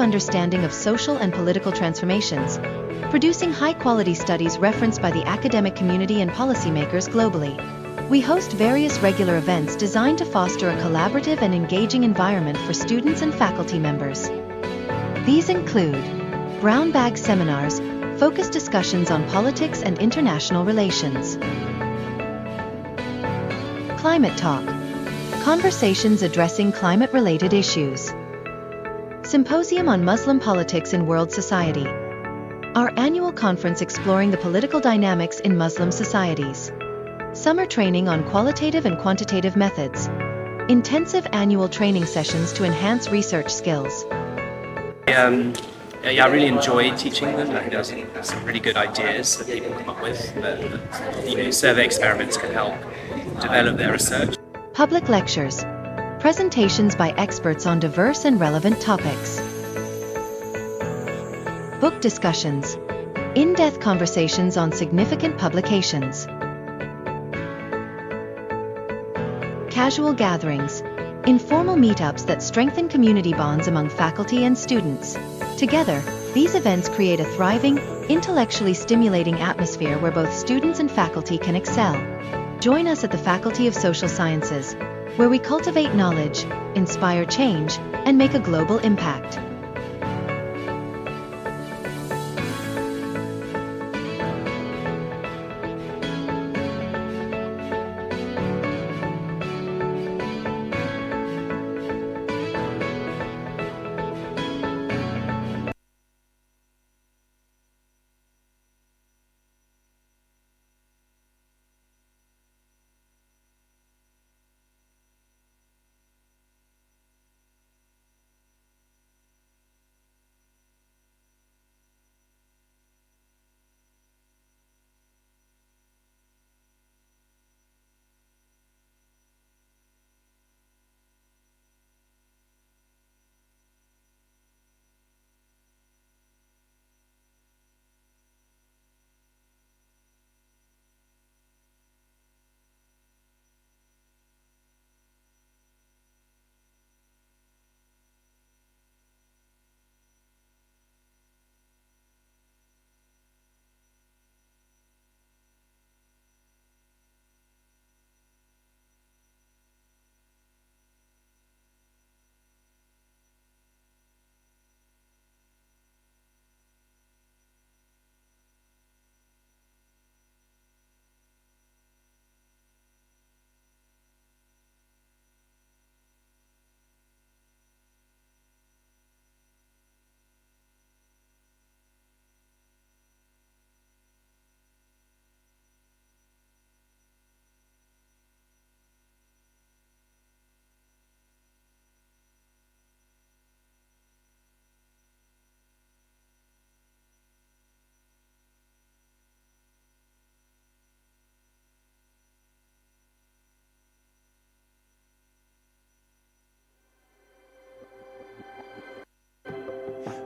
understanding of social and political transformations, producing high-quality studies referenced by the academic community and policymakers globally. We host various regular events designed to foster a collaborative and engaging environment for students and faculty members. These include brown bag seminars, focused discussions on politics and international relations. Climate Talk, conversations addressing climate-related issues. Symposium on Muslim Politics in World Society. Our annual conference exploring the political dynamics in Muslim societies. Summer training on qualitative and quantitative methods. Intensive annual training sessions to enhance research skills. I really enjoy teaching them. I think there's some really good ideas that people come up with. That, survey experiments can help develop their research. Public lectures. Presentations by experts on diverse and relevant topics. Book discussions. In-depth conversations on significant publications. Casual gatherings. Informal meetups that strengthen community bonds among faculty and students. Together, these events create a thriving, intellectually stimulating atmosphere where both students and faculty can excel. Join us at the Faculty of Social Sciences, where we cultivate knowledge, inspire change, and make a global impact.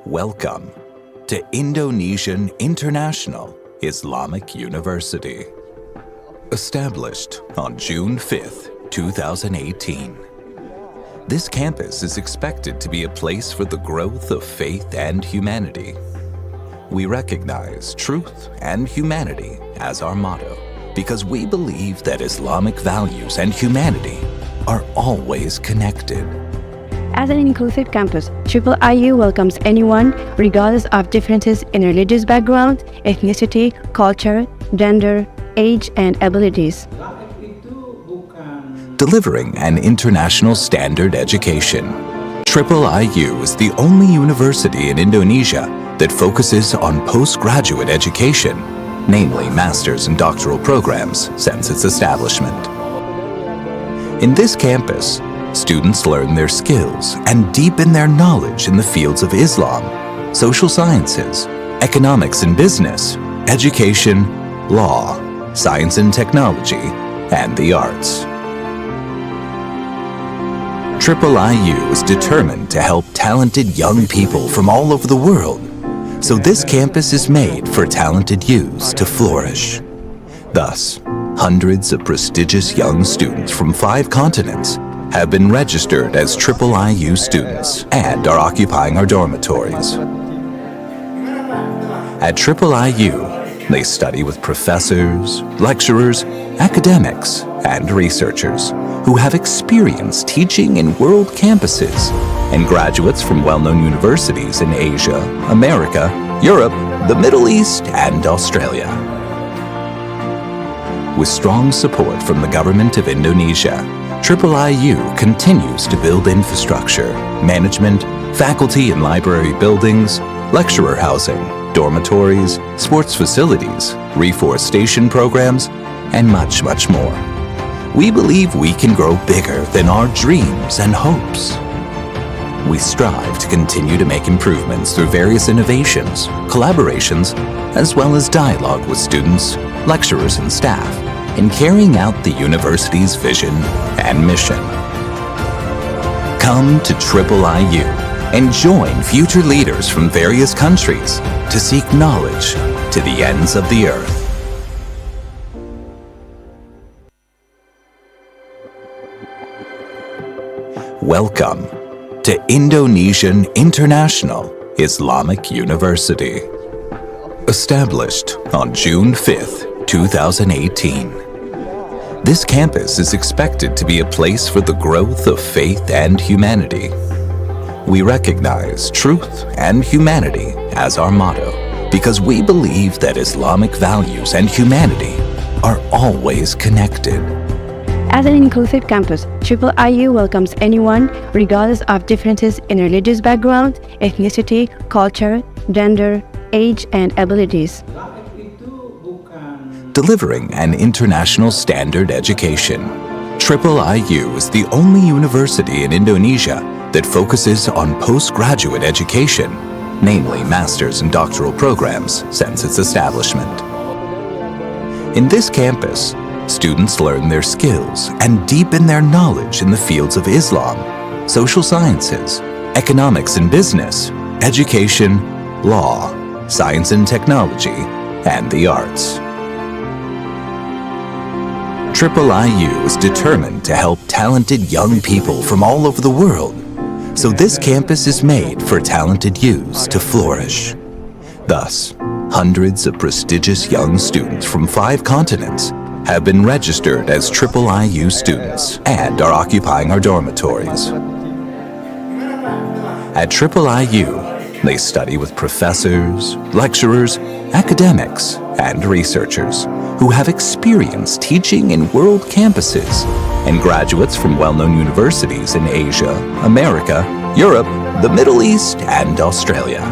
Welcome to Indonesian International Islamic University. Established on June 5th, 2018. This campus is expected to be a place for the growth of faith and humanity. We recognize truth and humanity as our motto because we believe that Islamic values and humanity are always connected. As an inclusive campus, UIIU welcomes anyone, regardless of differences in religious background, ethnicity, culture, gender, age, and abilities. Delivering an international standard education. UIIU is the only university in Indonesia that focuses on postgraduate education, namely master's and doctoral programs, since its establishment. In this campus, students learn their skills and deepen their knowledge in the fields of Islam, social sciences, economics and business, education, law, science and technology, and the arts. UIIU is determined to help talented young people from all over the world, so this campus is made for talented youths to flourish. Thus, hundreds of prestigious young students from 5 continents have been registered as UIII students and are occupying our dormitories. At UIII, they study with professors, lecturers, academics, and researchers who have experience teaching in world campuses and graduates from well-known universities in Asia, America, Europe, the Middle East, and Australia. With strong support from the government of Indonesia, UIIU continues to build infrastructure, management, faculty and library buildings, lecturer housing, dormitories, sports facilities, reforestation programs, and much, much more. We believe we can grow bigger than our dreams and hopes. We strive to continue to make improvements through various innovations, collaborations, as well as dialogue with students, lecturers, and staff in carrying out the university's vision and mission. Come to UIIU and join future leaders from various countries to seek knowledge to the ends of the earth. Welcome to Indonesian International Islamic University. Established on June 5th, 2018. This campus is expected to be a place for the growth of faith and humanity. We recognize truth and humanity as our motto because we believe that Islamic values and humanity are always connected. As an inclusive campus, UIIU welcomes anyone regardless of differences in religious background, ethnicity, culture, gender, age, and abilities. Delivering an international standard education, UIIU is the only university in Indonesia that focuses on postgraduate education, namely master's and doctoral programs, since its establishment. In this campus, students learn their skills and deepen their knowledge in the fields of Islam, social sciences, economics and business, education, law, science and technology, and the arts. UIIU is determined to help talented young people from all over the world, so this campus is made for talented youths to flourish. Thus, hundreds of prestigious young students from 5 continents have been registered as UIIU students and are occupying our dormitories. At UIIU, they study with professors, lecturers, academics, and researchers who have experience teaching in world campuses and graduates from well-known universities in Asia, America, Europe, the Middle East, and Australia.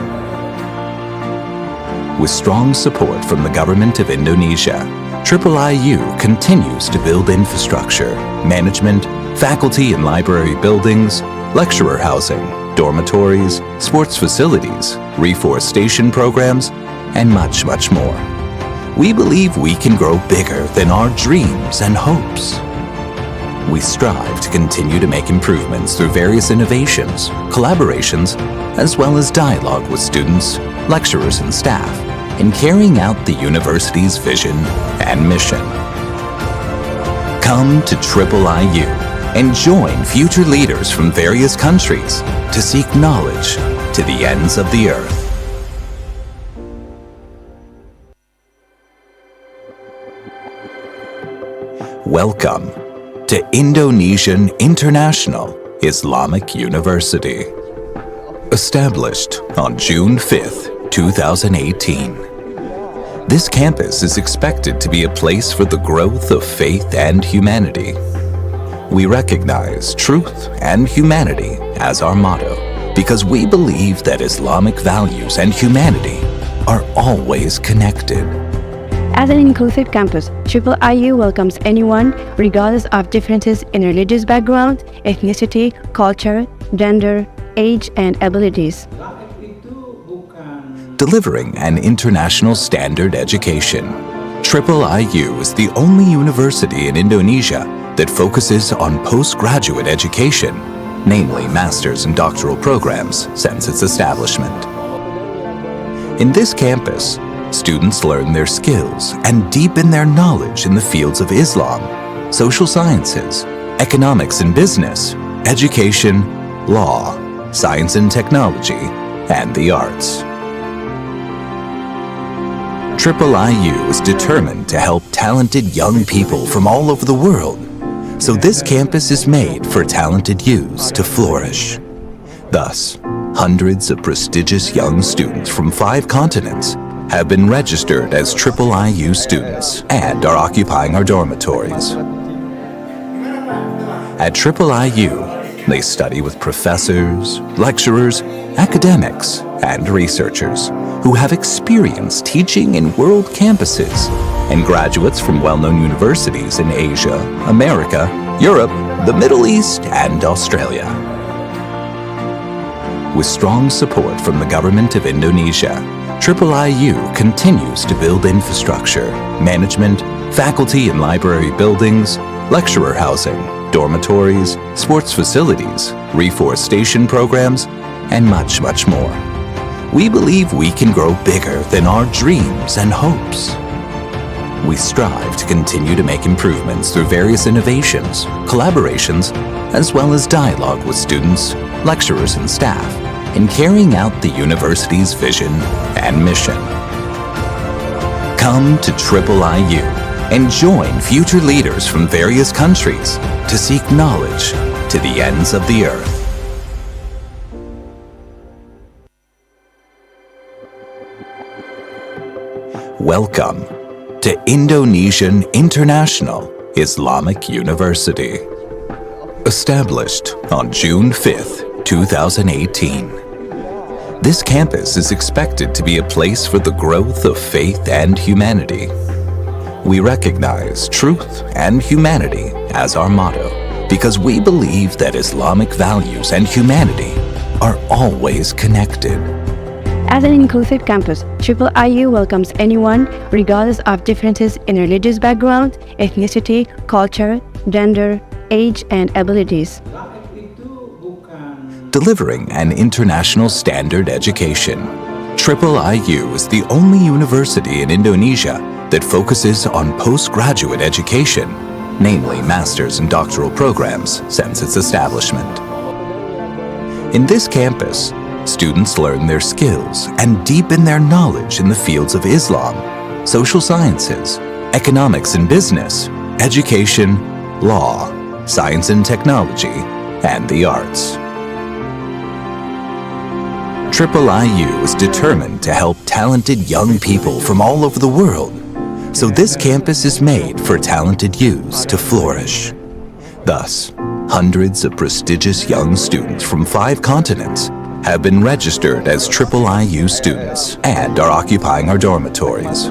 With strong support from the government of Indonesia, UIIU continues to build infrastructure, management, faculty and library buildings, lecturer housing, dormitories, sports facilities, reforestation programs, and much, much more. We believe we can grow bigger than our dreams and hopes. We strive to continue to make improvements through various innovations, collaborations, as well as dialogue with students, lecturers, and staff in carrying out the university's vision and mission. Come to UIIU and join future leaders from various countries to seek knowledge to the ends of the earth. Welcome to Indonesian International Islamic University. Established on June 5th, 2018. This campus is expected to be a place for the growth of faith and humanity. We recognize truth and humanity as our motto because we believe that Islamic values and humanity are always connected. As an inclusive campus, UIIU welcomes anyone regardless of differences in religious background, ethnicity, culture, gender, age, and abilities. Delivering an international standard education, UIIU is the only university in Indonesia that focuses on postgraduate education, namely master's and doctoral programs, since its establishment. In this campus, students learn their skills and deepen their knowledge in the fields of Islam, social sciences, economics and business, education, law, science and technology, and the arts. UIIU is determined to help talented young people from all over the world, so this campus is made for talented youths to flourish. Thus, hundreds of prestigious young students from 5 continents have been registered as UIIU students and are occupying our dormitories. At UIIU, they study with professors, lecturers, academics, and researchers who have experience teaching in world campuses and graduates from well-known universities in Asia, America, Europe, the Middle East, and Australia. With strong support from the government of Indonesia, UIIU continues to build infrastructure, management, faculty and library buildings, lecturer housing, dormitories, sports facilities, reforestation programs, and much, much more. We believe we can grow bigger than our dreams and hopes. We strive to continue to make improvements through various innovations, collaborations, as well as dialogue with students, lecturers, and staff in carrying out the university's vision and mission. Come to UIIU and join future leaders from various countries to seek knowledge to the ends of the earth. Welcome to Indonesian International Islamic University. Established on June 5th, 2018. This campus is expected to be a place for the growth of faith and humanity. We recognize truth and humanity as our motto because we believe that Islamic values and humanity are always connected. As an inclusive campus, UIIU welcomes anyone regardless of differences in religious background, ethnicity, culture, gender, age, and abilities. Delivering an international standard education, UIIU is the only university in Indonesia that focuses on postgraduate education, namely master's and doctoral programs, since its establishment. In this campus, students learn their skills and deepen their knowledge in the fields of Islam, social sciences, economics and business, education, law, science and technology, and the arts. UIIU is determined to help talented young people from all over the world, so this campus is made for talented youths to flourish. Thus, hundreds of prestigious young students from 5 continents have been registered as UIIU students and are occupying our dormitories.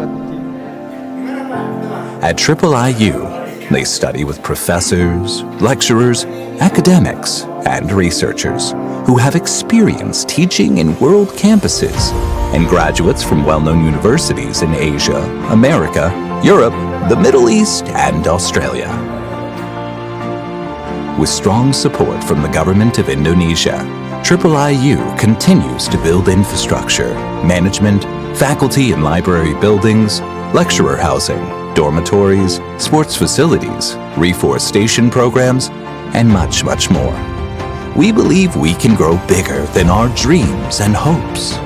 At UIIU, they study with professors, lecturers, academics, and researchers who have experience teaching in world campuses and graduates from well-known universities in Asia, America, Europe, the Middle East, and Australia. With strong support from the government of Indonesia, UIIU continues to build infrastructure, management, faculty and library buildings, lecturer housing, dormitories, sports facilities, reforestation programs, and much, much more. We believe we can grow bigger than our dreams and hopes.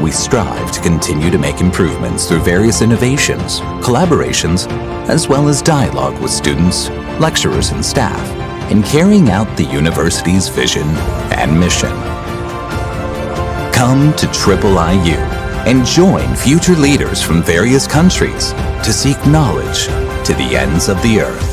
We strive to continue to make improvements through various innovations, collaborations, as well as dialogue with students, lecturers, and staff in carrying out the university's vision and mission. Come to UIIU and join future leaders from various countries to seek knowledge to the ends of the earth.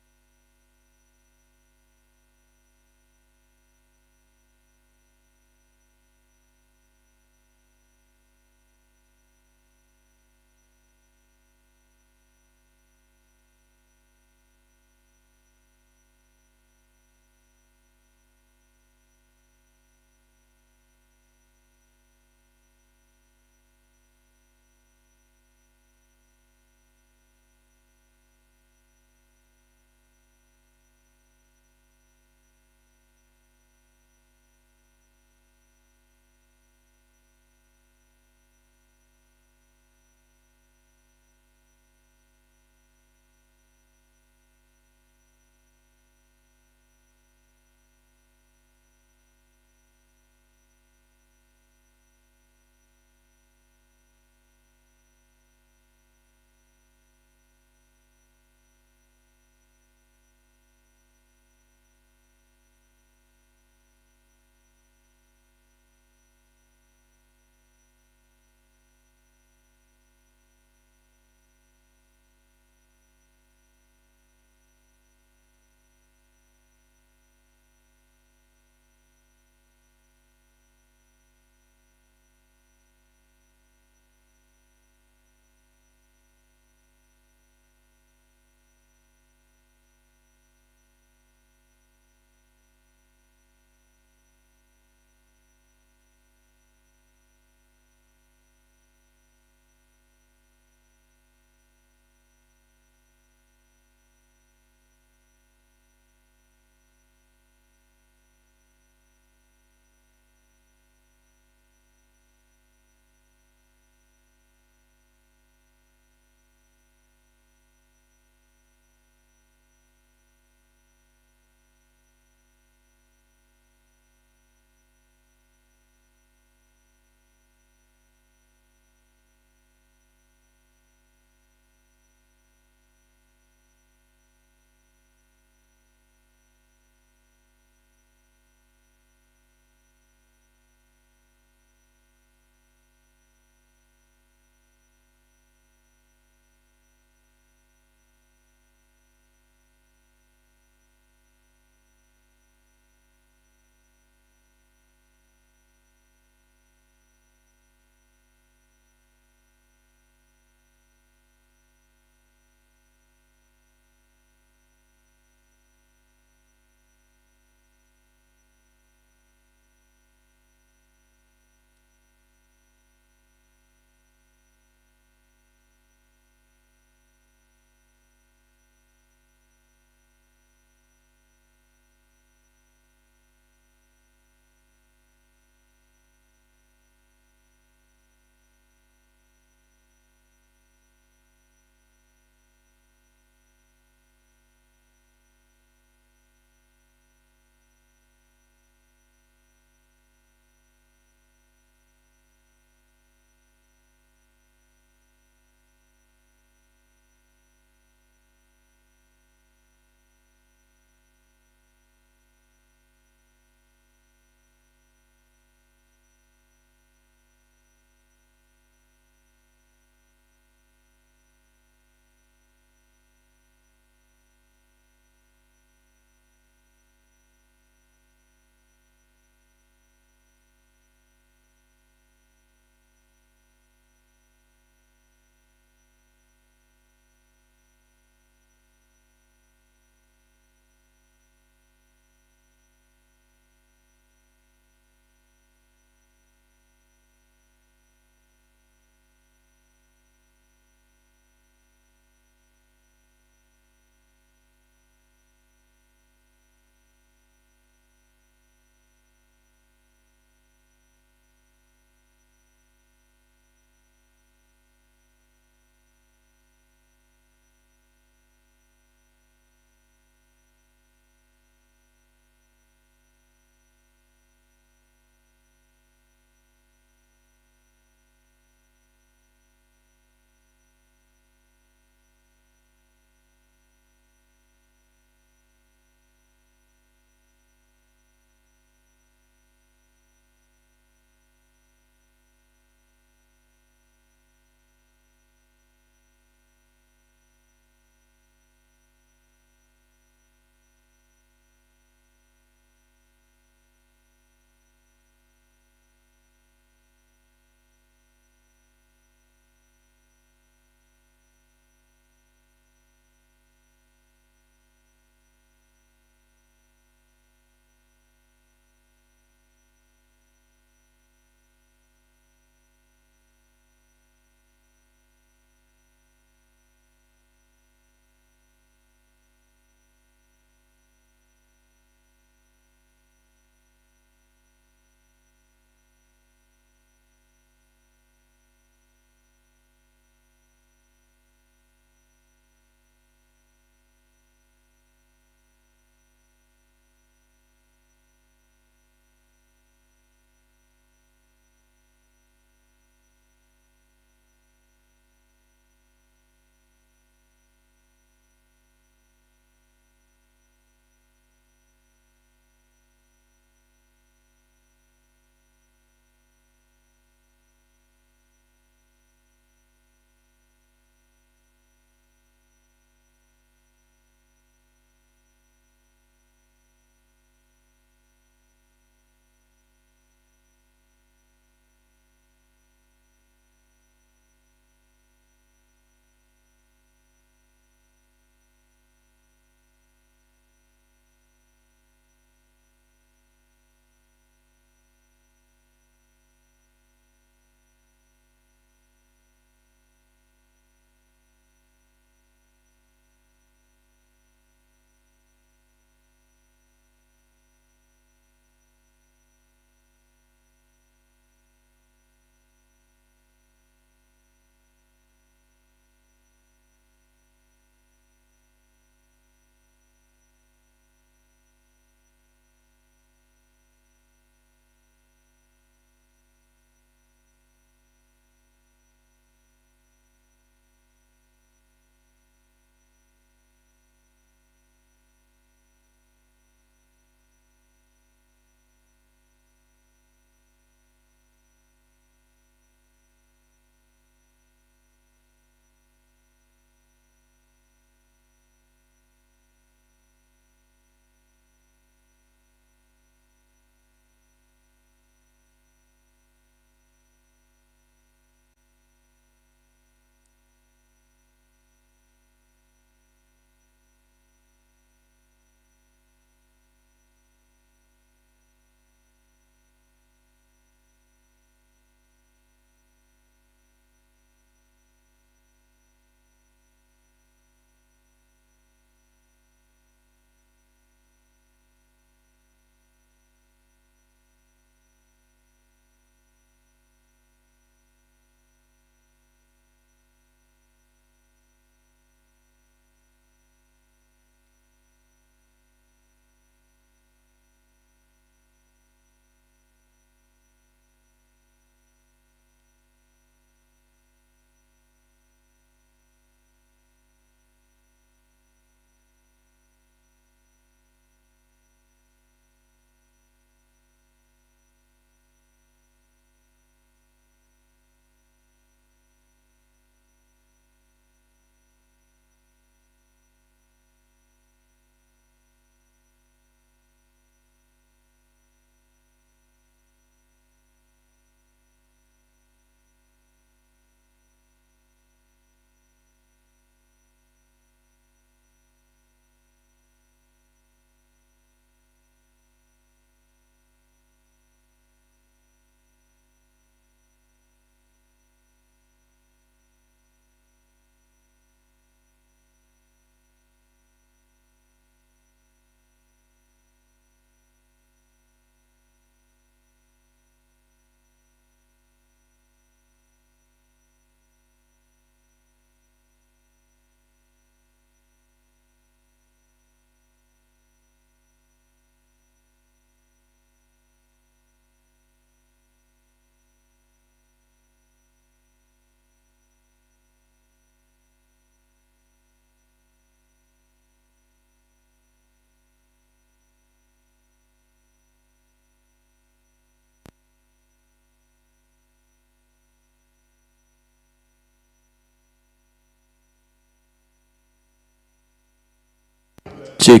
Cek.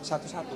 Satu-satu.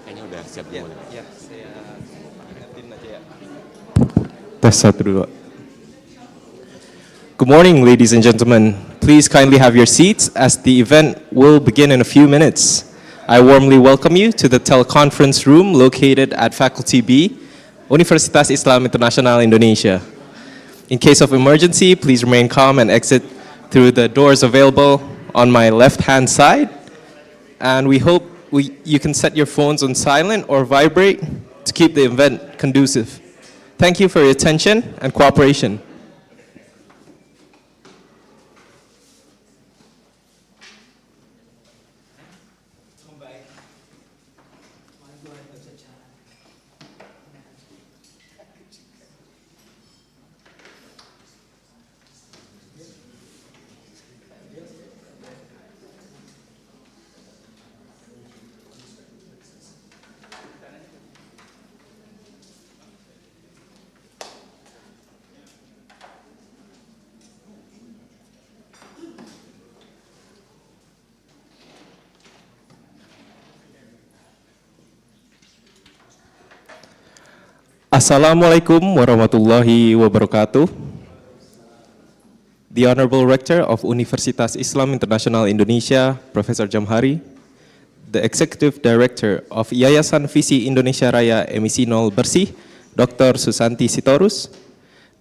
Kayaknya udah siap dimulai. Ya, saya ingetin aja ya. Tes 1, 2. Good morning, ladies and gentlemen. Please kindly have your seats as the event will begin in a few minutes. I warmly welcome you to the teleconference room located at Faculty B, Universitas Islam Internasional Indonesia. In case of emergency, please remain calm and exit through the doors available on my left-hand side. And we hope you can set your phones on silent or vibrate to keep the event conducive. Thank you for your attention and cooperation. Assalamualaikum warahmatullahi wabarakatuh. The Honorable Rector of Universitas Islam Internasional Indonesia, Professor Jamhari, the Executive Director of Yayasan Visi Indonesia Raya Emisi Nol Bersih, Dr. Susanti Sitorus,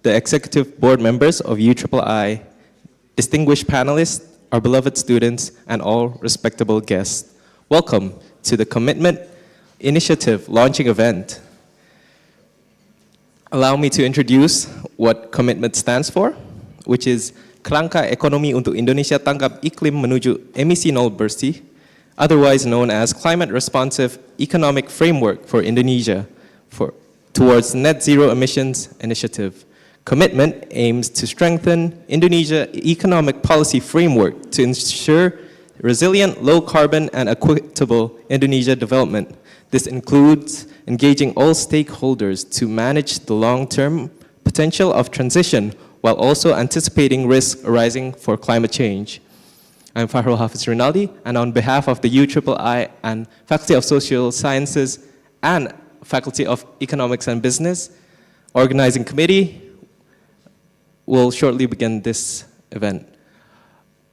the Executive Board members of UIII, distinguished panelists, our beloved students, and all respectable guests. Welcome to the Commitment Initiative launching event. Allow me to introduce what Commitment stands for, which is Kerangka Ekonomi untuk Indonesia Tanggap Iklim, menuju Emisi Nol Bersih, otherwise known as Climate Responsive Economic Framework for Indonesia towards Net Zero Emissions Initiative. Commitment aims to strengthen Indonesia's economic policy framework to ensure resilient, low-carbon, and equitable Indonesia development. This includes engaging all stakeholders to manage the long-term potential of transition while also anticipating risks arising for climate change. I'm Fahrul Hafiz Rinaldi, and on behalf of the UIII and Faculty of Social Sciences and Faculty of Economics and Business Organizing Committee, will shortly begin this event.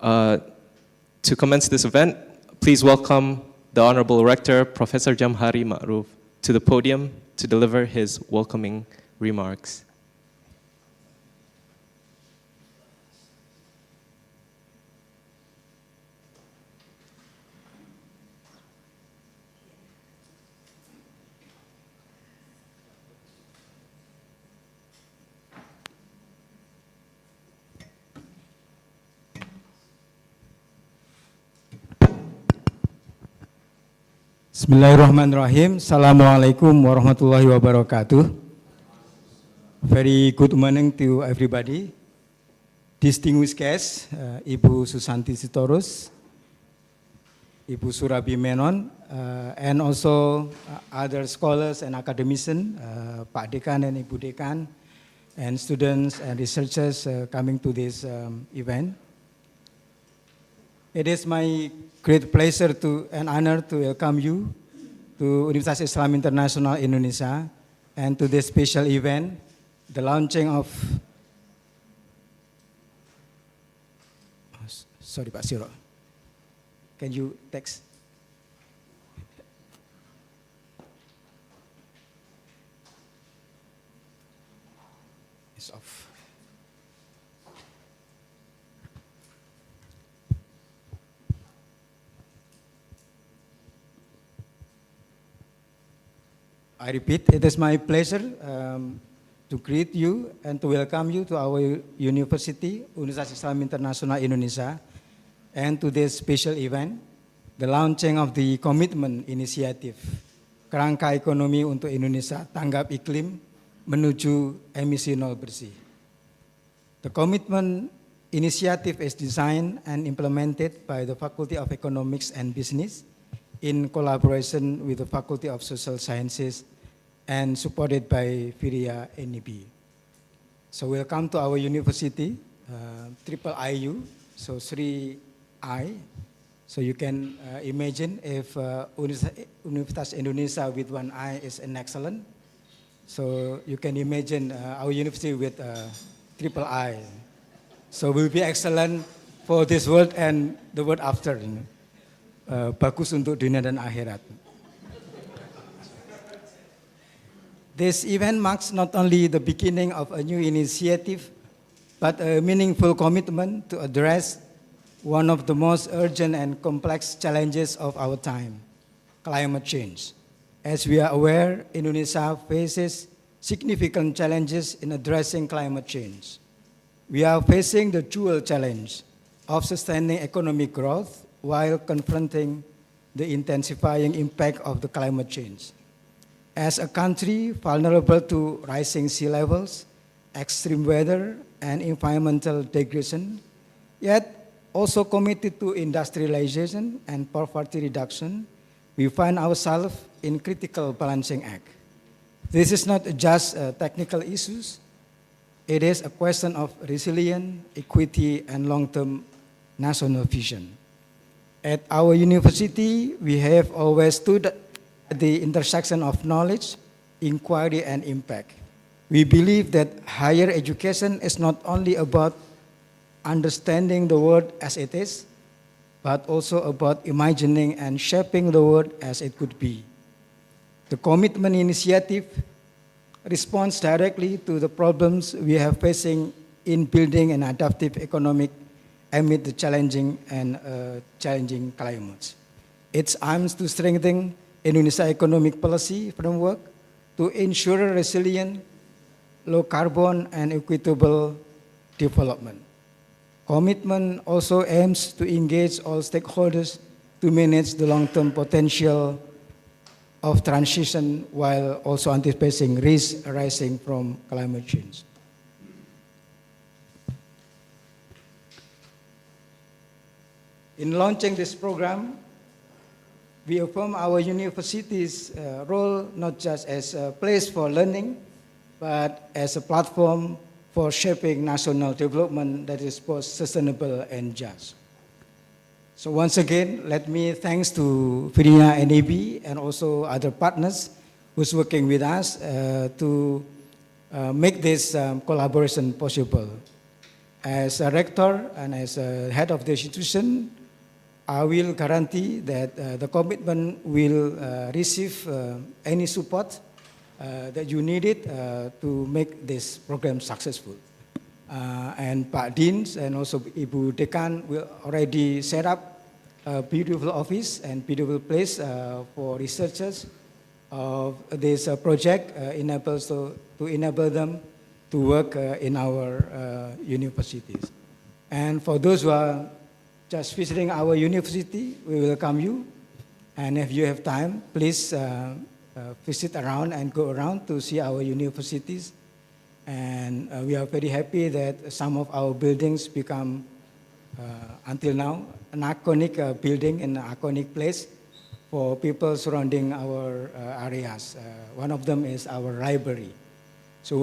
To commence this event, please welcome the Honorable Rector, Professor Jamhari Ma'ruf, to the podium to deliver his welcoming remarks. Bismillahirrahmanirrahim. Assalamualaikum warahmatullahi wabarakatuh. Very good morning to everybody. Distinguished guests, Ibu Susanti Sitorus, Ibu Surabi Menon, and also other scholars and academicians, Pak Dekan and Ibu Dekan, and students and researchers coming to this event. It is my great pleasure and honor to welcome you to Universitas Islam Internasional Indonesia and to this special event, the launching of, sorry Pak Siro, can you text? It's off. I repeat, it is my pleasure to greet you and to welcome you to our university, Universitas Islam Internasional Indonesia, and to this special event, the launching of the Komitmen Initiative, Kerangka Ekonomi untuk Indonesia Tanggap Iklim, menuju Emisi Nol Bersih. The Commitment Initiative is designed and implemented by the Faculty of Economics and Business in collaboration with the Faculty of Social Sciences and supported by Viria NEB. So welcome to our university, IIIU, so 3I. So you can imagine if Universitas Indonesia with one I is an excellent. So you can imagine our university with triple I. So we'll be excellent for this world and the world after. Bagus untuk dunia dan akhirat. This event marks not only the beginning of a new initiative, but a meaningful commitment to address one of the most urgent and complex challenges of our time, climate change. As we are aware, Indonesia faces significant challenges in addressing climate change. We are facing the dual challenge of sustaining economic growth while confronting the intensifying impact of the climate change. As a country vulnerable to rising sea levels, extreme weather, and environmental degradation, yet also committed to industrialization and poverty reduction, we find ourselves in critical balancing act. This is not just technical issues, it is a question of resilience, equity, and long-term national vision. At our university, we have always stood at the intersection of knowledge, inquiry, and impact. We believe that higher education is not only about understanding the world as it is, but also about imagining and shaping the world as it could be. The Komitmen initiative responds directly to the problems we are facing in building an adaptive economic amid the challenging climates. It aims to strengthen Indonesia economic policy framework to ensure resilient, low carbon, and equitable development. Komitmen also aims to engage all stakeholders to manage the long-term potential of transition while also anticipating risks arising from climate change. In launching this program, we affirm our university's role not just as a place for learning, but as a platform for shaping national development that is both sustainable and just. So once again, let me thanks to Virina and AB and also other partners who's working with us to make this collaboration possible. As a rector and as a head of the institution, I will guarantee that the Komitmen will receive any support that you needed to make this program successful. And Pak Deans and also Ibu Dekan will already set up a beautiful office and beautiful place for researchers of this project to enable them to work in our universities. And for those who are just visiting our university, we welcome you. And if you have time, please visit around and go around to see our universities. And we are very happy that some of our buildings become, until now, an iconic building in an iconic place for people surrounding our areas. One of them is our library. So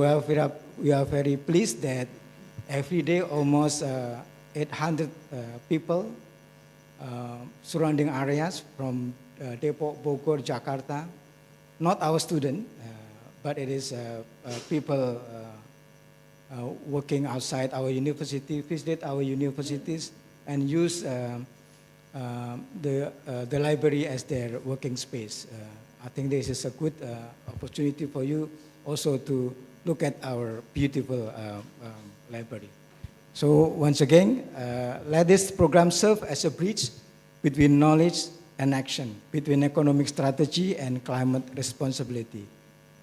we are very pleased that every day almost 800 people surrounding areas from Depok, Bogor, Jakarta, not our student, but it is people working outside our university, visit our universities, and use the library as their working space. I think this is a good opportunity for you also to look at our beautiful library. So once again, let this program serve as a bridge between knowledge and action, between economic strategy and climate responsibility.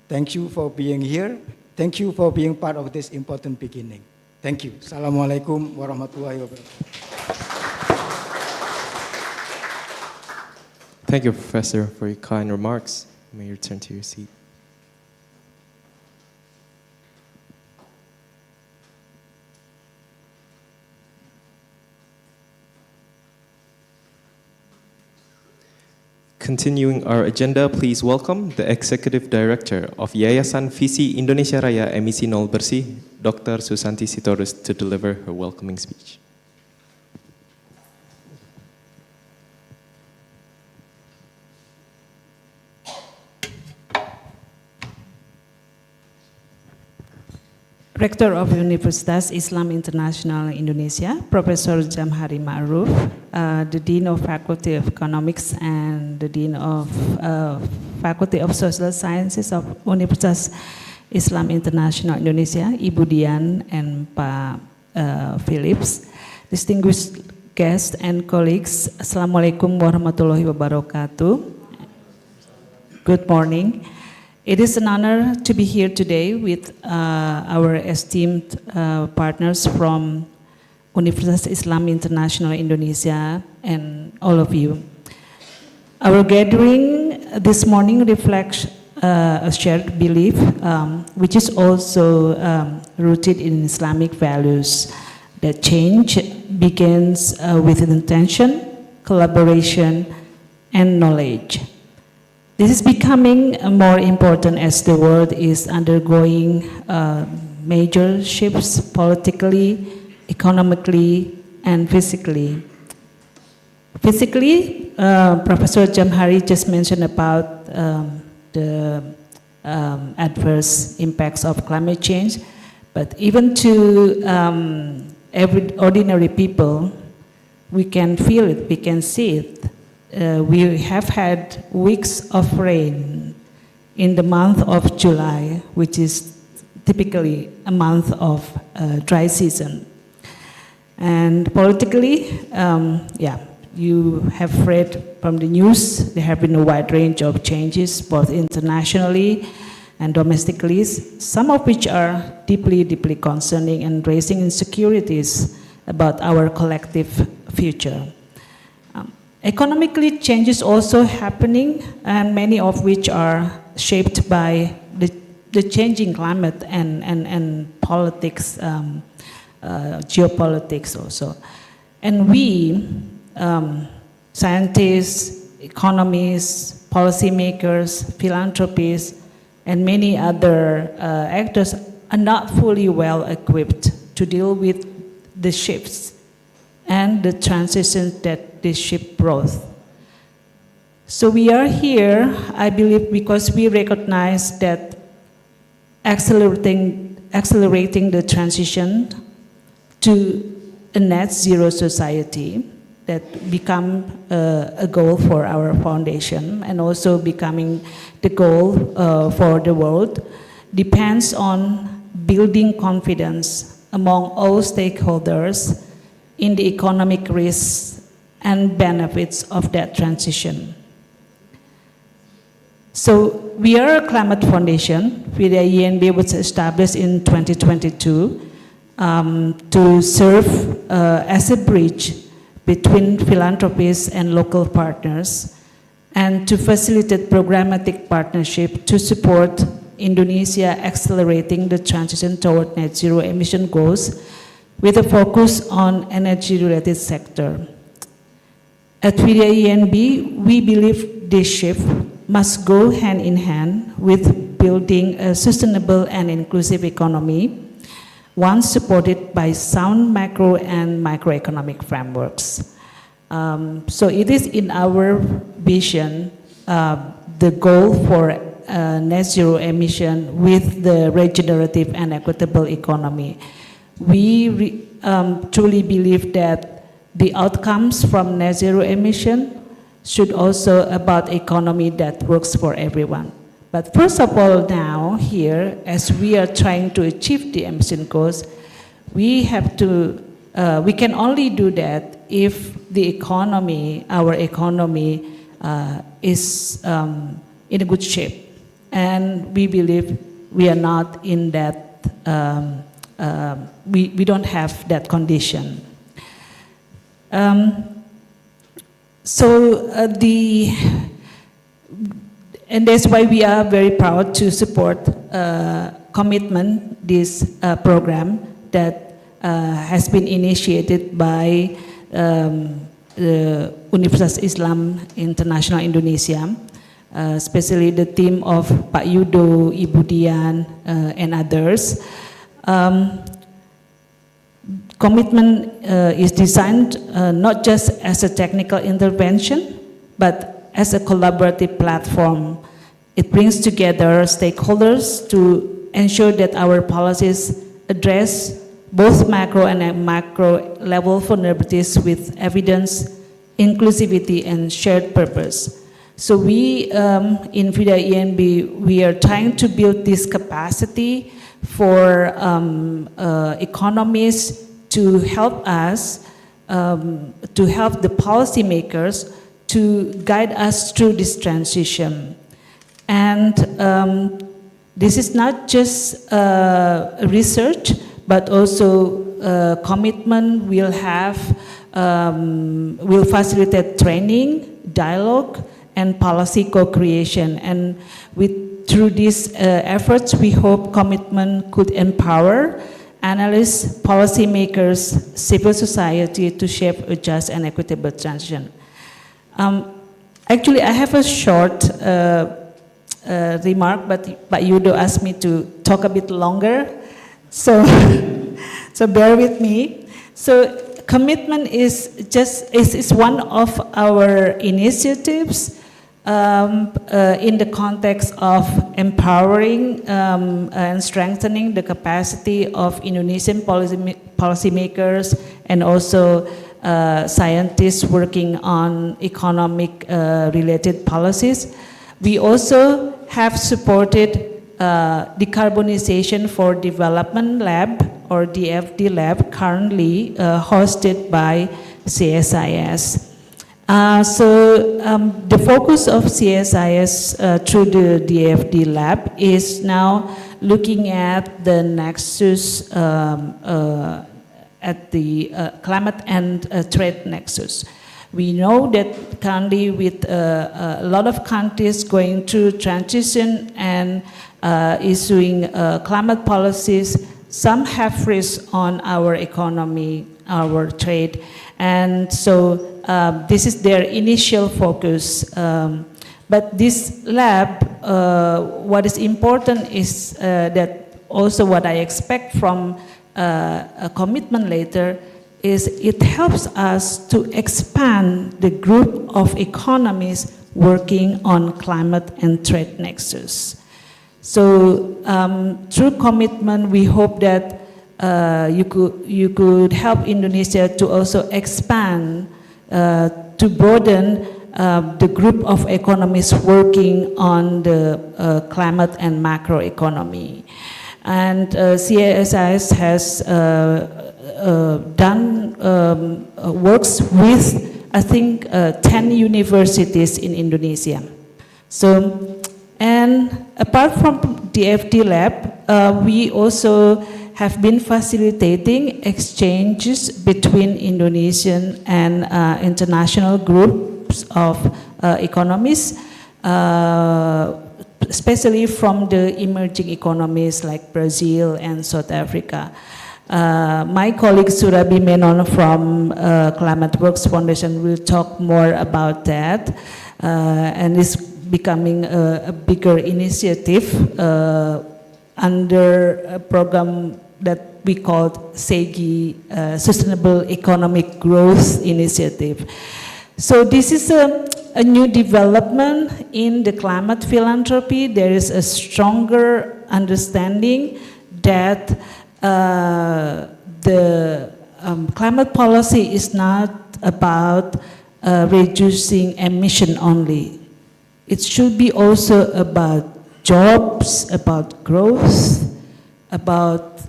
Thank you for being here. Thank you for being part of this important beginning. Thank you. Assalamualaikum warahmatullahi wabarakatuh. Thank you, Professor, for your kind remarks. You may return to your seat. Continuing our agenda, please welcome the Executive Director of Yayasan Visi Indonesia Raya Emisi Nol Bersih, Dr. Susanti Sitorus, to deliver her welcoming speech. Rector of Universitas Islam Internasional Indonesia, Professor Jamhari Ma'ruf, the Dean of Faculty of Economics and the Dean of Faculty of Social Sciences of Universitas Islam Internasional Indonesia, Ibu Dian and Pak Phillips, distinguished guests and colleagues, Assalamualaikum warahmatullahi wabarakatuh. Good morning. It is an honor to be here today with our esteemed partners from Universitas Islam Internasional Indonesia and all of you. Our gathering this morning reflects a shared belief, which is also rooted in Islamic values, that change begins with intention, collaboration, and knowledge. This is becoming more important as the world is undergoing major shifts politically, economically, and physically. Physically, Professor Jamhari just mentioned about the adverse impacts of climate change, but even to every ordinary people, we can feel it, we can see it. We have had weeks of rain in the month of July, which is typically a month of dry season. And politically, you have read from the news, there have been a wide range of changes, both internationally and domestically, some of which are deeply, deeply concerning and raising insecurities about our collective future. Economically, change is also happening, and many of which are shaped by the changing climate and politics, geopolitics also. And we, scientists, economists, policymakers, philanthropists, and many other actors are not fully well equipped to deal with the shifts and the transitions that this shift brought. So we are here, I believe, because we recognize that accelerating the transition to a net zero society that become a goal for our foundation and also becoming the goal for the world depends on building confidence among all stakeholders in the economic risks and benefits of that transition. So we are a climate foundation. UIII was established in 2022 to serve as a bridge between philanthropists and local partners and to facilitate programmatic partnership to support Indonesia accelerating the transition toward net zero emission goals with a focus on energy-related sector. At UIII, we believe this shift must go hand in hand with building a sustainable and inclusive economy, one supported by sound macro and microeconomic frameworks. So it is in our vision the goal for net zero emission with the regenerative and equitable economy. We truly believe that the outcomes from net zero emission should also about economy that works for everyone. But first of all now here, as we are trying to achieve the emission goals, we have to, we can only do that if the economy, our economy is in a good shape. And we believe we are not in that, we don't have that condition. And that's why we are very proud to support KOMITMEN, this program that has been initiated by the Universitas Islam Internasional Indonesia, especially the team of Pak Yudo, Ibu Dian, and others. KOMITMEN is designed not just as a technical intervention, but as a collaborative platform. It brings together stakeholders to ensure that our policies address both macro and macro level vulnerabilities with evidence, inclusivity, and shared purpose. So we, in UIII, we are trying to build this capacity for economists to help us, to help the policymakers to guide us through this transition. And this is not just research, but also commitment will have, will facilitate training, dialogue, and policy co-creation. And through these efforts, we hope commitment could empower analysts, policymakers, civil society to shape a just and equitable transition. Actually, I have a short remark, but Yudo asked me to talk a bit longer, so so bear with me. So commitment is one of our initiatives in the context of empowering and strengthening the capacity of Indonesian policymakers and also scientists working on economic related policies. We also have supported Decarbonization for Development Lab, or DFD Lab, currently hosted by CSIS. The focus of CSIS through the DFD Lab is now looking at the nexus, at the climate and trade nexus. We know that currently with a lot of countries going through transition and issuing climate policies, some have risks on our economy, our trade, and so this is their initial focus. But this lab, what is important is that also what I expect from a commitment later is it helps us to expand the group of economies working on climate and trade nexus. So through commitment, we hope that you could help Indonesia to also expand, to broaden the group of economies working on the climate and macroeconomy. And CSIS has done works with, I think, 10 universities in Indonesia. So, and apart from DFD Lab, we also have been facilitating exchanges between Indonesian and international groups of economies, especially from the emerging economies like Brazil and South Africa. My colleague Surabi Menon from Climate Works Foundation will talk more about that, and it's becoming a bigger initiative under a program that we called SEGI, Sustainable Economic Growth Initiative. So this is a new development in the climate philanthropy. There is a stronger understanding that the climate policy is not about reducing emission only. It should be also about jobs, about growth, about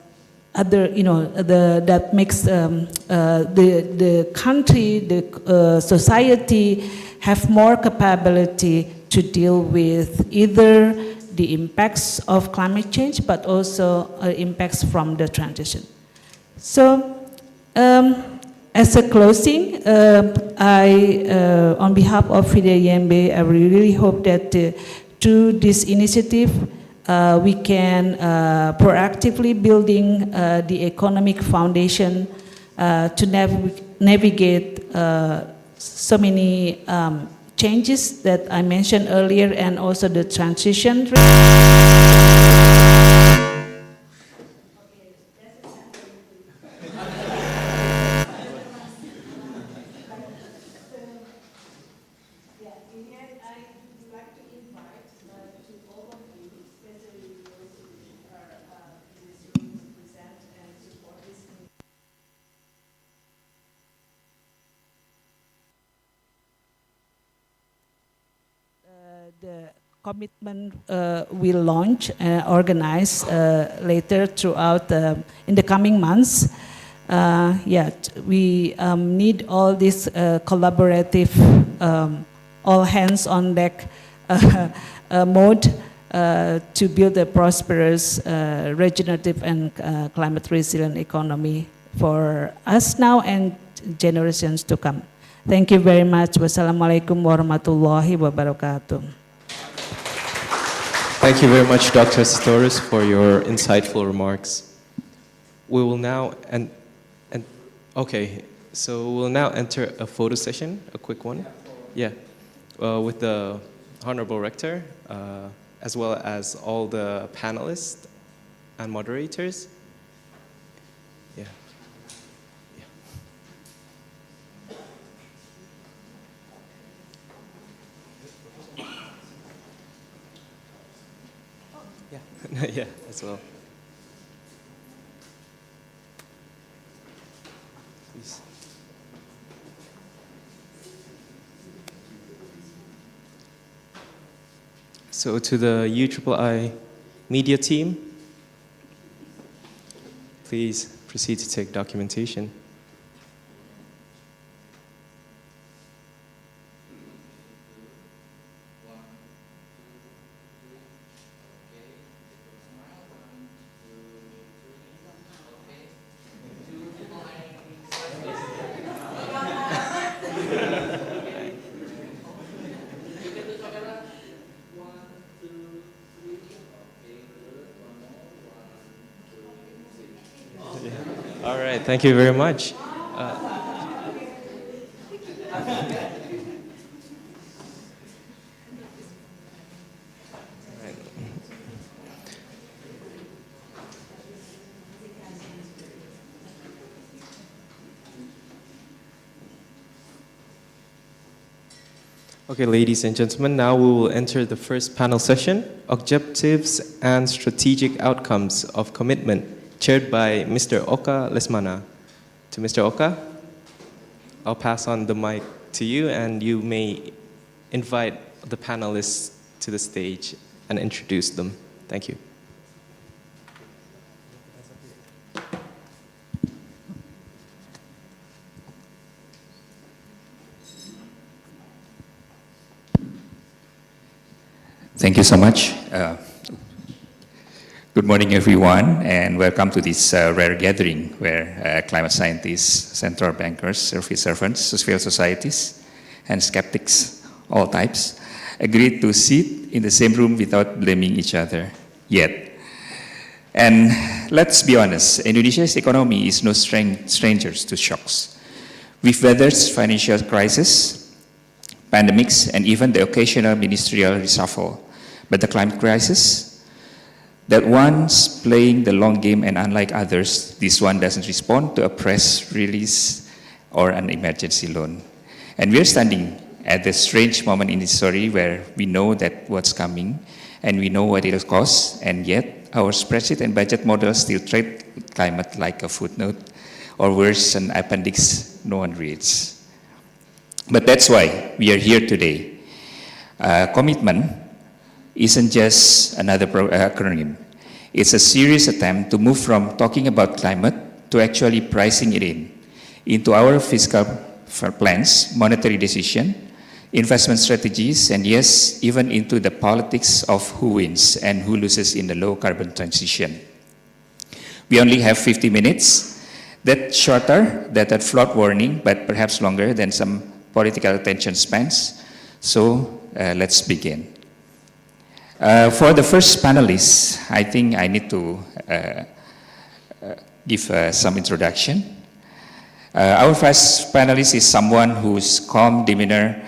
other, that makes the country, the society have more capability to deal with either the impacts of climate change, but also impacts from the transition. So, as a closing, on behalf of UIII, I really hope that through this initiative, we can proactively building the economic foundation to navigate so many changes that I mentioned earlier, and also the transition. the commitment will launch and organize later throughout in the coming months. We need all this collaborative, all hands on deck mode to build a prosperous, regenerative and climate resilient economy for us now and generations to come. Thank you very much. Wassalamualaikum warahmatullahi wabarakatuh. Thank you very much, Dr. Sitoris, for your insightful remarks. We will now we'll now enter a photo session, a quick one. Yeah, with the Honorable Rector, as well as all the panelists and moderators. Yeah. Yeah, as well. Please. So to the UIII media team, please proceed to take documentation. All right, thank you very much. Okay, ladies and gentlemen, now we will enter the first panel session, Objectives and Strategic Outcomes of Commitment, chaired by Mr. Oka Lesmana. To Mr. Oka, I'll pass on the mic to you and you may invite the panelists to the stage and introduce them. Thank you. Thank you so much. Good morning, everyone, and welcome to this rare gathering where climate scientists, central bankers, service servants, civil societies, and skeptics, all types, agreed to sit in the same room without blaming each other yet. And let's be honest, Indonesia's economy is no strangers to shocks. We've weathered financial crisis, pandemics, and even the occasional ministerial reshuffle. But the climate crisis, that one's playing the long game, and unlike others, this one doesn't respond to a press release or an emergency loan. And we're standing at the strange moment in history where we know that what's coming and we know what it'll cost, and yet our spreadsheet and budget models still treat climate like a footnote, or worse, an appendix no one reads. But that's why we are here today. Commitment isn't just another acronym. It's a serious attempt to move from talking about climate to actually pricing it into our fiscal plans, monetary decision, investment strategies, and yes, even into the politics of who wins and who loses in the low carbon transition. We only have 50 minutes. That's shorter than that flood warning, but perhaps longer than some political attention spans. So let's begin. For the first panelist, I think I need to give some introduction. Our first panelist is someone whose calm demeanor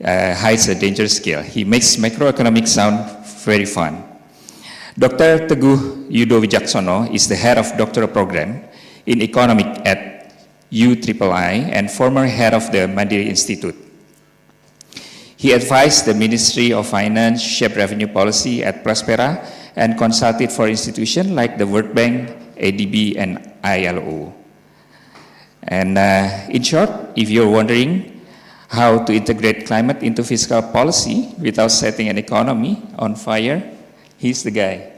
hides a dangerous skill. He makes macroeconomics sound very fun. Dr. Teguh Yudo Wijaksono is the head of doctoral program in economics at UIII and former head of the Mandiri Institute. He advised the Ministry of Finance shape revenue policy at Prospera and consulted for institutions like the World Bank, ADB, and ILO. And in short, if you're wondering how to integrate climate into fiscal policy without setting an economy on fire, he's the guy.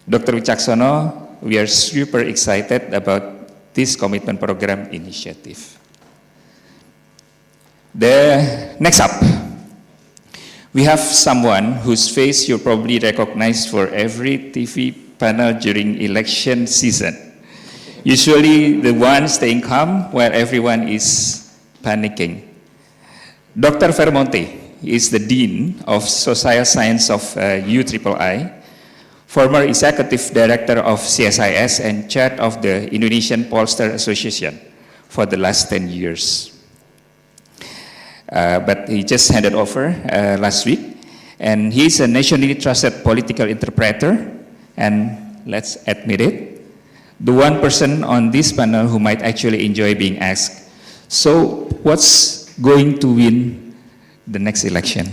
Dr. Wicaksono, we are super excited about this commitment program initiative. Next up, we have someone whose face you probably recognize for every TV panel during election season. Usually the one staying calm while everyone is panicking. Dr. Vermonte is the Dean of Social Science of UIII, former Executive Director of CSIS and Chair of the Indonesian Pollster Association for the last 10 years. But he just handed over last week, and he's a nationally trusted political interpreter, and let's admit it, the one person on this panel who might actually enjoy being asked, so what's going to win the next election?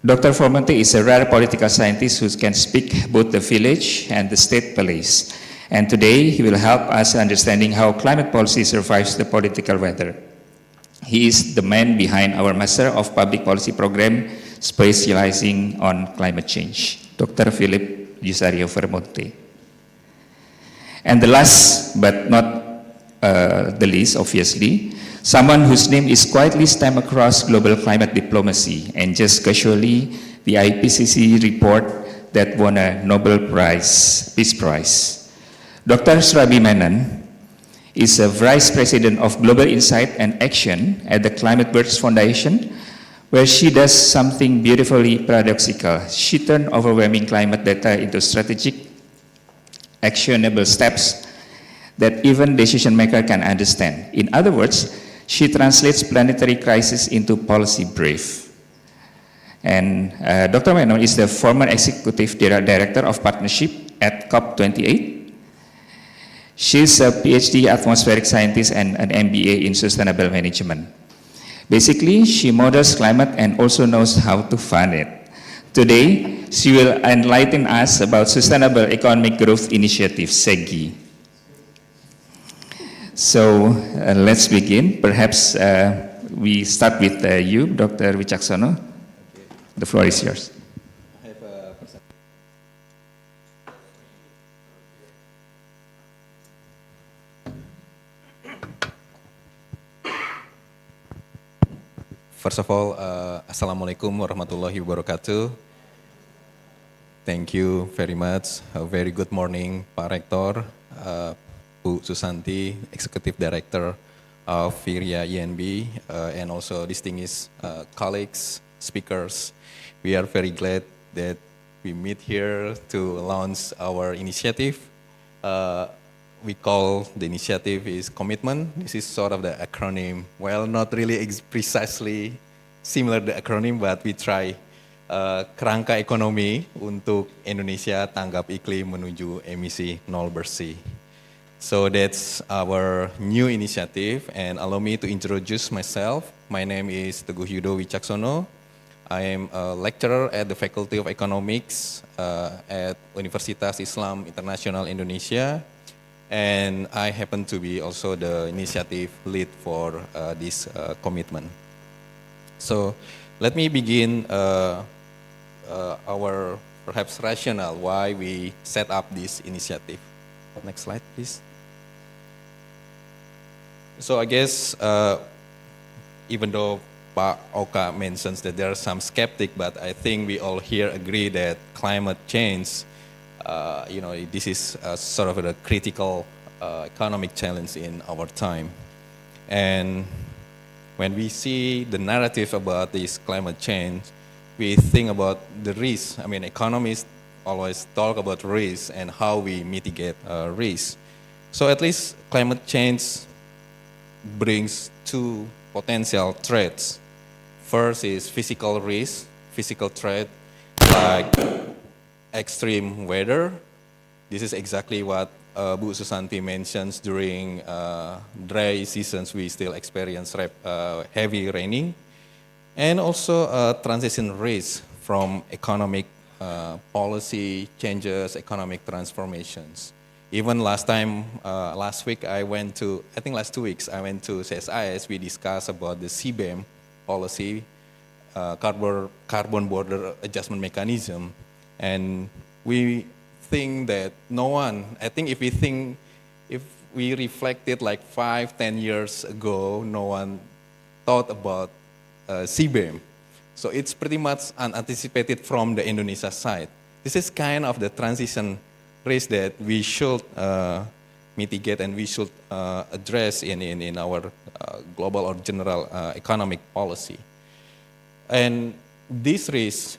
Dr. Vermonte is a rare political scientist who can speak both the village and the state police. And today he will help us understanding how climate policy survives the political weather. He is the man behind our Master of Public Policy program specializing on climate change, Dr. Philip Yusario Vermonte. And the last but not the least, obviously, someone whose name is quietly stemmed across global climate diplomacy and just casually the IPCC report that won a Nobel Peace Prize. Dr. Srabi Menon is a Vice President of Global Insight and Action at the Climate Birds Foundation, where she does something beautifully paradoxical. She turned overwhelming climate data into strategic, actionable steps that even decision maker can understand. In other words, she translates planetary crisis into policy brief. And Dr. Menon is the former Executive Director of Partnership at COP28. She's a PhD atmospheric scientist and an MBA in sustainable management. Basically, she models climate and also knows how to fund it. Today, she will enlighten us about Sustainable Economic Growth Initiative, SEGI. So let's begin. Perhaps we start with you, Dr. Wicaksono. The floor is yours. First of all, Assalamualaikum warahmatullahi wabarakatuh. Thank you very much. A very good morning, Pak Rektor, Bu Susanti, Executive Director of UIII, and also distinguished colleagues, speakers. We are very glad that we meet here to launch our initiative. We call the initiative is Komitmen. This is sort of the acronym. Well, not really precisely similar the acronym, but we try Kerangka Ekonomi untuk Indonesia Tanggap Iklim, menuju Emisi Nol Bersih. So that's our new initiative, and allow me to introduce myself. My name is Teguh Yudo Wicaksono. I am a lecturer at the Faculty of Economics at Universitas Islam Internasional Indonesia. And I happen to be also the initiative lead for this commitment. So let me begin our perhaps rationale why we set up this initiative. Next slide, please. So I guess even though Pak Oka mentions that there are some skeptics, but I think we all here agree that climate change this is sort of a critical economic challenge in our time. And when we see the narrative about this climate change, we think about the risk. I mean, economists always talk about risk and how we mitigate risk. So at least climate change brings two potential threats. First is physical risk, physical threat like extreme weather. This is exactly what Bu Susanti mentions during dry seasons. We still experience heavy raining, and also transition risk from economic policy changes, economic transformations. Even last week I went to, I think last 2 weeks, I went to CSIS, we discussed about the CBAM policy, carbon border adjustment mechanism, and we think that no one, I think if we reflected like 5-10 years ago, no one thought about CBAM. So it's pretty much unanticipated from the Indonesia side. This is kind of the transition risk that we should mitigate and we should address in our global or general economic policy. And these risks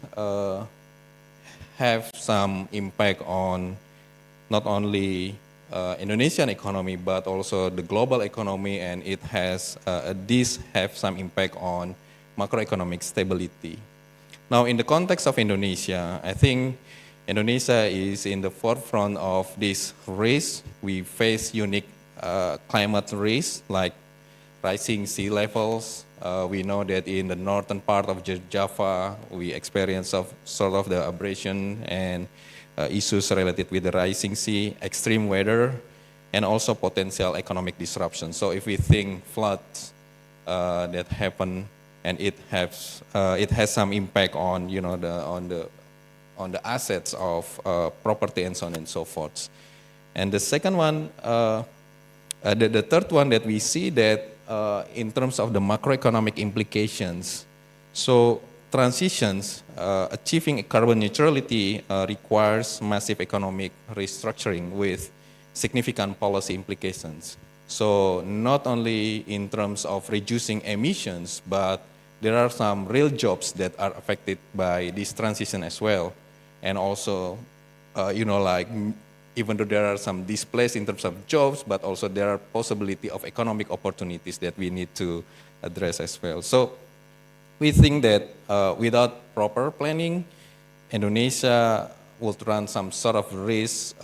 have some impact on not only Indonesian economy but also the global economy, and it has these have some impact on macroeconomic stability. Now, in the context of Indonesia, I think Indonesia is in the forefront of this risk. We face unique climate risks like rising sea levels. We know that in the northern part of Java, we experience sort of the abrasion and issues related with the rising sea, extreme weather, and also potential economic disruption. So if we think floods that happen, and it has some impact on on the assets of property and so on and so forth. And the second one, the third one that we see that in terms of the macroeconomic implications, so transitions, achieving carbon neutrality requires massive economic restructuring with significant policy implications. So not only in terms of reducing emissions, but there are some real jobs that are affected by this transition as well. And also, like even though there are some displaced in terms of jobs, but also there are possibility of economic opportunities that we need to address as well. So we think that without proper planning, Indonesia would run some sort of risk,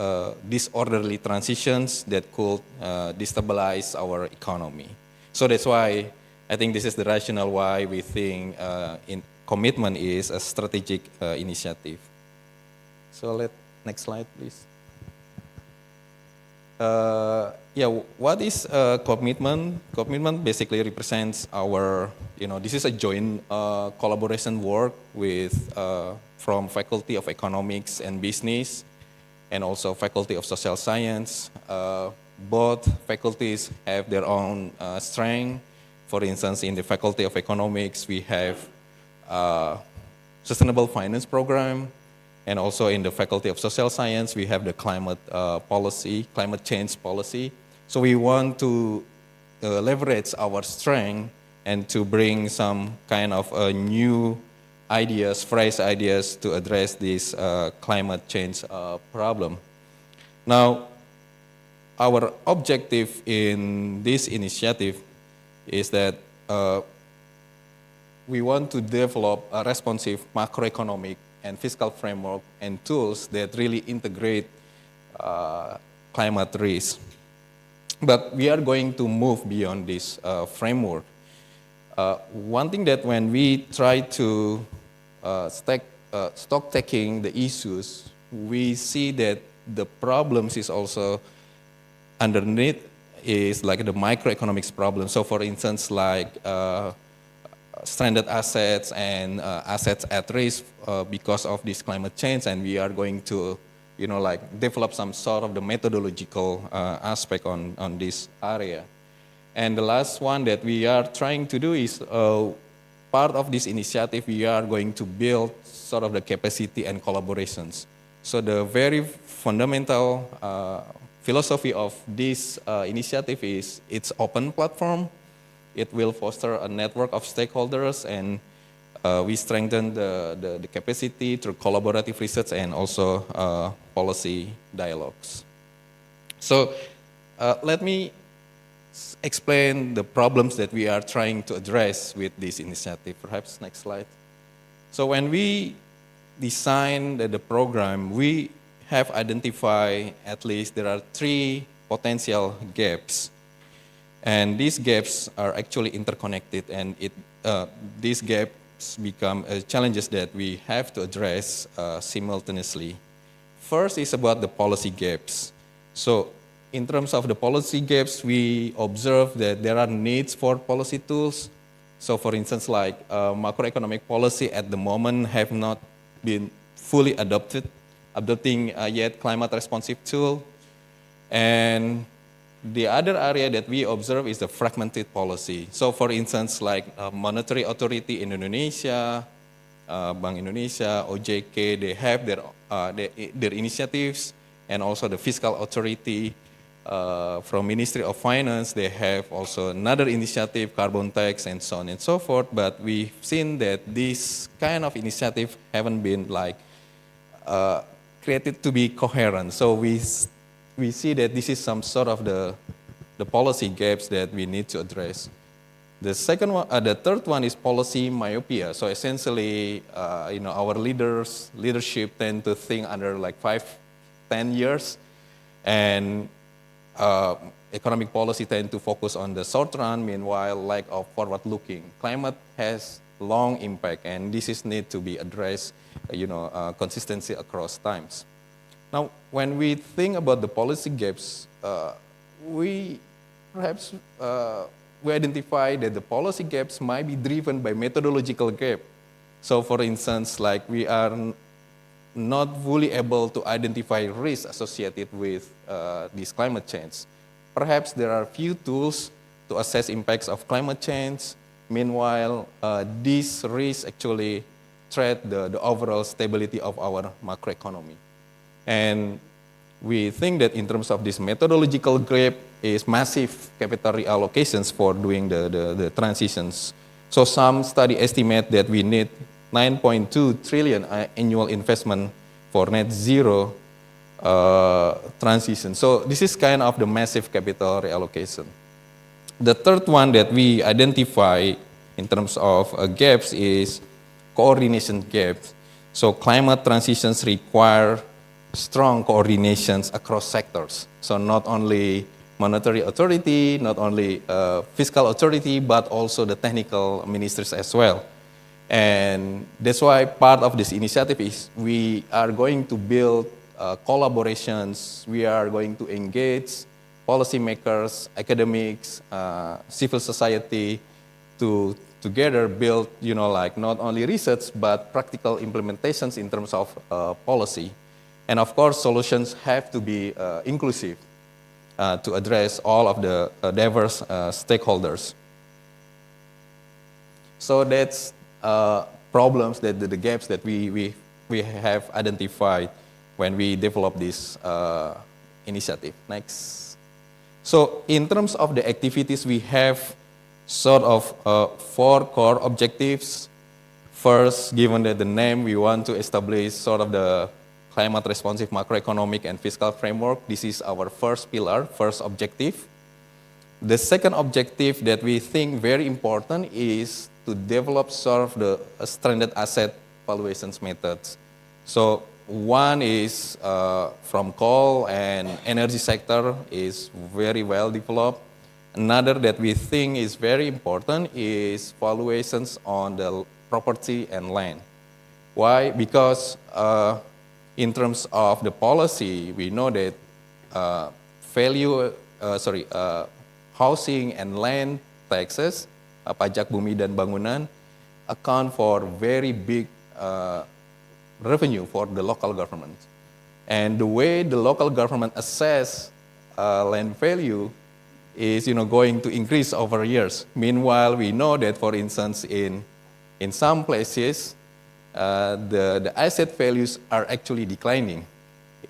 disorderly transitions that could destabilize our economy. So that's why I think this is the rationale why we think commitment is a strategic initiative. So next slide, please. What is commitment? Commitment basically represents our, this is a joint collaboration work with from Faculty of Economics and Business, and also Faculty of Social Science. Both faculties have their own strength. For instance, in the Faculty of Economics, we have Sustainable Finance Program, and also in the Faculty of Social Science, we have the climate change policy. So we want to leverage our strength and to bring some kind of new ideas, fresh ideas to address this climate change problem. Now, our objective in this initiative is that we want to develop a responsive macroeconomic and fiscal framework and tools that really integrate climate risk. But we are going to move beyond this framework. One thing that when we try to stock taking the issues, we see that the problems is also underneath is like the microeconomics problem. So for instance, like stranded assets and assets at risk because of this climate change, and we are going to, like develop some sort of the methodological aspect on this area. And the last one that we are trying to do is part of this initiative, we are going to build sort of the capacity and collaborations. So the very fundamental philosophy of this initiative is it's open platform. It will foster a network of stakeholders, and we strengthen the capacity through collaborative research and also policy dialogues. So let me explain the problems that we are trying to address with this initiative. Perhaps next slide. So when we design the program, we have identified at least there are 3 potential gaps. And these gaps are actually interconnected, and these gaps become challenges that we have to address simultaneously. First is about the policy gaps. So in terms of the policy gaps, we observe that there are needs for policy tools. So for instance, like macroeconomic policy at the moment have not been fully adopting yet climate responsive tool. And the other area that we observe is the fragmented policy. So for instance, like monetary authority in Indonesia, Bank Indonesia, OJK, they have their initiatives, and also the fiscal authority from Ministry of Finance, they have also another initiative, carbon tax, and so on and so forth. But we've seen that this kind of initiative haven't been like created to be coherent. So we see that this is some sort of the policy gaps that we need to address. The third one is policy myopia. So essentially, our leadership tend to think under like 5-10 years, and economic policy tend to focus on the short run. Meanwhile, lack of forward-looking. Climate has long impact, and this is need to be addressed. Consistency across times. Now, when we think about the policy gaps, we identify that the policy gaps might be driven by methodological gap. So for instance, like we are not fully able to identify risks associated with this climate change. Perhaps there are few tools to assess impacts of climate change. Meanwhile, these risks actually threat the overall stability of our macroeconomy. And we think that in terms of this methodological gap is massive capital reallocations for doing the transitions. So some study estimate that we need 9.2 trillion annual investment for net zero transition. So this is kind of the massive capital reallocation. The third one that we identify in terms of gaps is coordination gaps. So climate transitions require strong coordinations across sectors. So not only monetary authority, not only fiscal authority, but also the technical ministries as well. And that's why part of this initiative is we are going to build collaborations, we are going to engage policymakers, academics, civil society to together build, not only research, but practical implementations in terms of policy. And of course, solutions have to be inclusive to address all of the diverse stakeholders. So that's problems, the gaps that we have identified when we develop this initiative. Next. So in terms of the activities, we have sort of 4 core objectives. First, given that the name, we want to establish sort of the climate responsive macroeconomic and fiscal framework. This is our first pillar, first objective. The second objective that we think very important is to develop sort of the stranded asset valuations methods. So one is from coal and energy sector is very well developed. Another that we think is very important is valuations on the property and land. Why? Because in terms of the policy, we know that housing and land taxes, pajak bumi dan bangunan, account for very big revenue for the local government. And the way the local government assess land value is going to increase over years. Meanwhile, we know that, for instance, in some places, the asset values are actually declining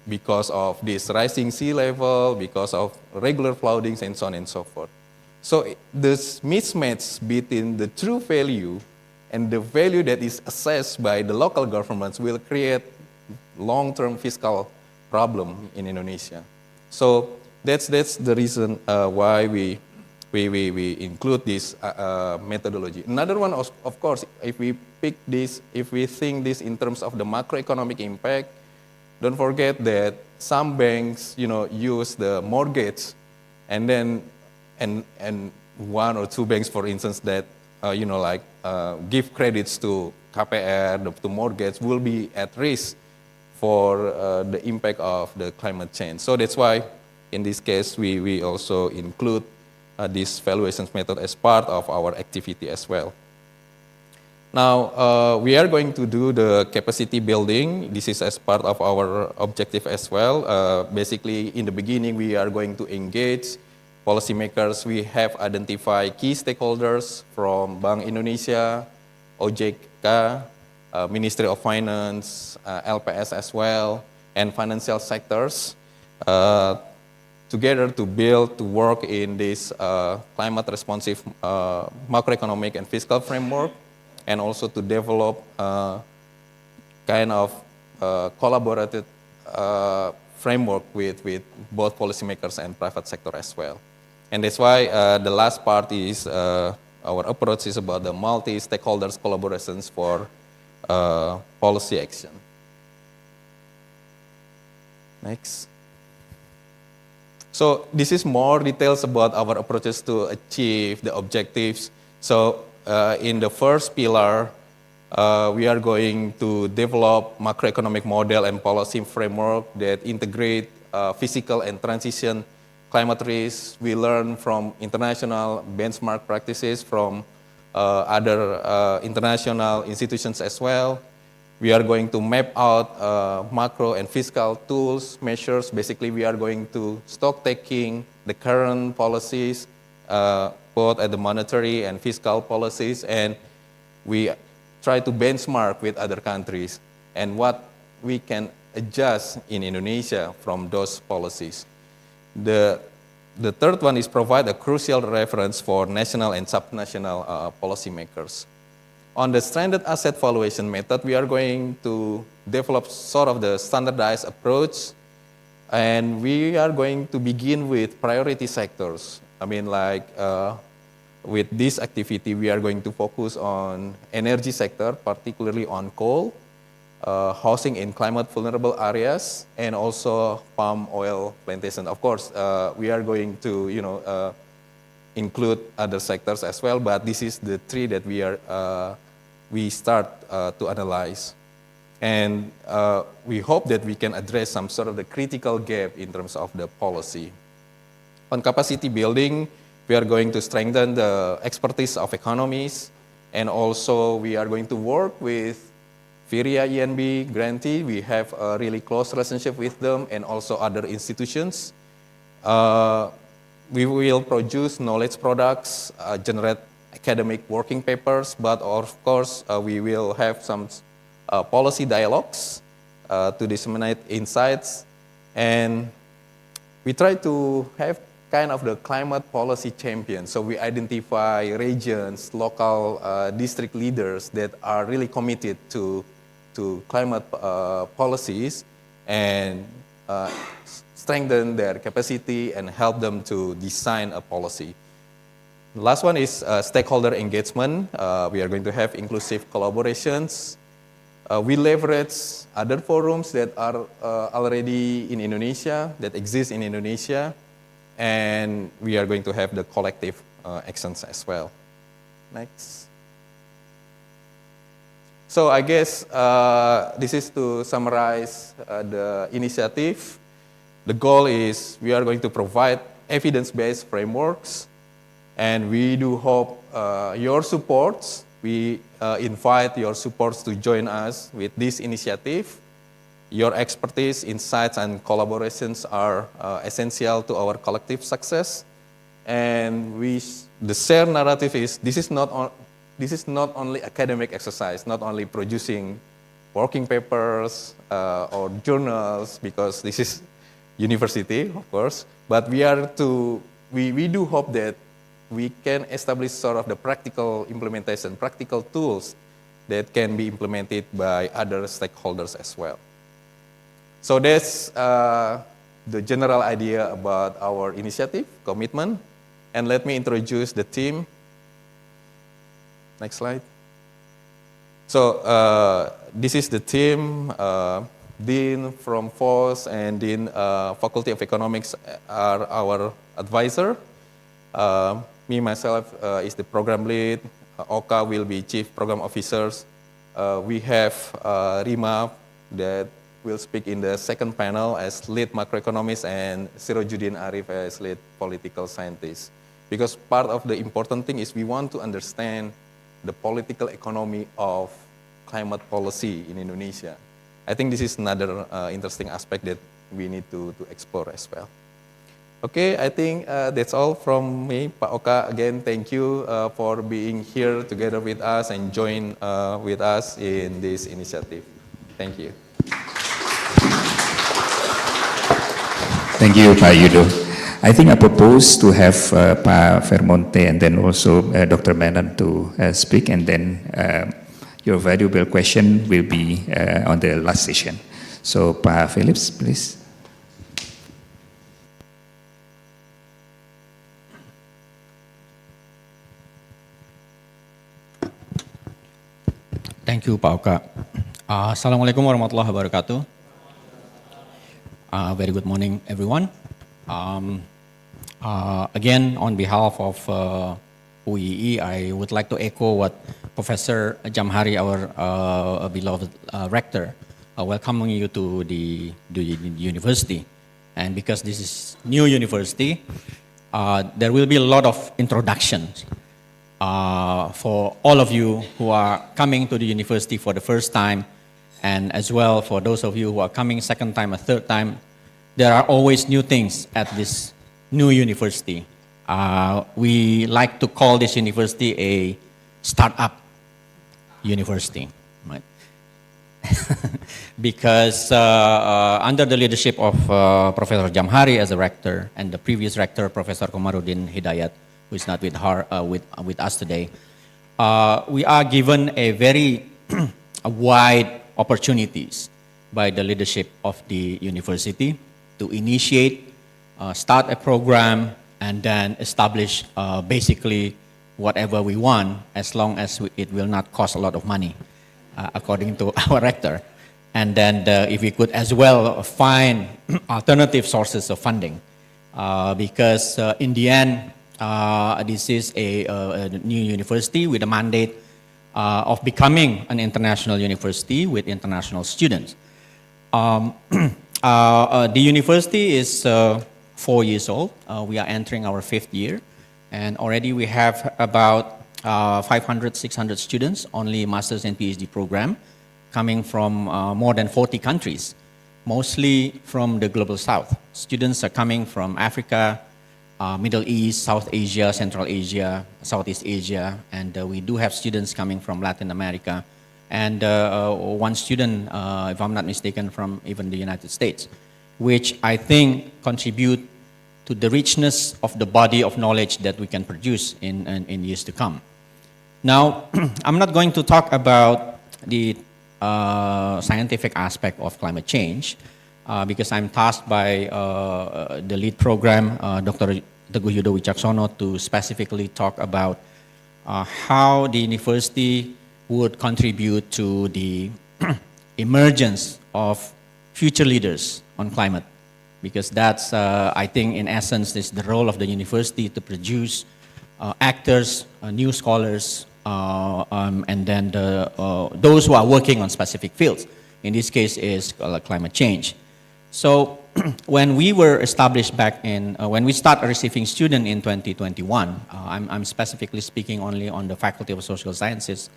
because of this rising sea level, because of regular floodings, and so on and so forth. So this mismatch between the true value and the value that is assessed by the local governments will create long-term fiscal problem in Indonesia. So that's the reason why we include this methodology. Another one, of course, if we pick this, if we think this in terms of the macroeconomic impact, don't forget that some banks, use the mortgage, and then and 1 or 2 banks, for instance, that give credits to KPR, to mortgage, will be at risk for the impact of the climate change. So that's why In this case, we also include this valuations method as part of our activity as well. Now, we are going to do the capacity building. This is as part of our objective as well. Basically, in the beginning, we are going to engage policymakers. We have identified key stakeholders from Bank Indonesia, OJK, Ministry of Finance, LPS as well, and financial sectors, together to work in this climate responsive macroeconomic and fiscal framework, and also to develop kind of collaborative framework with both policymakers and private sector as well. And that's why the last part is our approach is about the multi-stakeholders collaborations for policy action. Next. So this is more details about our approaches to achieve the objectives. So in the first pillar, we are going to develop macroeconomic model and policy framework that integrate physical and transition climate risks. We learn from international benchmark practices from other international institutions as well. We are going to map out macro and fiscal tools, measures. Basically, we are going to stock taking the current policies, both at the monetary and fiscal policies, and we try to benchmark with other countries and what we can adjust in Indonesia from those policies. The third one is provide a crucial reference for national and subnational policymakers. On the stranded asset valuation method, we are going to develop sort of the standardized approach, and we are going to begin with priority sectors. I mean, like with this activity, we are going to focus on energy sector, particularly on coal, housing in climate vulnerable areas, and also palm oil plantation. Of course, we are going to, include other sectors as well, but this is the three that we start to analyze. And we hope that we can address some sort of the critical gap in terms of the policy. On capacity building, we are going to strengthen the expertise of economists, and also we are going to work with FIRIA INB grantee. We have a really close relationship with them, and also other institutions. We will produce knowledge products, generate academic working papers, but of course we will have some policy dialogues to disseminate insights, and we try to have kind of the climate policy champion. So we identify regions, local district leaders that are really committed to climate policies, and strengthen their capacity and help them to design a policy. The last one is stakeholder engagement. We are going to have inclusive collaborations. We leverage other forums that are already in Indonesia, that exist in Indonesia, and we are going to have the collective actions as well. Next. So I guess this is to summarize the initiative. The goal is we are going to provide evidence-based frameworks, and we do hope your supports. We invite your supports to join us with this initiative. Your expertise, insights, and collaborations are essential to our collective success. And the shared narrative is this is not only academic exercise, not only producing working papers or journals, because this is university, of course, but we do hope that we can establish sort of the practical implementation, practical tools that can be implemented by other stakeholders as well. So that's the general idea about our initiative, Komitmen. And let me introduce the team. Next slide. So this is the team. Dean from FOS and Dean Faculty of Economics are our advisor. Me, myself, is the program lead. Oka will be Chief Program Officers. We have Rima that will speak in the second panel as lead macroeconomist and Sirojudin Arif as lead political scientist. Because part of the important thing is we want to understand the political economy of climate policy in Indonesia. I think this is another interesting aspect that we need to explore as well. Okay, I think that's all from me. Pak Oka, again, thank you for being here together with us and join with us in this initiative. Thank you. Thank you, Pak Yudo. I think I propose to have Pak Vermonte and then also Dr. Menon to speak, and then your valuable question will be on the last session. So, Pak Phillips, please. Thank you, Pak Oka. Assalamualaikum warahmatullahi wabarakatuh. Very good morning, everyone. Again, on behalf of UIII, I would like to echo what Professor Jamhari, our beloved rector, welcoming you to the university. And because this is new university, there will be a lot of introductions for all of you who are coming to the university for the first time, and as well for those of you who are coming second time or third time. There are always new things at this new university. We like to call this university a startup university, right? Because under the leadership of Professor Jamhari as a rector, and the previous rector, Professor Komarudin Hidayat, who is not with her with us today, we are given a very wide opportunities by the leadership of the university to initiate, start a program, and then establish basically whatever we want, as long as it will not cost a lot of money, according to our rector. And then if we could as well find alternative sources of funding, because in the end, this is a new university with a mandate of becoming an international university with international students. The university is 4 years old. We are entering our 5th year, and already we have about 500, 600 students, only master's and PhD program, coming from more than 40 countries, mostly from the global south. Students are coming from Africa, Middle East, South Asia, Central Asia, Southeast Asia, and we do have students coming from Latin America, and one student, if I'm not mistaken, from even the United States, which I think contribute to the richness of the body of knowledge that we can produce in years to come. Now, I'm not going to talk about the scientific aspect of climate change, because I'm tasked by the lead program, Dr. Teguh Yudo Wicaksono, to specifically talk about how the university would contribute to the emergence of future leaders on climate. Because that's, I think, in essence, is the role of the university to produce actors, new scholars, and then those who are working on specific fields. In this case is climate change. So when we were established back in, when we started receiving students in 2021, I'm specifically speaking only on the Faculty of Social Sciences,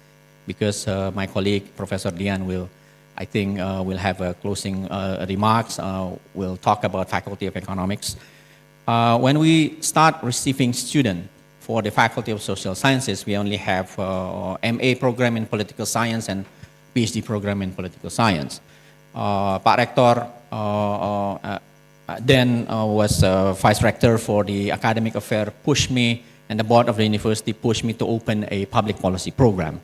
because my colleague, Professor Dian, will, I think, will have a closing remarks. We'll talk about Faculty of Economics. When we start receiving students for the Faculty of Social Sciences, we only have MA program in Political Science and PhD program in Political Science. Pak Rector then was Vice Rector for the Academic Affair, pushed me, and the board of the university pushed me to open a public policy program.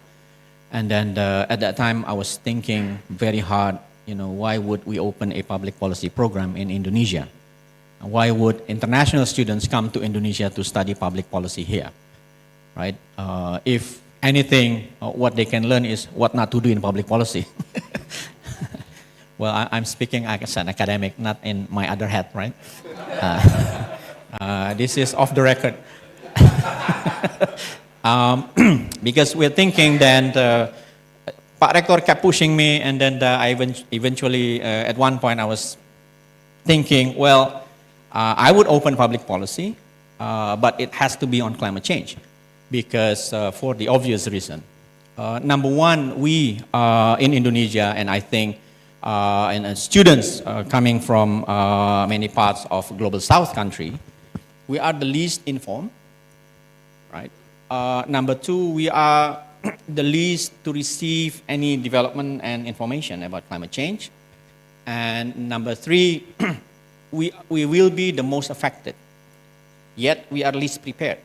And then at that time, I was thinking very hard, you know, why would we open a public policy program in Indonesia? Why would international students come to Indonesia to study public policy here, right? If anything, what they can learn is what not to do in public policy. Well, I'm speaking as an academic, not in my other hat, right? This is off the record. Because we're thinking that Pak Rector kept pushing me, and then I eventually, at one point, I was thinking, well, I would open public policy, but it has to be on climate change, because for the obvious reason. Number one, we in Indonesia, and I think and students coming from many parts of global south country, we are the least informed, right? Number two, we are the least to receive any development and information about climate change. And number three, we will be the most affected, yet we are least prepared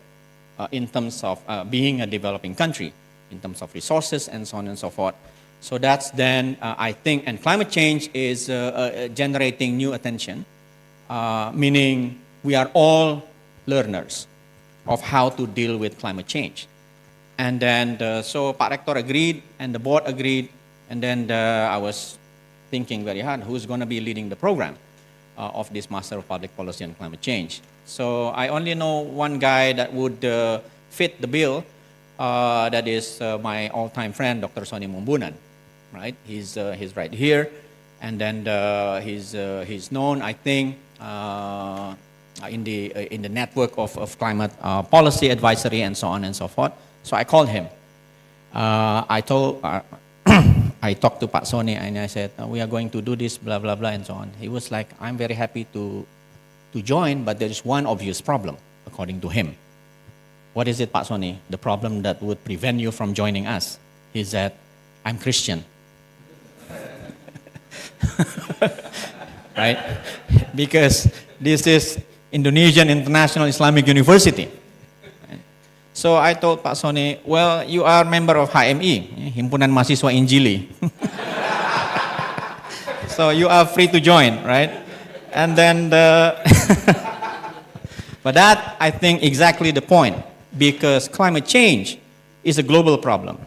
in terms of being a developing country, in terms of resources and so on and so forth. So that's then, I think, and climate change is generating new attention, meaning we are all learners of how to deal with climate change. And then, so Pak Rector agreed, and the board agreed, and then I was thinking very hard, who's going to be leading the program of this Master of Public Policy on Climate Change. So I only know one guy that would fit the bill, that is my all-time friend, Dr. Sony Mumbunan, right? He's right here, and then he's known, I think, in the network of climate policy advisory and so on and so forth. So I called him. I talked to Pak Sony, and I said, we are going to do this, blah, blah, blah, and so on. He was like, I'm very happy to join, but there is one obvious problem, according to him. What is it, Pak Sony? The problem that would prevent you from joining us? He said, I'm Christian. Right? Because this is Indonesian International Islamic University. So I told Pak Sony, well, you are a member of HMI, Himpunan Mahasiswa Injili. So you are free to join, right? And then, but that, I think, exactly the point, because climate change is a global problem.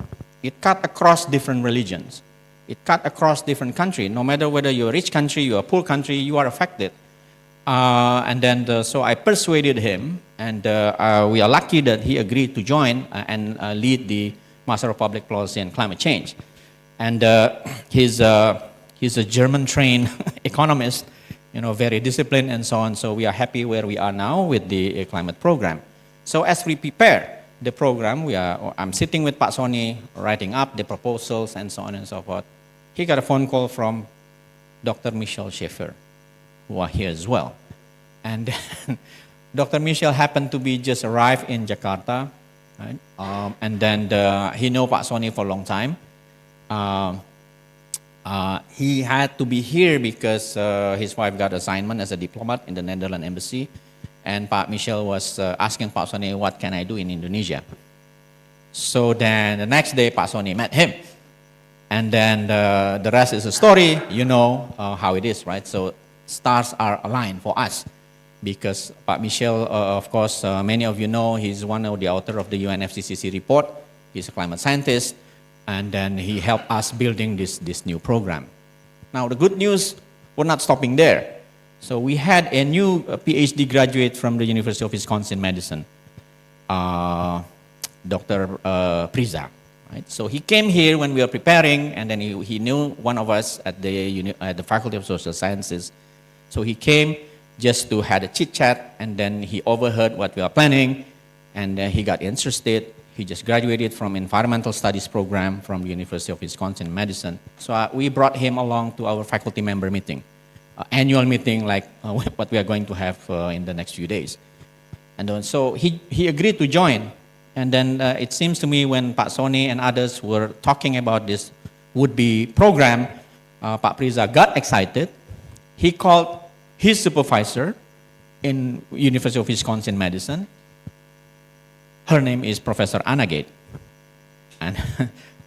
It cut across different religions. It cut across different countries. No matter whether you're a rich country, you're a poor country, you are affected. And then, so I persuaded him, and we are lucky that he agreed to join and lead the Master of Public Policy and Climate Change. And he's a German-trained economist, very disciplined and so on. So we are happy where we are now with the climate program. So as we prepare the program, I'm sitting with Pak Sony, writing up the proposals and so on and so forth. He got a phone call from Dr. Michel Schaefer, who are here as well. And then Dr. Michel happened to be just arrived in Jakarta, right? And then he know Pak Sony for a long time. He had to be here because his wife got assignment as a diplomat in the Netherlands embassy. And Pak Michel was asking Pak Sony, what can I do in Indonesia? So then the next day, Pak Sony met him. And then the rest is a story. You know how it is, right? So stars are aligned for us. Because Pak Michel, of course, many of you know, he's one of the author of the UNFCCC report. He's a climate scientist. And then he helped us building this new program. Now, the good news, we're not stopping there. So we had a new PhD graduate from the University of Wisconsin-Madison, Dr. Priza. Right? So he came here when we were preparing, and then he knew one of us at the Faculty of Social Sciences. So he came just to have a chit-chat, and then he overheard what we are planning, and he got interested. He just graduated from Environmental Studies program from the University of Wisconsin-Madison. So we brought him along to our faculty member meeting, annual meeting like what we are going to have in the next few days. And so he agreed to join. And then it seems to me when Pak Sony and others were talking about this would-be program, Pak Priza got excited. He called his supervisor in University of Wisconsin-Madison. Her name is Professor Anna Gate. And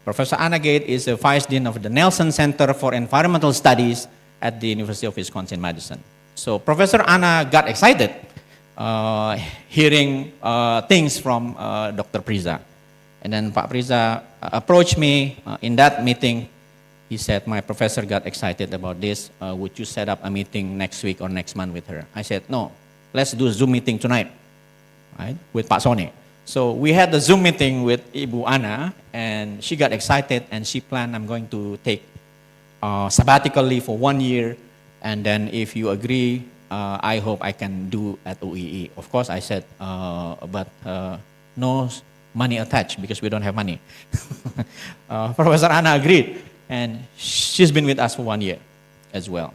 Professor Anna Gate is the Vice Dean of the Nelson Center for Environmental Studies at the University of Wisconsin-Madison. So Professor Anna got excited hearing things from Dr. Priza. And then Pak Priza approached me in that meeting. He said, my professor got excited about this. Would you set up a meeting next week or next month with her? I said, no, let's do a Zoom meeting tonight, right, with Pak Sony. So we had the Zoom meeting with Ibu Ana, and she got excited, and she planned, I'm going to take sabbatical leave for 1 year, and then if you agree, I hope I can do at UIII. Of course, I said, but no money attached because we don't have money. Professor Ana agreed, and she's been with us for 1 year as well.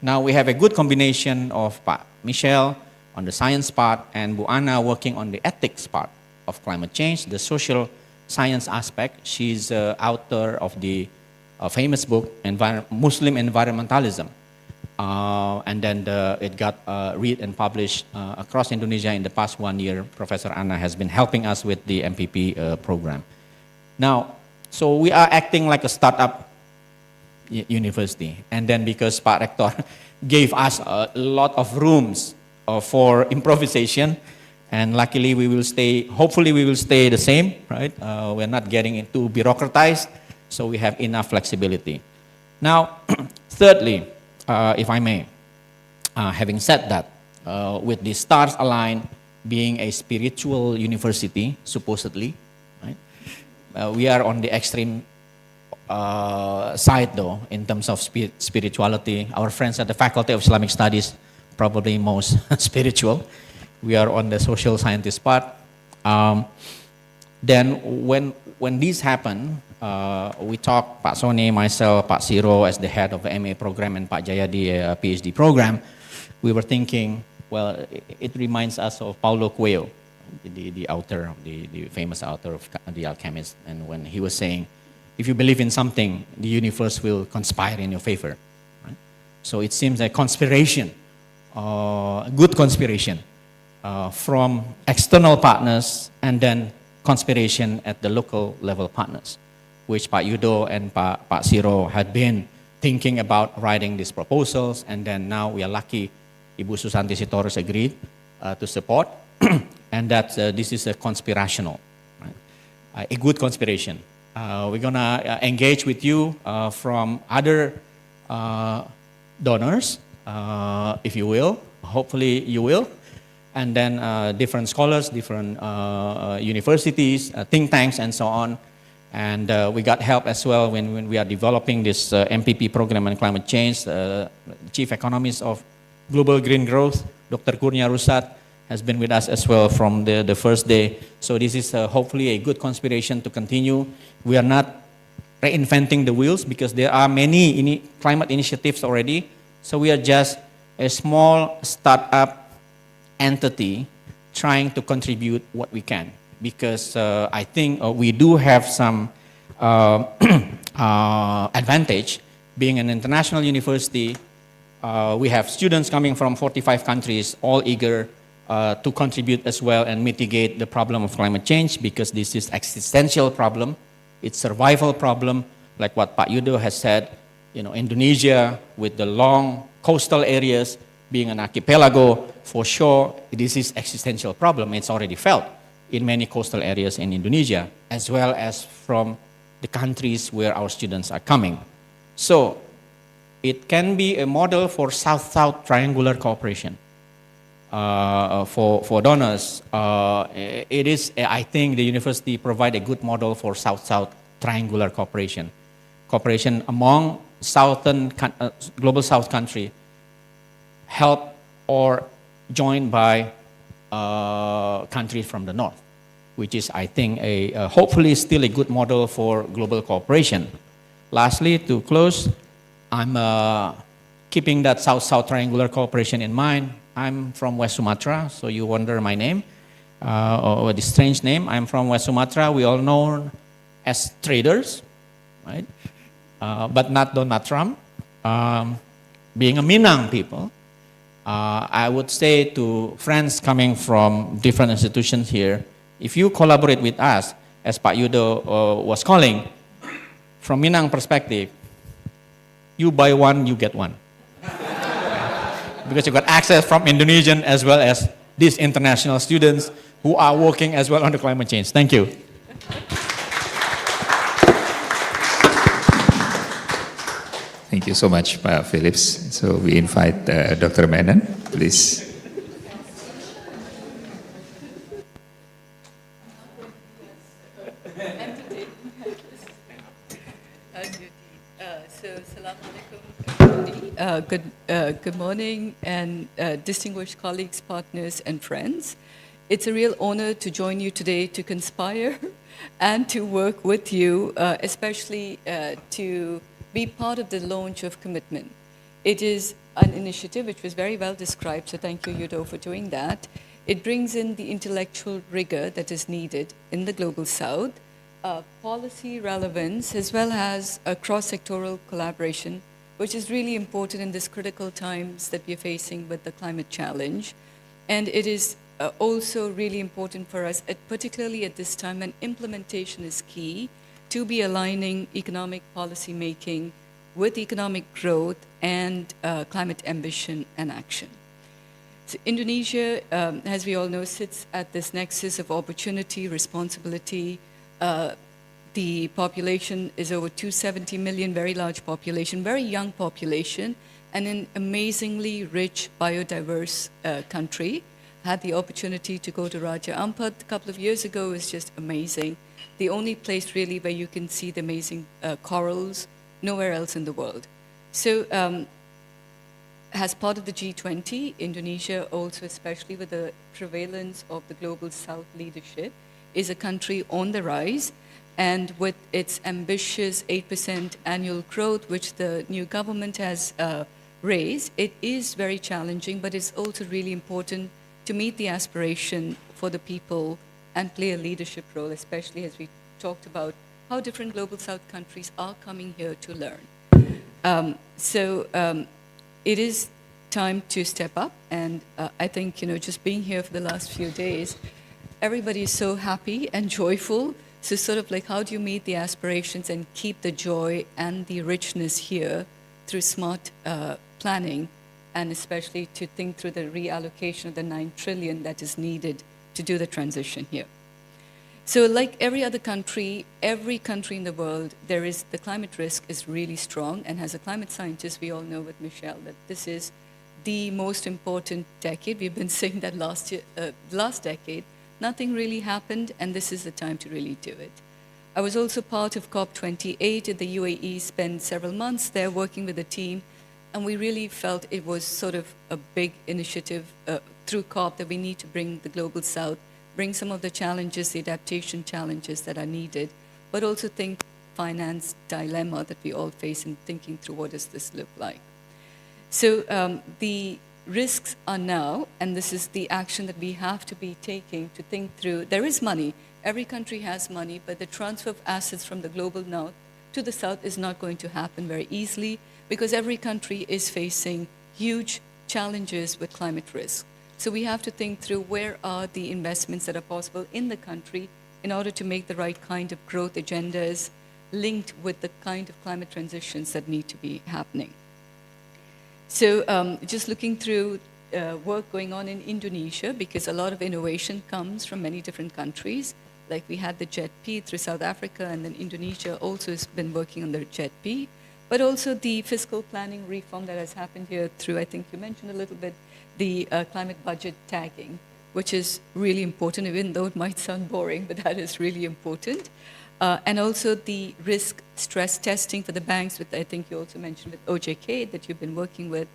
Now we have a good combination of Pak Michelle on the science part and Bu Ana working on the ethics part of climate change, the social science aspect. She's author of the famous book, Muslim Environmentalism. And then it got read and published across Indonesia in the past 1 year. Professor Ana has been helping us with the MPP program. Now, so we are acting like a startup university. And then because Pak Rector gave us a lot of rooms for improvisation, and luckily we will stay, hopefully we will stay the same, right? We're not getting into bureaucratized, so we have enough flexibility. Now, thirdly, if I may, having said that, with the stars aligned being a spiritual university, supposedly, right? We are on the extreme side though, in terms of spirituality. Our friends at the Faculty of Islamic Studies, probably most spiritual. We are on the social scientist part. Then when this happened, we talked, Pak Sony, myself, Pak Siro as the head of the MA program and Pak Jayadi PhD program, we were thinking, well, it reminds us of Paulo Coelho, the author, the famous author of The Alchemist, and when he was saying, if you believe in something, the universe will conspire in your favor. Right? So it seems a conspiration, good conspiration from external partners and then conspiration at the local level partners, which Pak Yudo and Pak Siro had been thinking about writing these proposals, and then now we are lucky Ibu Susanti Sitorus agreed to support, and that this is a conspirational, right? A good conspiration. We're gonna engage with you from other donors, if you will, hopefully you will, and then different scholars, different universities, think tanks, and so on. And we got help as well when we are developing this MPP program on climate change. Chief Economist of Global Green Growth, Dr. Kurnia Rusat, has been with us as well from the first day. So this is hopefully a good conspiration to continue. We are not reinventing the wheels because there are many climate initiatives already. So we are just a small startup entity trying to contribute what we can. Because I think we do have some advantage being an international university. We have students coming from 45 countries, all eager to contribute as well and mitigate the problem of climate change, because this is existential problem. It's survival problem, like what Pak Yudo has said. You know, Indonesia with the long coastal areas being an archipelago, for sure, this is existential problem. It's already felt in many coastal areas in Indonesia, as well as from the countries where our students are coming. So it can be a model for South-South triangular cooperation for donors. It is, I think, the university provide a good model for South-South triangular cooperation. Cooperation among southern, global South country, helped or joined by countries from the north, which is, I think, hopefully still a good model for global cooperation. Lastly, to close, I'm keeping that South-South triangular cooperation in mind. I'm from West Sumatra, so you wonder my name, or the strange name. I'm from West Sumatra. We all know as traders, right? But not Donald Trump. Being a Minang people, I would say to friends coming from different institutions here, if you collaborate with us, as Pak Yudo was calling, from Minang perspective, you buy one, you get one. Because you got access from Indonesian as well as these international students who are working as well on the climate change. Thank you. Thank you so much, Pak Phillips. So we invite Dr. Menon, please. Good morning, and distinguished colleagues, partners, and friends. It's a real honor to join you today to conspire and to work with you, especially to be part of the launch of KOMITMEN. It is an initiative which was very well described, so thank you, Udo, for doing that. It brings in the intellectual rigor that is needed in the Global South, policy relevance, as well as a cross-sectoral collaboration, which is really important in these critical times that we're facing with the climate challenge. And it is also really important for us, particularly at this time when implementation is key, to be aligning economic policy making with economic growth and climate ambition and action. So Indonesia, as we all know, sits at this nexus of opportunity, responsibility. The population is over 270 million, very large population, very young population, and an amazingly rich, biodiverse country. Had the opportunity to go to Raja Ampat a couple of years ago. It was just amazing. The only place really where you can see the amazing corals, nowhere else in the world. So as part of the G20, Indonesia also, especially with the prevalence of the Global South leadership, is a country on the rise. And with its ambitious 8% annual growth, which the new government has raised, it is very challenging, but it's also really important to meet the aspiration for the people and play a leadership role, especially as we talked about how different Global South countries are coming here to learn. It is time to step up, and I think, just being here for the last few days, everybody is so happy and joyful. So sort of like, how do you meet the aspirations and keep the joy and the richness here through smart planning, and especially to think through the reallocation of the 9 trillion that is needed to do the transition here. So like every other country, every country in the world, the climate risk is really strong, and as a climate scientist, we all know with Michelle that this is the most important decade. We've been saying that last decade, nothing really happened, and this is the time to really do it. I was also part of COP28 at the UAE, spent several months there working with the team, and we really felt it was sort of a big initiative through COP that we need to bring the Global South, bring some of the challenges, the adaptation challenges that are needed, but also think finance dilemma that we all face in thinking through what does this look like. So the risks are now, and this is the action that we have to be taking to think through. There is money. Every country has money, but the transfer of assets from the global north to the south is not going to happen very easily, because every country is facing huge challenges with climate risk. So we have to think through where are the investments that are possible in the country in order to make the right kind of growth agendas linked with the kind of climate transitions that need to be happening. So just looking through work going on in Indonesia, because a lot of innovation comes from many different countries. Like we had the JETP through South Africa, and then Indonesia also has been working on the JETP, but also the fiscal planning reform that has happened here through, I think you mentioned a little bit, the climate budget tagging, which is really important, even though it might sound boring, but that is really important. And also the risk stress testing for the banks, with I think you also mentioned with OJK that you've been working with.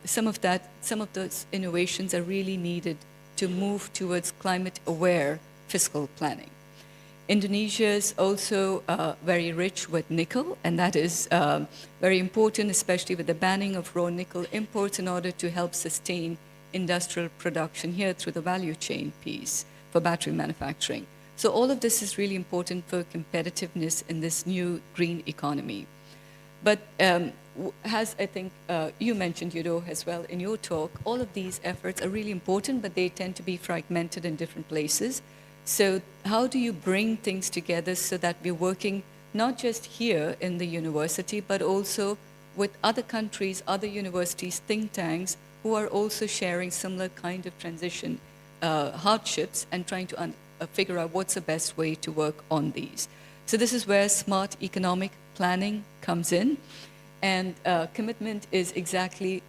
Some of those innovations are really needed to move towards climate-aware fiscal planning. Indonesia is also very rich with nickel, and that is very important, especially with the banning of raw nickel imports in order to help sustain industrial production here through the value chain piece for battery manufacturing. So all of this is really important for competitiveness in this new green economy. But as I think you mentioned, Udo, as well in your talk, all of these efforts are really important, but they tend to be fragmented in different places. So how do you bring things together so that we're working not just here in the university, but also with other countries, other universities, think tanks, who are also sharing similar kind of transition hardships and trying to figure out what's the best way to work on these. So this is where smart economic planning comes in. And KOMITMEN is exactly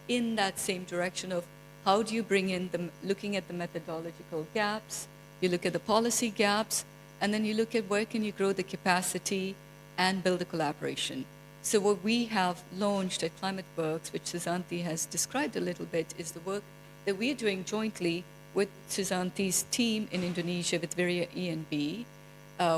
in that same direction of how do you bring in looking at the methodological gaps, you look at the policy gaps, and then you look at where can you grow the capacity and build a collaboration. So what we have launched at Climate Works, which Susanti has described a little bit, is the work that we are doing jointly with Susanti's team in Indonesia with Virya ENB,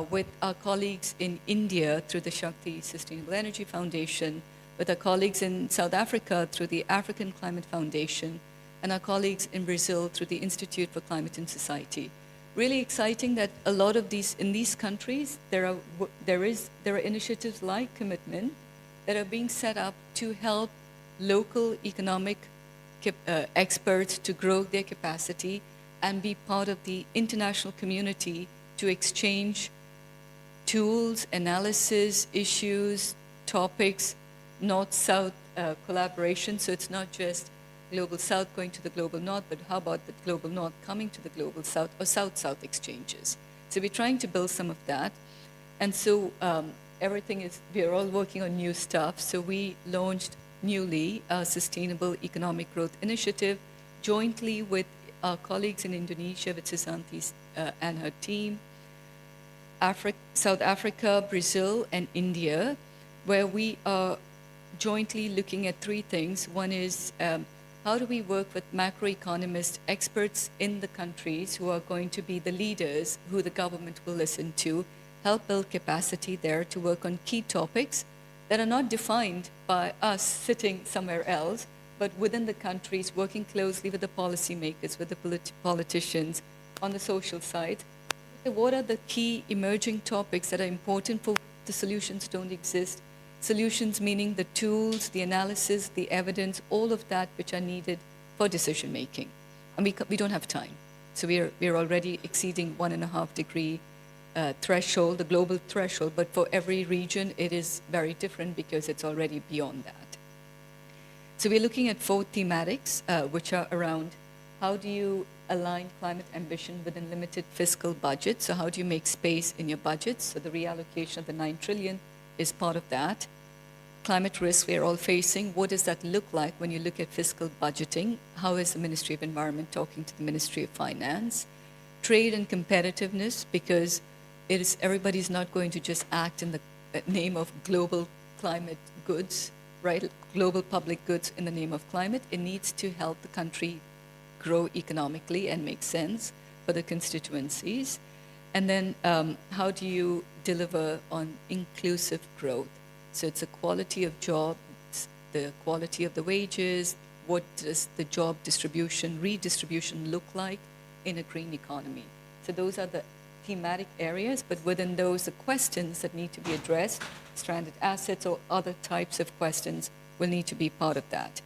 with our colleagues in India through the Shakti Sustainable Energy Foundation, with our colleagues in South Africa through the African Climate Foundation, and our colleagues in Brazil through the Institute for Climate and Society. Really exciting that a lot of these, in these countries, there are initiatives like KOMITMEN that are being set up to help local economic experts to grow their capacity and be part of the international community to exchange tools, analysis, issues, topics, North-South collaboration. So it's not just Global South going to the Global North, but how about the Global North coming to the Global South or South-South exchanges? So we're trying to build some of that. And so we are all working on new stuff. So we launched newly a Sustainable Economic Growth Initiative jointly with our colleagues in Indonesia, with Susanti and her team, South Africa, Brazil, and India, where we are jointly looking at three things. One is how do we work with macroeconomist experts in the countries who are going to be the leaders who the government will listen to, help build capacity there to work on key topics that are not defined by us sitting somewhere else, but within the countries, working closely with the policymakers, with the politicians on the social side. What are the key emerging topics that are important for the solutions don't exist? Solutions meaning the tools, the analysis, the evidence, all of that which are needed for decision making. And we don't have time. So we're already exceeding 1.5 degree threshold, the global threshold, but for every region it is very different because it's already beyond that. So we're looking at 4 thematics, which are around how do you align climate ambition within limited fiscal budget? So how do you make space in your budgets? So the reallocation of the 9 trillion is part of that. Climate risk we're all facing, what does that look like when you look at fiscal budgeting? How is the Ministry of Environment talking to the Ministry of Finance? Trade and competitiveness, because everybody's not going to just act in the name of global climate goods, right? Global public goods in the name of climate. It needs to help the country grow economically and make sense for the constituencies. And then how do you deliver on inclusive growth? So it's the quality of jobs, the quality of the wages, what does the job distribution, redistribution look like in a green economy? So those are the thematic areas, but within those, the questions that need to be addressed, stranded assets or other types of questions will need to be part of that.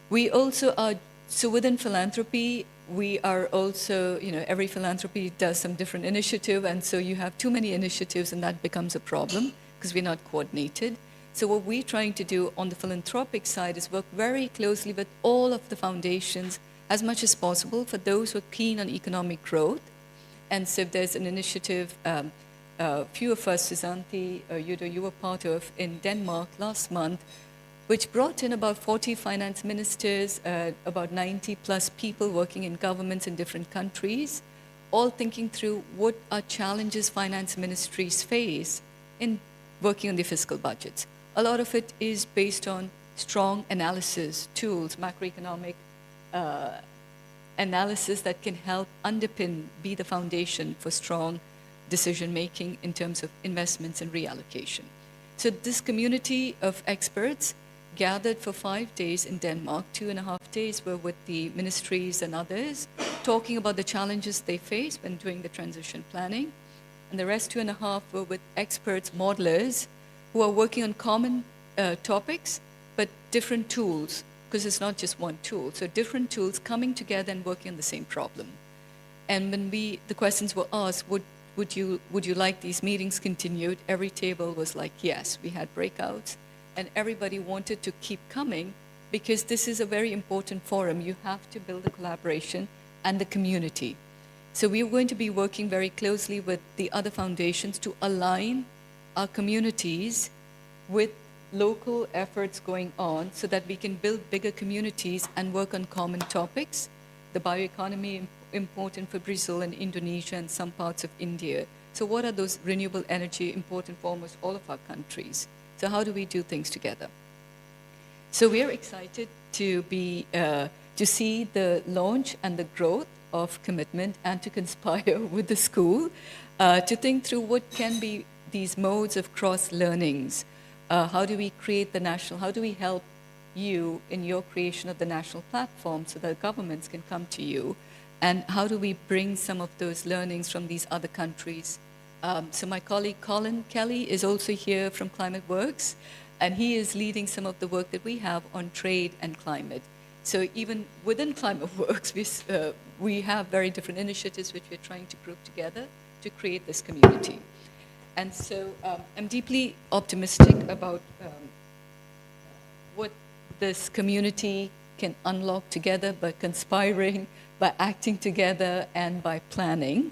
We also are, so within philanthropy, we are also, every philanthropy does some different initiative, and so you have too many initiatives and that becomes a problem because we're not coordinated. So what we're trying to do on the philanthropic side is work very closely with all of the foundations as much as possible for those who are keen on economic growth. And so there's an initiative, few of us, Susanti, Yudo, you were part of in Denmark last month, which brought in about 40 finance ministers, about 90 plus people working in governments in different countries, all thinking through what are challenges finance ministries face in working on the fiscal budgets. A lot of it is based on strong analysis tools, macroeconomic analysis that can help underpin, be the foundation for strong decision-making in terms of investments and reallocation. So this community of experts gathered for 5 days in Denmark. 2.5 days were with the ministries and others, talking about the challenges they face when doing the transition planning. And the rest 2.5 were with experts, modelers, who are working on common topics, but different tools, because it's not just one tool. So different tools coming together and working on the same problem. And when the questions were asked, would you like these meetings continued? Every table was like, yes. We had breakouts, and everybody wanted to keep coming because this is a very important forum. You have to build a collaboration and the community. So we are going to be working very closely with the other foundations to align our communities with local efforts going on so that we can build bigger communities and work on common topics. The bioeconomy important for Brazil and Indonesia and some parts of India. So what are those renewable energy important for almost all of our countries? So how do we do things together? So we're excited to be to see the launch and the growth of Commitment and to conspire with the school to think through what can be these modes of cross-learnings. How do we create the national, how do we help you in your creation of the national platform so that governments can come to you? And how do we bring some of those learnings from these other countries? So my colleague Colin Kelly is also here from Climate Works, and he is leading some of the work that we have on trade and climate. So even within Climate Works, we have very different initiatives which we're trying to group together to create this community. And so I'm deeply optimistic about what this community can unlock together by conspiring, by acting together, and by planning,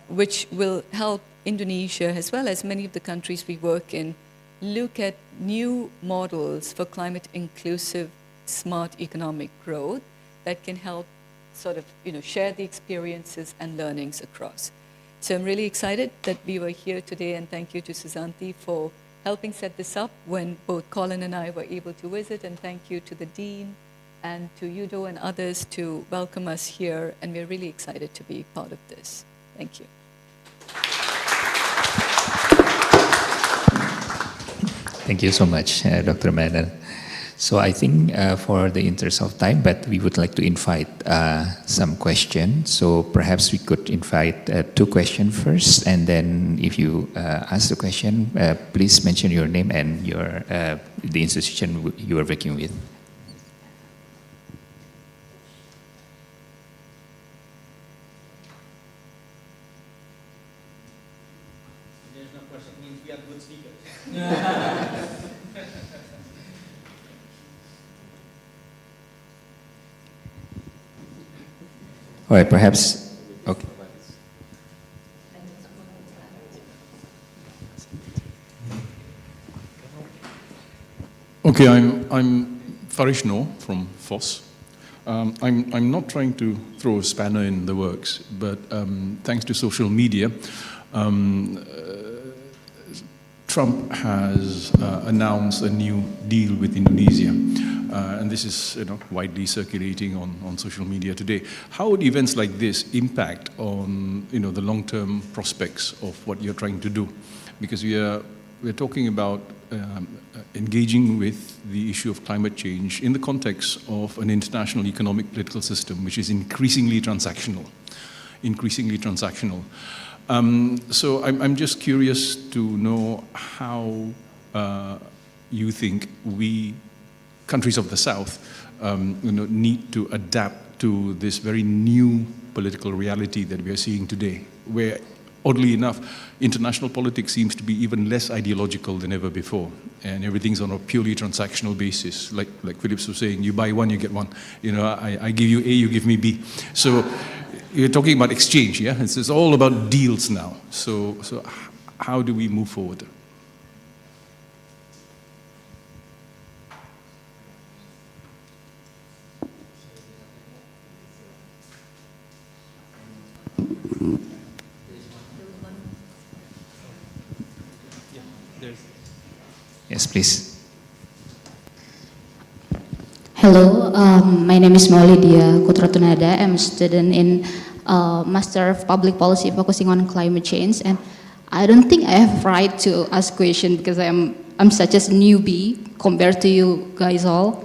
which will help Indonesia, as well as many of the countries we work in, look at new models for climate inclusive, smart economic growth that can help sort of share the experiences and learnings across. So I'm really excited that we were here today, and thank you to Susanti for helping set this up when both Colin and I were able to visit, and thank you to the Dean and to Yudo and others to welcome us here, and we're really excited to be part of this. Thank you. Thank you so much, Dr. Madden. So I think for the interest of time, but we would like to invite some questions. So perhaps we could invite 2 questions first, and then if you ask the question, please mention your name and your the institution you are working with. There's no question, means we are good speakers. All right, perhaps, okay. Okay, I'm Farish Noor from FOSS. I'm not trying to throw a spanner in the works, but thanks to social media, Trump has announced a new deal with Indonesia. And this is widely circulating on social media today. How would events like this impact on the long-term prospects of what you're trying to do? Because we're talking about engaging with the issue of climate change in the context of an international economic political system which is increasingly transactional. So I'm just curious to know how you think we, countries of the South, need to adapt to this very new political reality that we are seeing today, where, oddly enough, international politics seems to be even less ideological than ever before, and everything's on a purely transactional basis. Like Phillips was saying, you buy one, you get one. I give you A, you give me B. So you're talking about exchange, yeah? It's all about deals now. So how do we move forward? Yes, please. Hello, my name is Maulidia Kutratunada. I'm a student in Master of Public Policy focusing on climate change, and I don't think I have right to ask question because I'm such a newbie compared to you guys all,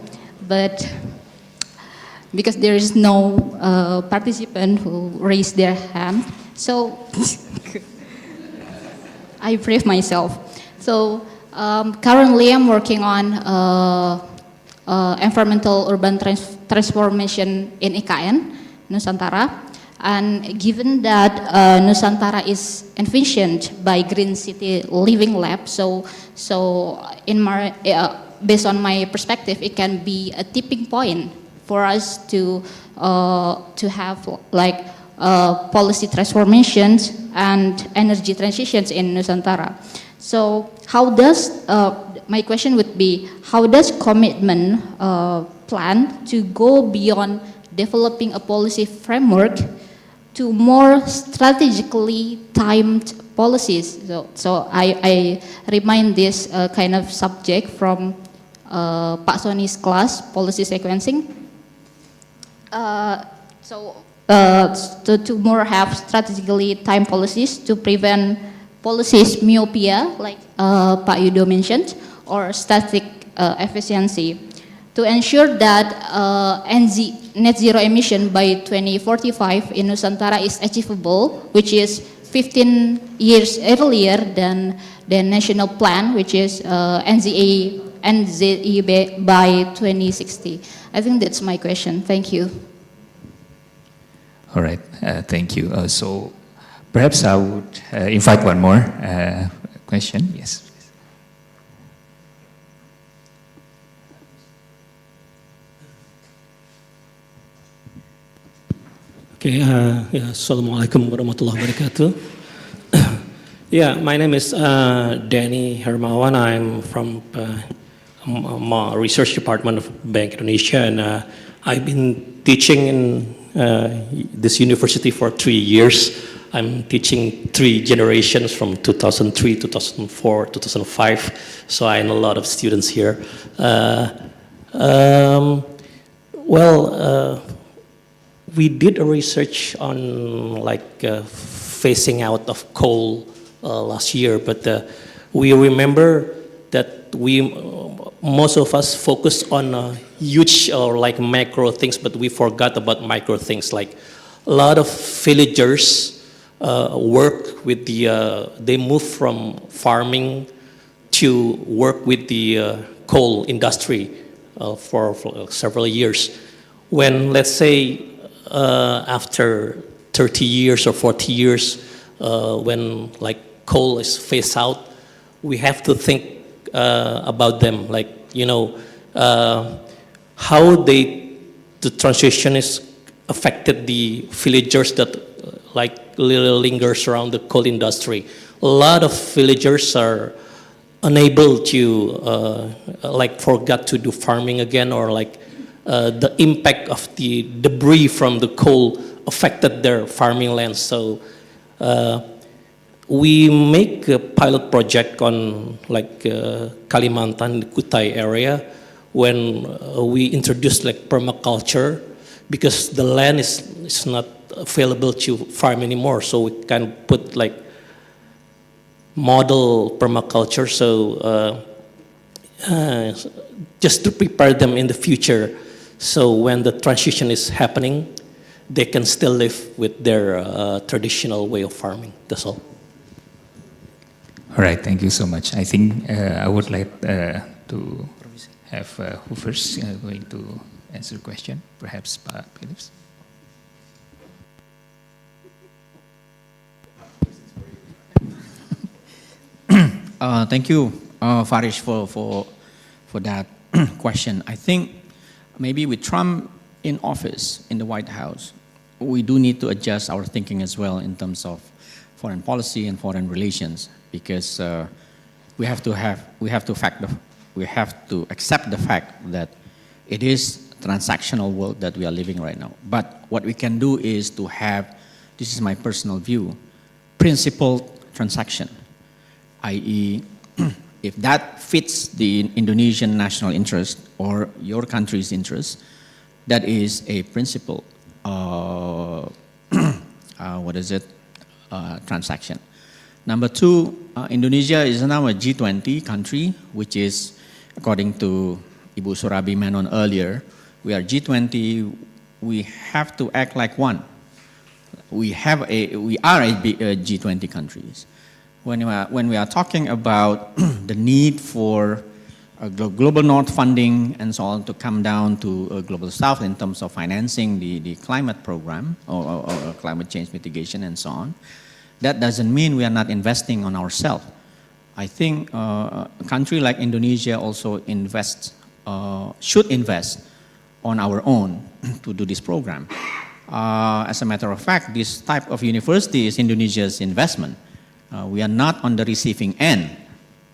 but because there is no participant who raised their hand, so I brave myself. So currently I'm working on environmental urban transformation in IKN, Nusantara. And given that Nusantara is envisioned by Green City Living Lab, so in my, based on my perspective, it can be a tipping point for us to have like policy transformations and energy transitions in Nusantara. So how does, my question would be, how does Komitmen plan to go beyond developing a policy framework to more strategically timed policies. So I remind this kind of subject from Pak Soni's class, policy sequencing. To more have strategically timed policies to prevent policies myopia, like Pak Yudo mentioned, or static efficiency. To ensure that net zero emission by 2045 in Nusantara is achievable, which is 15 years earlier than the national plan, which is NZE by 2060. I think that's my question. Thank you. All right, thank you. So perhaps I would invite one more question. Yes. Okay, Assalamualaikum warahmatullahi wabarakatuh. Yeah, my name is Danny Hermawan. I'm from research department of Bank Indonesia, and I've been teaching in this university for 3 years. I'm teaching 3 generations from 2003, 2004, 2005. So I know a lot of students here. We did a research on phasing out of coal last year, but we remember that most of us focused on huge or macro things, but we forgot about micro things. Like a lot of villagers work with they move from farming to work with the coal industry for several years. When, let's say, after 30 years or 40 years, when coal is phased out, we have to think about them, how the transition is affected the villagers that lingers around the coal industry. A lot of villagers are unable to forgot to do farming again, or the impact of the debris from the coal affected their farming lands. So we make a pilot project on Kalimantan, Kutai area, when we introduced permaculture, because the land is not available to farm anymore. So we can put model permaculture. So just to prepare them in the future. So when the transition is happening, they can still live with their traditional way of farming. That's all. All right, thank you so much. I think I would like to have who first going to answer the question, perhaps Pak Philips. Thank you, Farish, for that question. I think maybe with Trump in office in the White House, we do need to adjust our thinking as well in terms of foreign policy and foreign relations, because we have to accept the fact that it is transactional world that we are living right now. But what we can do is to have, this is my personal view, principled transaction, i.e., if that fits the Indonesian national interest or your country's interest, that is a principle, transaction. Number two, Indonesia is now a G20 country, which is, according to Ibu Surabi Menon earlier, we are G20, we have to act like one. We are a G20 countries. When we are talking about the need for global north funding and so on to come down to global south in terms of financing the climate program or climate change mitigation and so on, that doesn't mean we are not investing on ourselves. I think a country like Indonesia also should invest on our own to do this program. As a matter of fact, this type of university is Indonesia's investment. We are not on the receiving end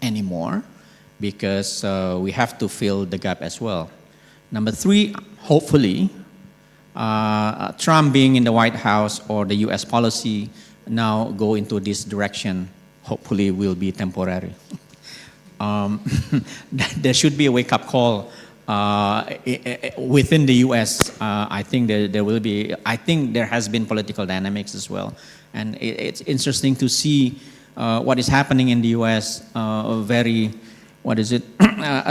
anymore, because we have to fill the gap as well. Number three, hopefully, Trump being in the White House or the US policy now go into this direction, hopefully will be temporary. There should be a wake-up call within the US. I think there will be, I think there has been political dynamics as well. And it's interesting to see what is happening in the US,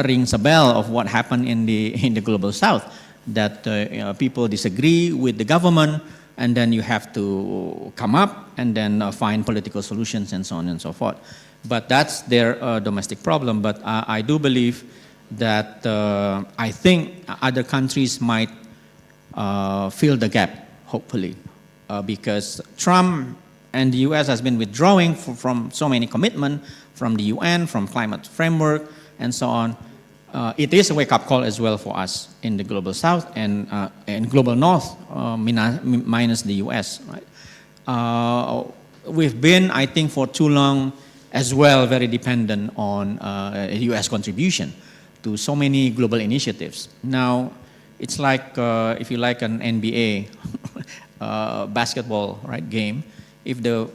rings a bell of what happened in the global South, that people disagree with the government, and then you have to come up and then find political solutions and so on and so forth. But that's their domestic problem. But I do believe that I think other countries might fill the gap, hopefully, because Trump and the US has been withdrawing from so many commitments from the UN, from climate framework, and so on. It is a wake-up call as well for us in the global South and global North, minus the US. Right? We've been, I think, for too long as well, very dependent on US contribution to so many global initiatives. Now, it's like, if you like an NBA basketball game, if the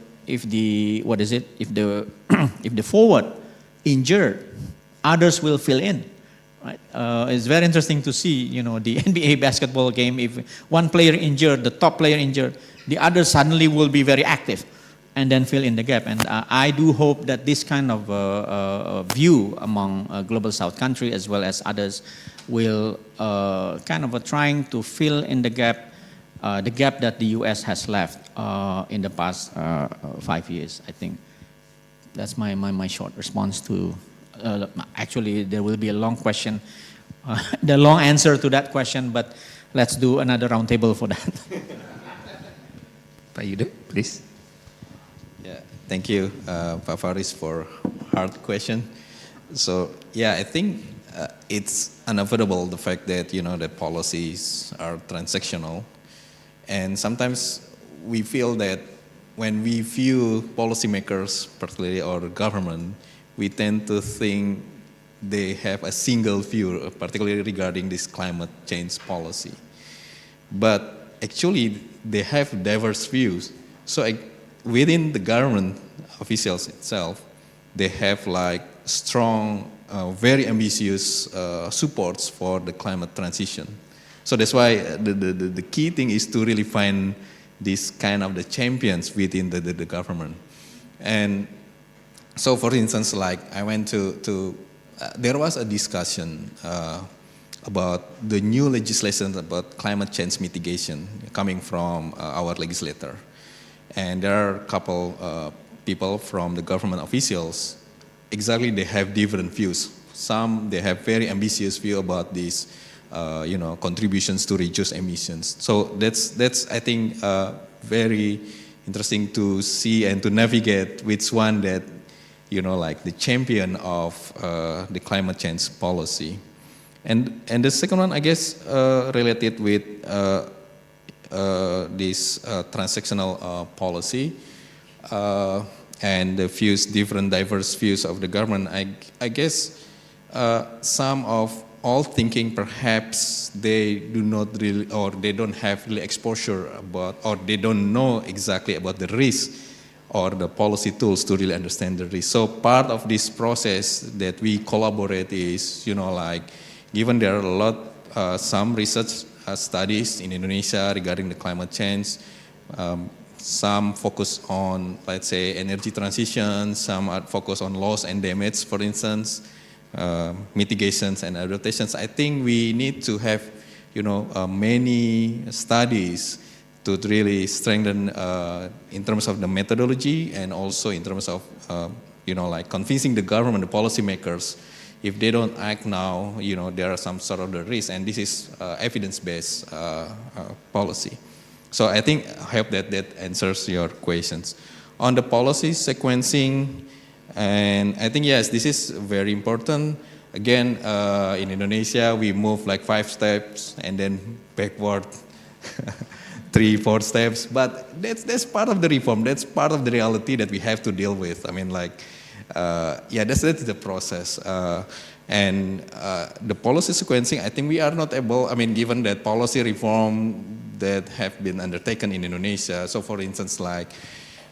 forward injured, others will fill in. Right? It's very interesting to see, the NBA basketball game. If one player injured, the top player injured, the others suddenly will be very active, and then fill in the gap. And I do hope that this kind of view among global South countries as well as others will trying to fill in the gap that the US has left in the past 5 years. I think that's my short response to. Actually, there will be a long question, the long answer to that question, but let's do another roundtable for that. Pak Yudo, please. Yeah, thank you, Pak Faris, for hard question. So yeah, I think it's unavoidable the fact that the policies are transactional, and sometimes we feel that when we view policymakers, particularly our government, we tend to think they have a single view, particularly regarding this climate change policy. But actually, they have diverse views. So within the government officials itself, they have strong, very ambitious supports for the climate transition. So that's why the key thing is to really find this kind of the champions within the government. And so, for instance, I went to there was a discussion about the new legislation about climate change mitigation coming from our legislator. And there are a couple people from the government officials, exactly they have different views. Some, they have very ambitious view about these, contributions to reduce emissions. So that's I think, very interesting to see and to navigate which one that the champion of the climate change policy. And the second one, I guess, related with this transactional policy and the views, different diverse views of the government. I guess some of all thinking perhaps they do not really, or they don't have really exposure about, or they don't know exactly about the risk or the policy tools to really understand the risk. So part of this process that we collaborate is, given there are a lot, some research studies in Indonesia regarding the climate change, some focus on, let's say, energy transition, some are focused on loss and damage, for instance, mitigations and adaptations. I think we need to have, many studies to really strengthen in terms of the methodology and also in terms of, convincing the government, the policymakers, if they don't act now, there are some sort of the risk, and this is evidence-based policy. So I hope that answers your questions. On the policy sequencing, and I think, yes, this is very important. Again, in Indonesia, we move 5 steps and then backward 3-4 steps, but that's part of the reform. That's part of the reality that we have to deal with. I mean, that's the process. And the policy sequencing, I think we are not able, given that policy reform that have been undertaken in Indonesia. So for instance, like,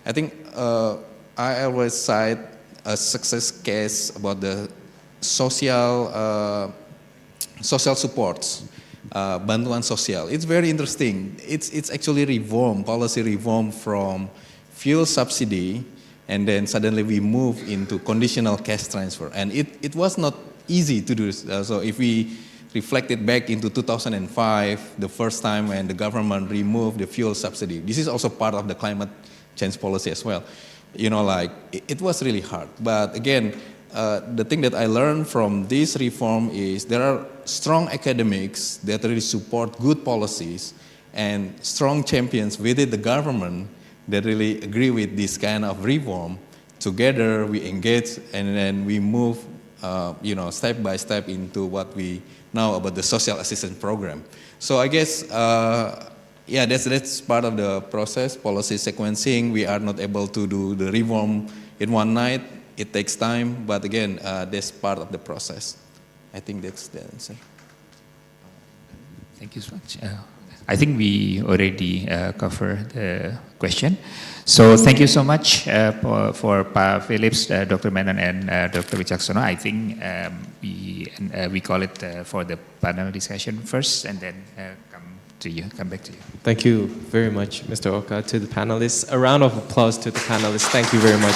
I think I always cite a success case about the social supports, bantuan sosial. It's very interesting. It's actually policy reform from fuel subsidy, and then suddenly we move into conditional cash transfer. And it was not easy to do. So if we reflected back into 2005, the first time when the government removed the fuel subsidy, this is also part of the climate change policy as well. You know, like, it was really hard. But again, the thing that I learned from this reform is there are strong academics that really support good policies and strong champions within the government that really agree with this kind of reform. Together we engage and then we move step by step into what we know about the social assistance program. So I guess, that's part of the process, policy sequencing. We are not able to do the reform in one night. It takes time, but again, that's part of the process. I think that's the answer. Thank you so much. I think we already covered the question. So thank you so much for Pa Phillips, Dr. Menon, and Dr. Wicaksono. I think we call it for the panel discussion first, and then come back to you. Thank you very much, Mr. Oka, to the panelists. A round of applause to the panelists. Thank you very much.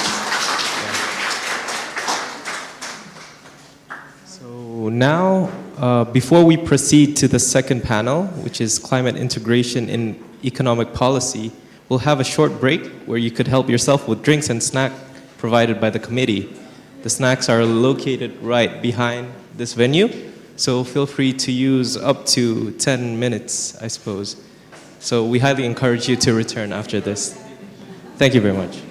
So now, before we proceed to the second panel, which is climate integration in economic policy, we'll have a short break where you could help yourself with drinks and snack provided by the committee. The snacks are located right behind this venue, so feel free to use up to 10 minutes, I suppose. So we highly encourage you to return after this. Thank you very much.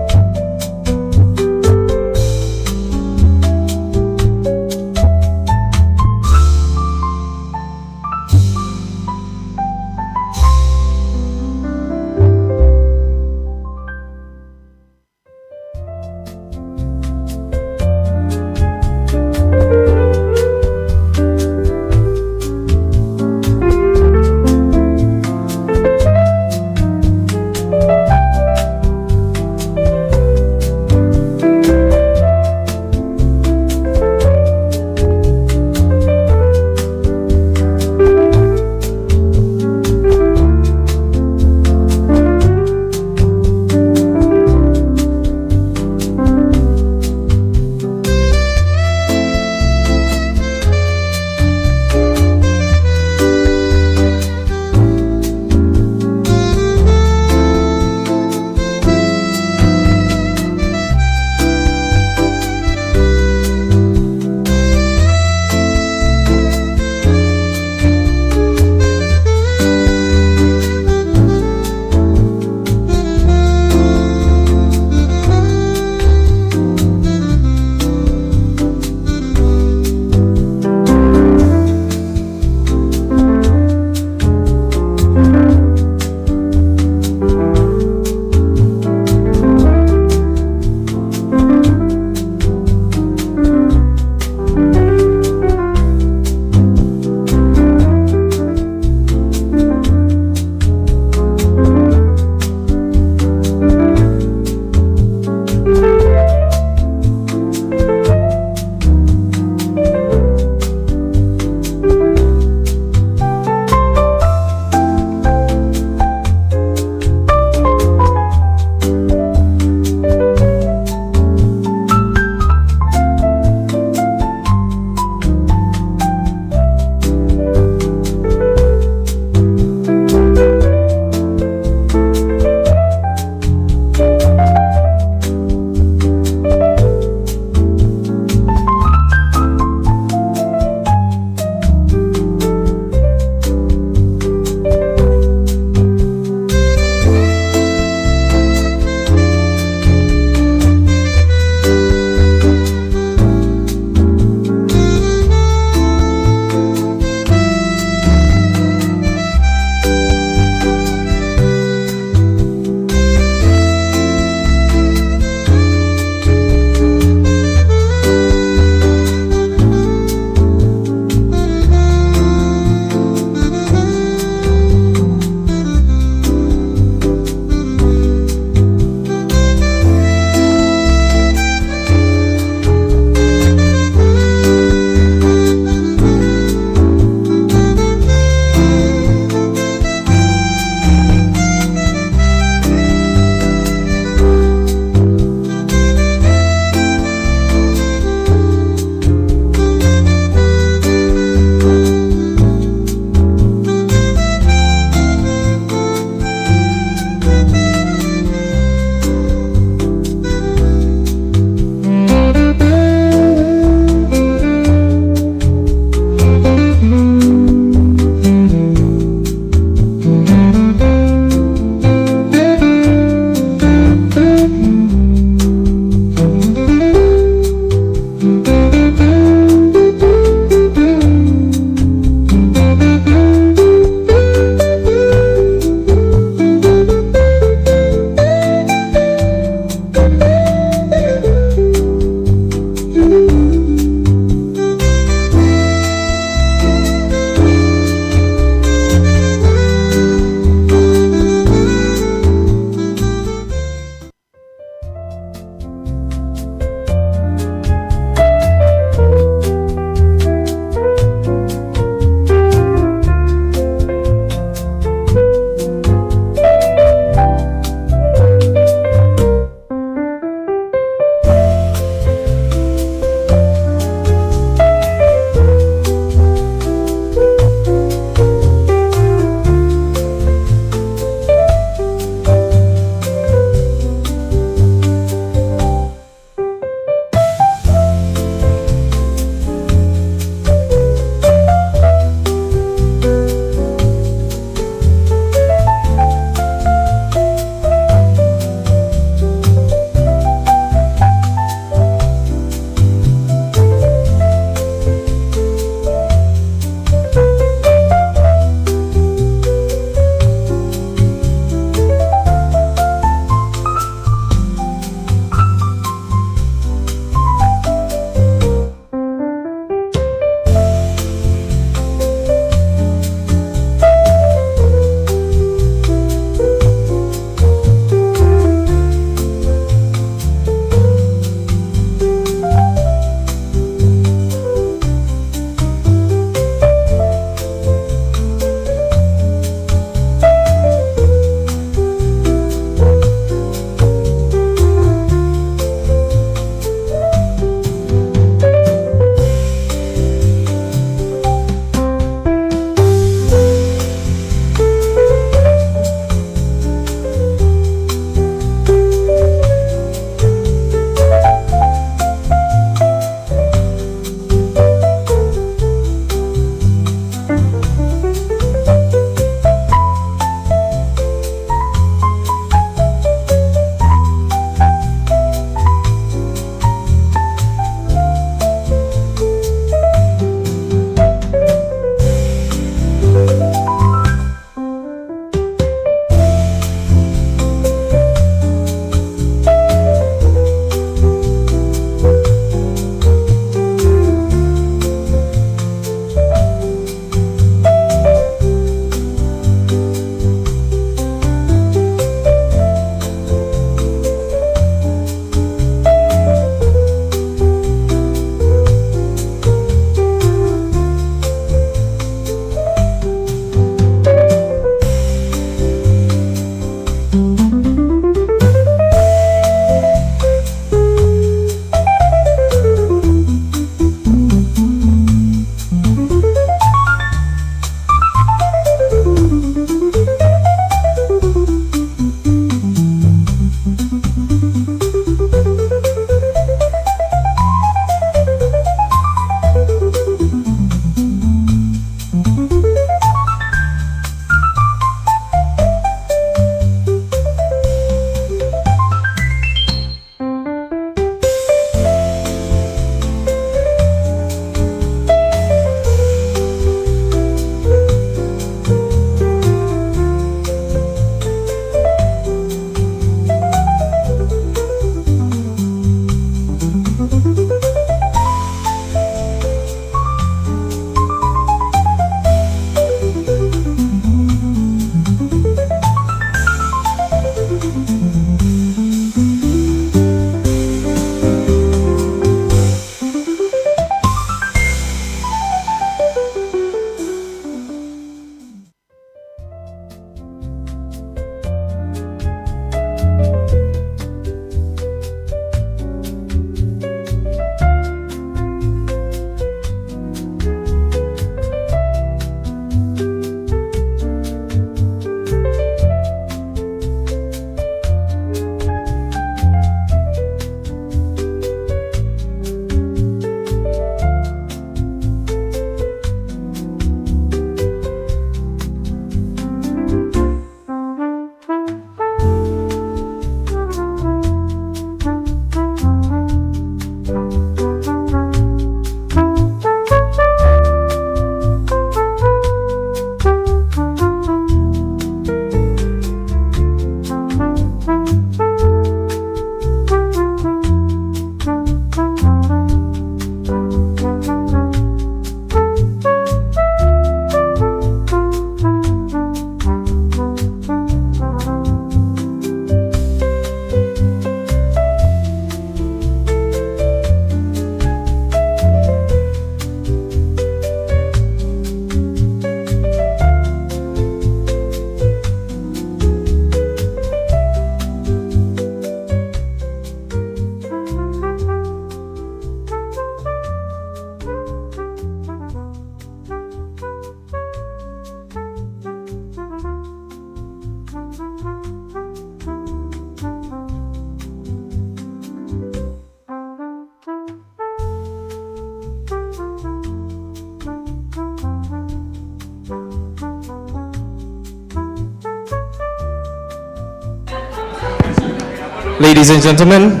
Ladies and gentlemen,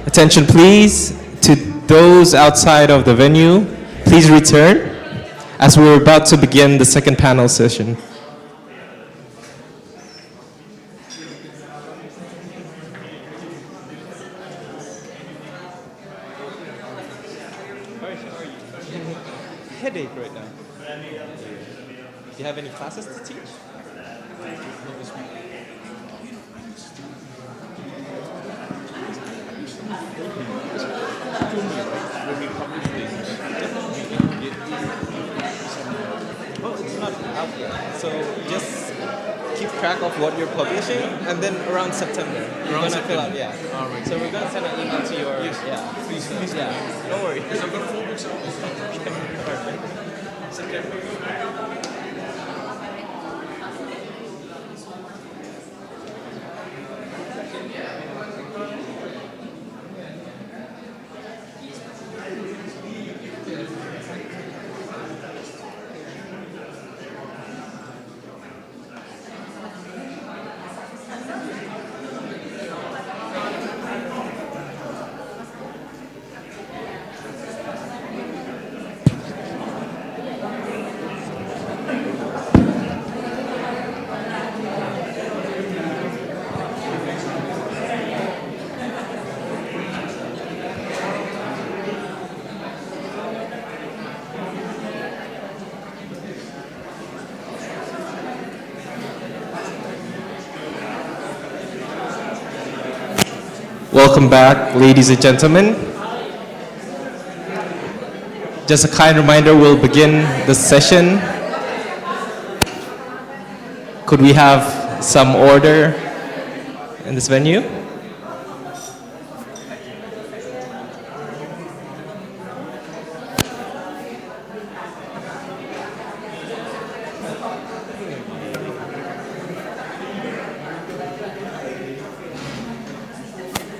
attention please. To those outside of the venue, please return as we're about to begin the second panel session. Headache right now. Do you have any classes to teach? Oh, it's not out yet. So just keep track of what you're publishing, and then around September, you're gonna fill out. Yeah. All right. So we're gonna send an email to your. Yes. Yeah. Please. Yeah. Don't worry. Yes, I've got 4 weeks off. Perfect. September. Welcome back, ladies and gentlemen. Just a kind reminder, we'll begin the session. Could we have some order in this venue?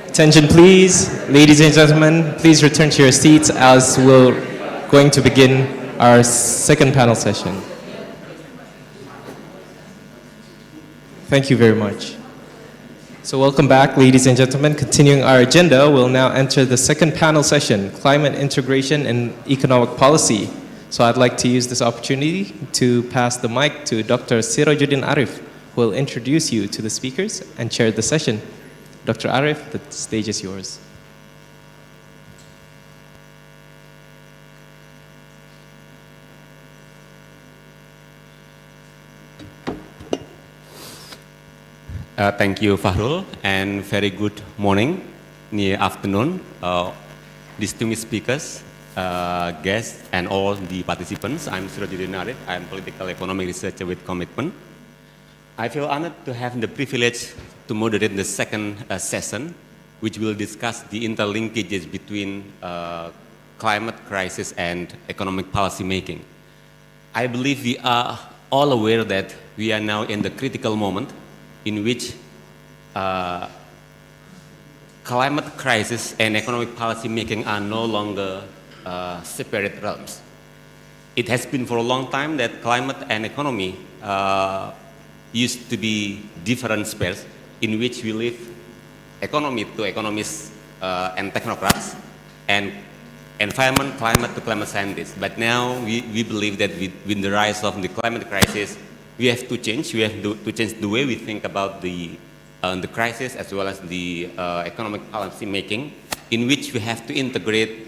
Attention please, ladies and gentlemen, please return to your seats as we're going to begin our second panel session. Thank you very much. So welcome back, ladies and gentlemen. Continuing our agenda, we'll now enter the second panel session, Climate Integration and Economic Policy. So I'd like to use this opportunity to pass the mic to Dr. Sirajuddin Arif, who will introduce you to the speakers and chair the session. Dr. Arif, the stage is yours. Thank you, Fahrul, and very good morning, near afternoon, distinguished speakers, guests, and all the participants. I'm Sirajuddin Arif. I'm political economy researcher with Komitmen. I feel honored to have the privilege to moderate the second session, which will discuss the interlinkages between climate crisis and economic policy making. I believe we are all aware that we are now in the critical moment in which climate crisis and economic policy making are no longer separate realms. It has been for a long time that climate and economy used to be different spheres in which we live economy to economists and technocrats, and environment, climate to climate scientists. But now we believe that with the rise of the climate crisis, we have to change. We have to change the way we think about the crisis as well as the economic policy making, in which we have to integrate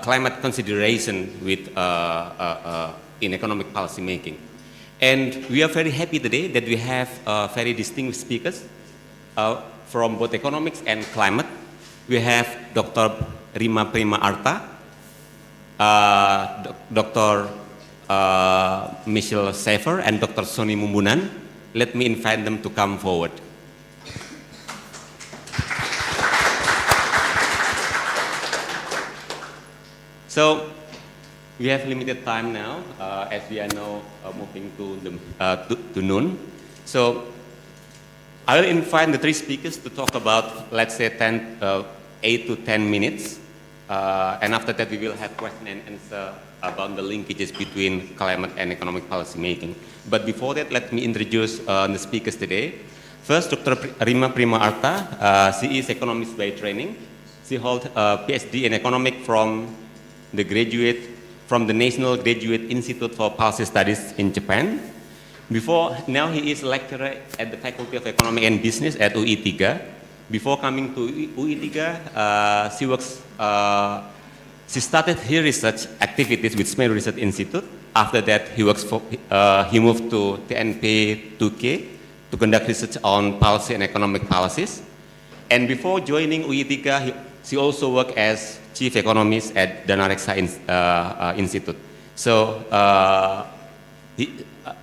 climate consideration with in economic policy making. And we are very happy today that we have very distinguished speakers from both economics and climate. We have Dr. Rima Prima Arta, Dr. Michelle Safer, and Dr. Sony Mumbunan. Let me invite them to come forward. So, we have limited time now, as we are now moving to noon. So, I will invite the three speakers to talk about, let's say, 8 to 10 minutes. And after that, we will have question and answer about the linkages between climate and economic policy making. But before that, let me introduce the speakers today. First, Dr. Rima Prima Arta, she is economist by training. She holds a PhD in economics from the National Graduate Institute for Policy Studies in Japan. Now he is a lecturer at the Faculty of Economics and Business at UIII. Before coming to UIII, she started her research activities with Semeru Research Institute. After that, he moved to TNP 2K to conduct research on policy and economic policies. And before joining UIII, she also worked as chief economist at Danareksa Institute. So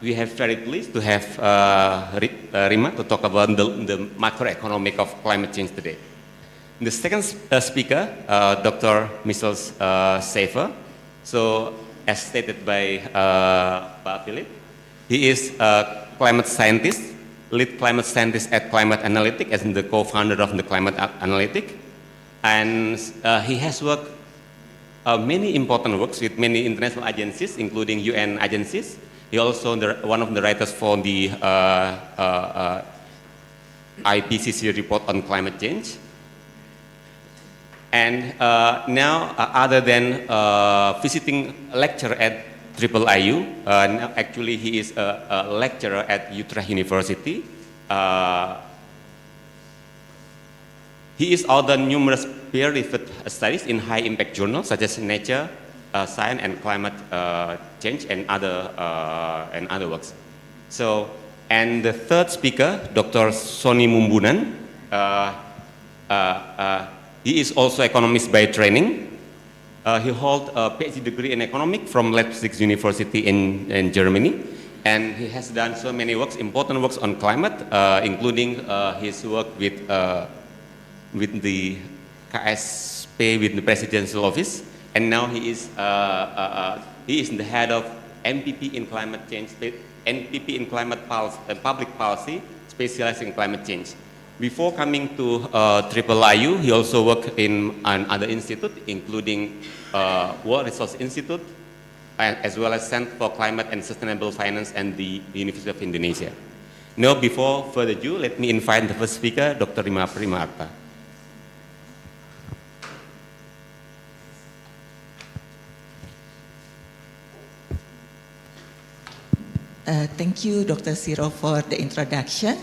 we have very pleased to have Rima to talk about the macroeconomic of climate change today. The second speaker, Dr. Michel Schaefer. So as stated by Pak Philip, he is a climate scientist, lead climate scientist at Climate Analytic, as the co-founder of the Climate Analytic. And he has worked many important works with many international agencies, including UN agencies. He also one of the writers for the IPCC report on climate change. And now, other than visiting lecture at UIIU, now actually he is a lecturer at Utrecht University. He is authored numerous peer-reviewed studies in high-impact journals such as Nature, Science, and Climate Change, and other works. So, and the third speaker, Dr. Sony Mumbunan, he is also economist by training. He holds a PhD degree in economics from Leipzig University in Germany, and he has done so many works, important works on climate, including his work with the KSP, with the presidential office, and now he is the head of MPP in climate change, NPP in climate policy, public policy, specializing in climate change. Before coming to UIIU, he also worked in another institute, including World Resource Institute, as well as Center for Climate and Sustainable Finance and the University of Indonesia. Now, before further ado, let me invite the first speaker, Dr. Rima Prima Arta. Thank you, Dr. Siro, for the introduction.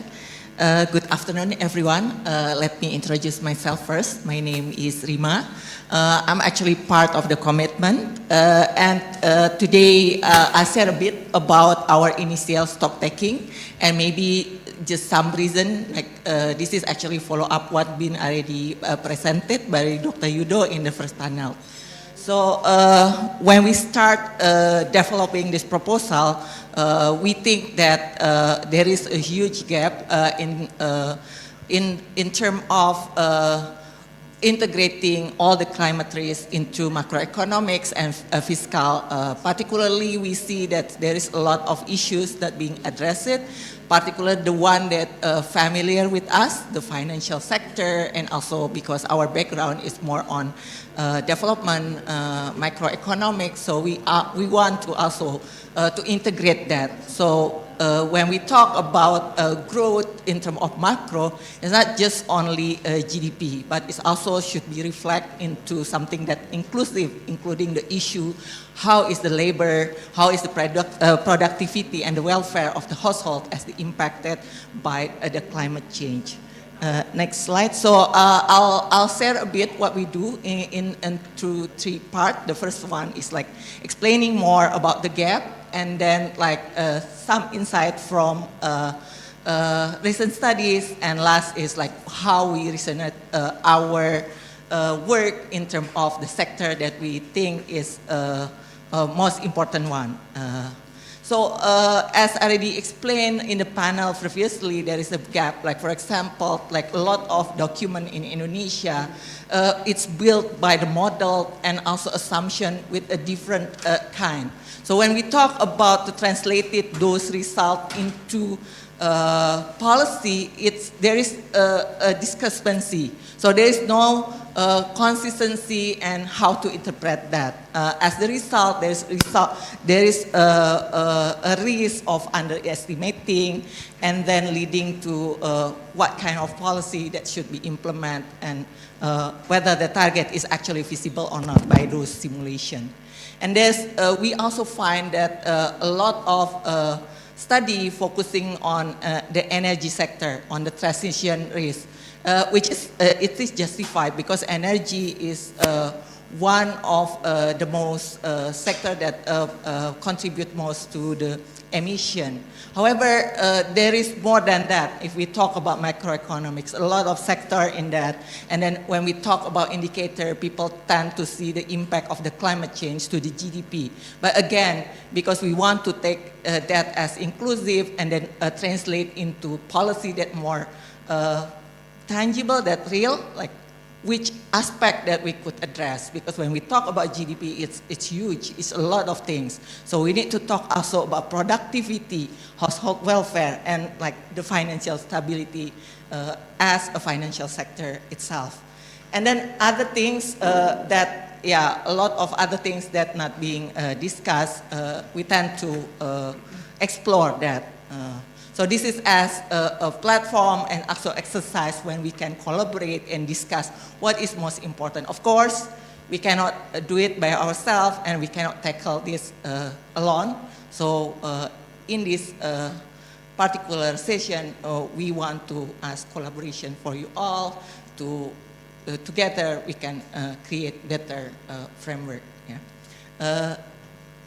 Good afternoon, everyone. Let me introduce myself first. My name is Rima. I'm actually part of the commitment. And today, I'll share a bit about our initial stock taking and maybe just some reason, like this is actually follow up what been already presented by Dr. Yudo in the first panel. So when we start developing this proposal, we think that there is a huge gap in terms of integrating all the climate risks into macroeconomics and fiscal. Particularly, we see that there is a lot of issues that being addressed, particularly the one that familiar with us, the financial sector, and also because our background is more on development, macroeconomics, so we want to also to integrate that. So when we talk about growth in terms of macro, it's not just only GDP, but it also should be reflected into something that inclusive, including the issue, how is the labor, how is the productivity and the welfare of the household as impacted by the climate change. Next slide. So I'll share a bit what we do in through three parts. The first one is like explaining more about the gap, and then like some insight from recent studies, and last is like how we resonate our work in terms of the sector that we think is most important one. So as already explained in the panel previously, there is a gap. Like for example, like a lot of document in Indonesia, it's built by the model and also assumption with a different kind. So when we talk about to translate it, those results into policy, there is a discrepancy. So there is no consistency and how to interpret that. As the result, there is a risk of underestimating and then leading to what kind of policy that should be implemented and whether the target is actually feasible or not by those simulations. And we also find that a lot of study focusing on the energy sector, on the transition risk, which it is justified because energy is one of the most sector that contribute most to the emission. However, there is more than that. If we talk about macroeconomics, a lot of sector in that. And then when we talk about indicator, people tend to see the impact of the climate change to the GDP. But again, because we want to take that as inclusive and then translate into policy that more tangible, that real, like which aspect that we could address. Because when we talk about GDP, it's huge, it's a lot of things. So we need to talk also about productivity, household welfare, and like the financial stability as a financial sector itself. And then other things a lot of other things that not being discussed, we tend to explore that. So this is as a platform and also exercise when we can collaborate and discuss what is most important. Of course, we cannot do it by ourselves and we cannot tackle this alone. So in this particular session, we want to ask collaboration for you all to together we can create better framework. Yeah.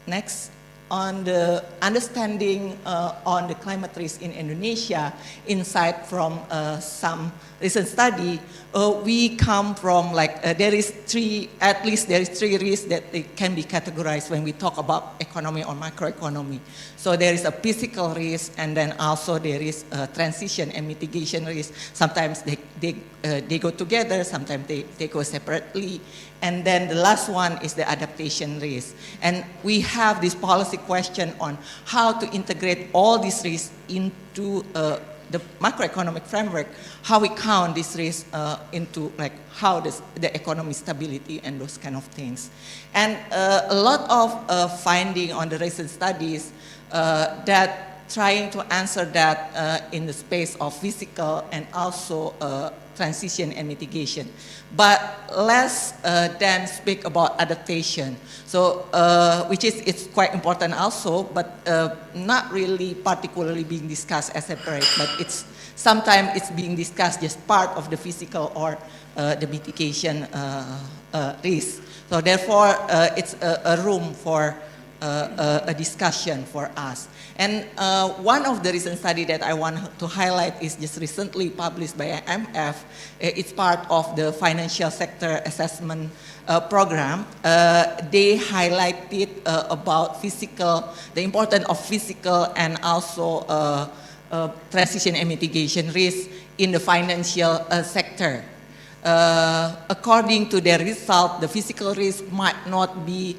Next. On the understanding on the climate risk in Indonesia, insight from some recent study, we come from like there is at least three risks that they can be categorized when we talk about economy or macroeconomy. So there is a physical risk, and then also there is a transition and mitigation risk. Sometimes they go together, sometimes they go separately. And then the last one is the adaptation risk. And we have this policy question on how to integrate all these risks into the macroeconomic framework, how we count this risk into like how the economy stability and those kind of things. And a lot of finding on the recent studies that trying to answer that in the space of physical and also transition and mitigation, but less than speak about adaptation. So, which is it's quite important also, but not really particularly being discussed as separate. But sometimes it's being discussed just part of the physical or the mitigation risk. So therefore, it's a room for a discussion for us. And one of the recent studies that I want to highlight is just recently published by IMF. It's part of the financial sector assessment program. They highlighted about the importance of physical and also transition and mitigation risk in the financial sector. According to their result, the physical risk might not be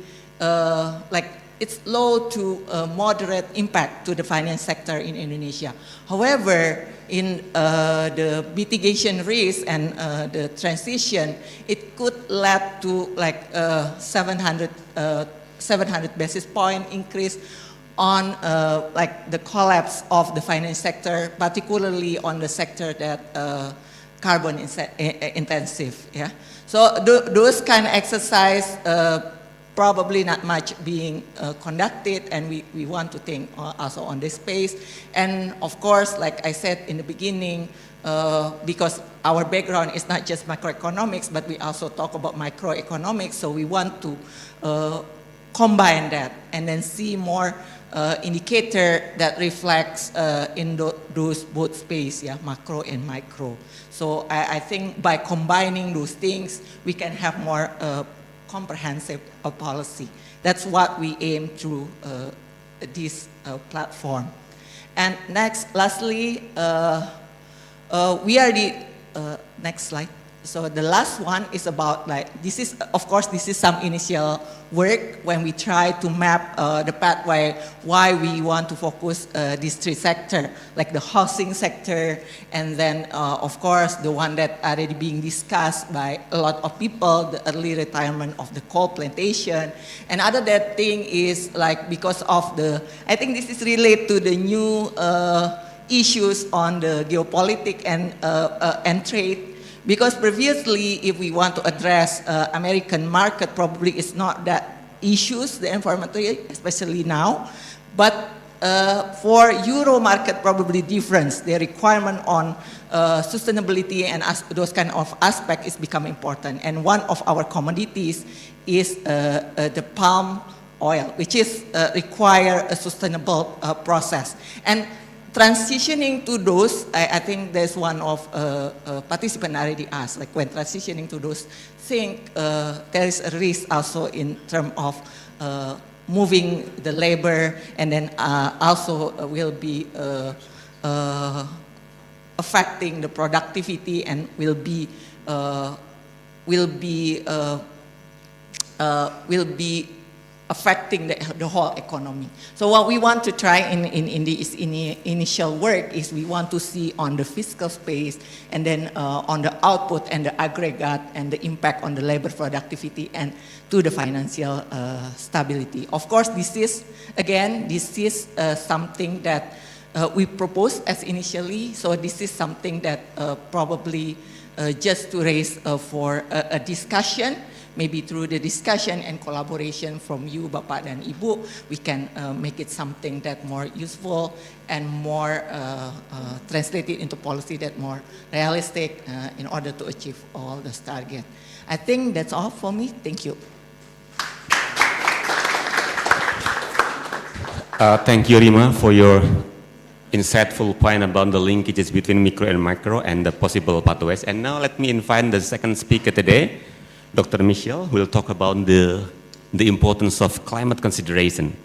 it's low to moderate impact to the finance sector in Indonesia. However, in the mitigation risk and the transition, it could lead to like 700 basis point increase on like the collapse of the finance sector, particularly on the sector that carbon intensive. Yeah. So those kind of exercise probably not much being conducted, and we want to think also on this space. And of course, like I said in the beginning, because our background is not just macroeconomics, but we also talk about microeconomics, so we want to combine that and then see more indicator that reflects in those both space, yeah, macro and micro. So I think by combining those things, we can have more comprehensive policy. That's what we aim through this platform. And lastly, we are the next slide. so the last one is about this is, of course, this is some initial work when we try to map the pathway why we want to focus these three sectors, like the housing sector, and then of course the one that already being discussed by a lot of people, the early retirement of the coal plantation. And other that thing is like because of the, I think this is related to the new issues on the geopolitics and trade. Because previously, if we want to address American market, probably it's not that issues, the environmental, especially now. But for Euro market, probably different. The requirement on sustainability and those kind of aspects is becoming important. And one of our commodities is the palm oil, which is require a sustainable process. And transitioning to those, I think there's one of participant already asked, like when transitioning to those things, there is a risk also in terms of moving the labor, and then also will be affecting the productivity and will be affecting the whole economy. So what we want to try in this initial work is we want to see on the fiscal space and then on the output and the aggregate and the impact on the labor productivity and to the financial stability. Of course, this is something that we proposed as initially. So this is something that probably just to raise for a discussion. Maybe through the discussion and collaboration from you, Bapak dan Ibu, we can make it something that more useful and more translated into policy that more realistic in order to achieve all those targets. I think that's all for me. Thank you. Thank you, Rima, for your insightful point about the linkages between micro and macro and the possible pathways. And now let me invite the second speaker today, Dr. Michel, who will talk about the importance of climate consideration.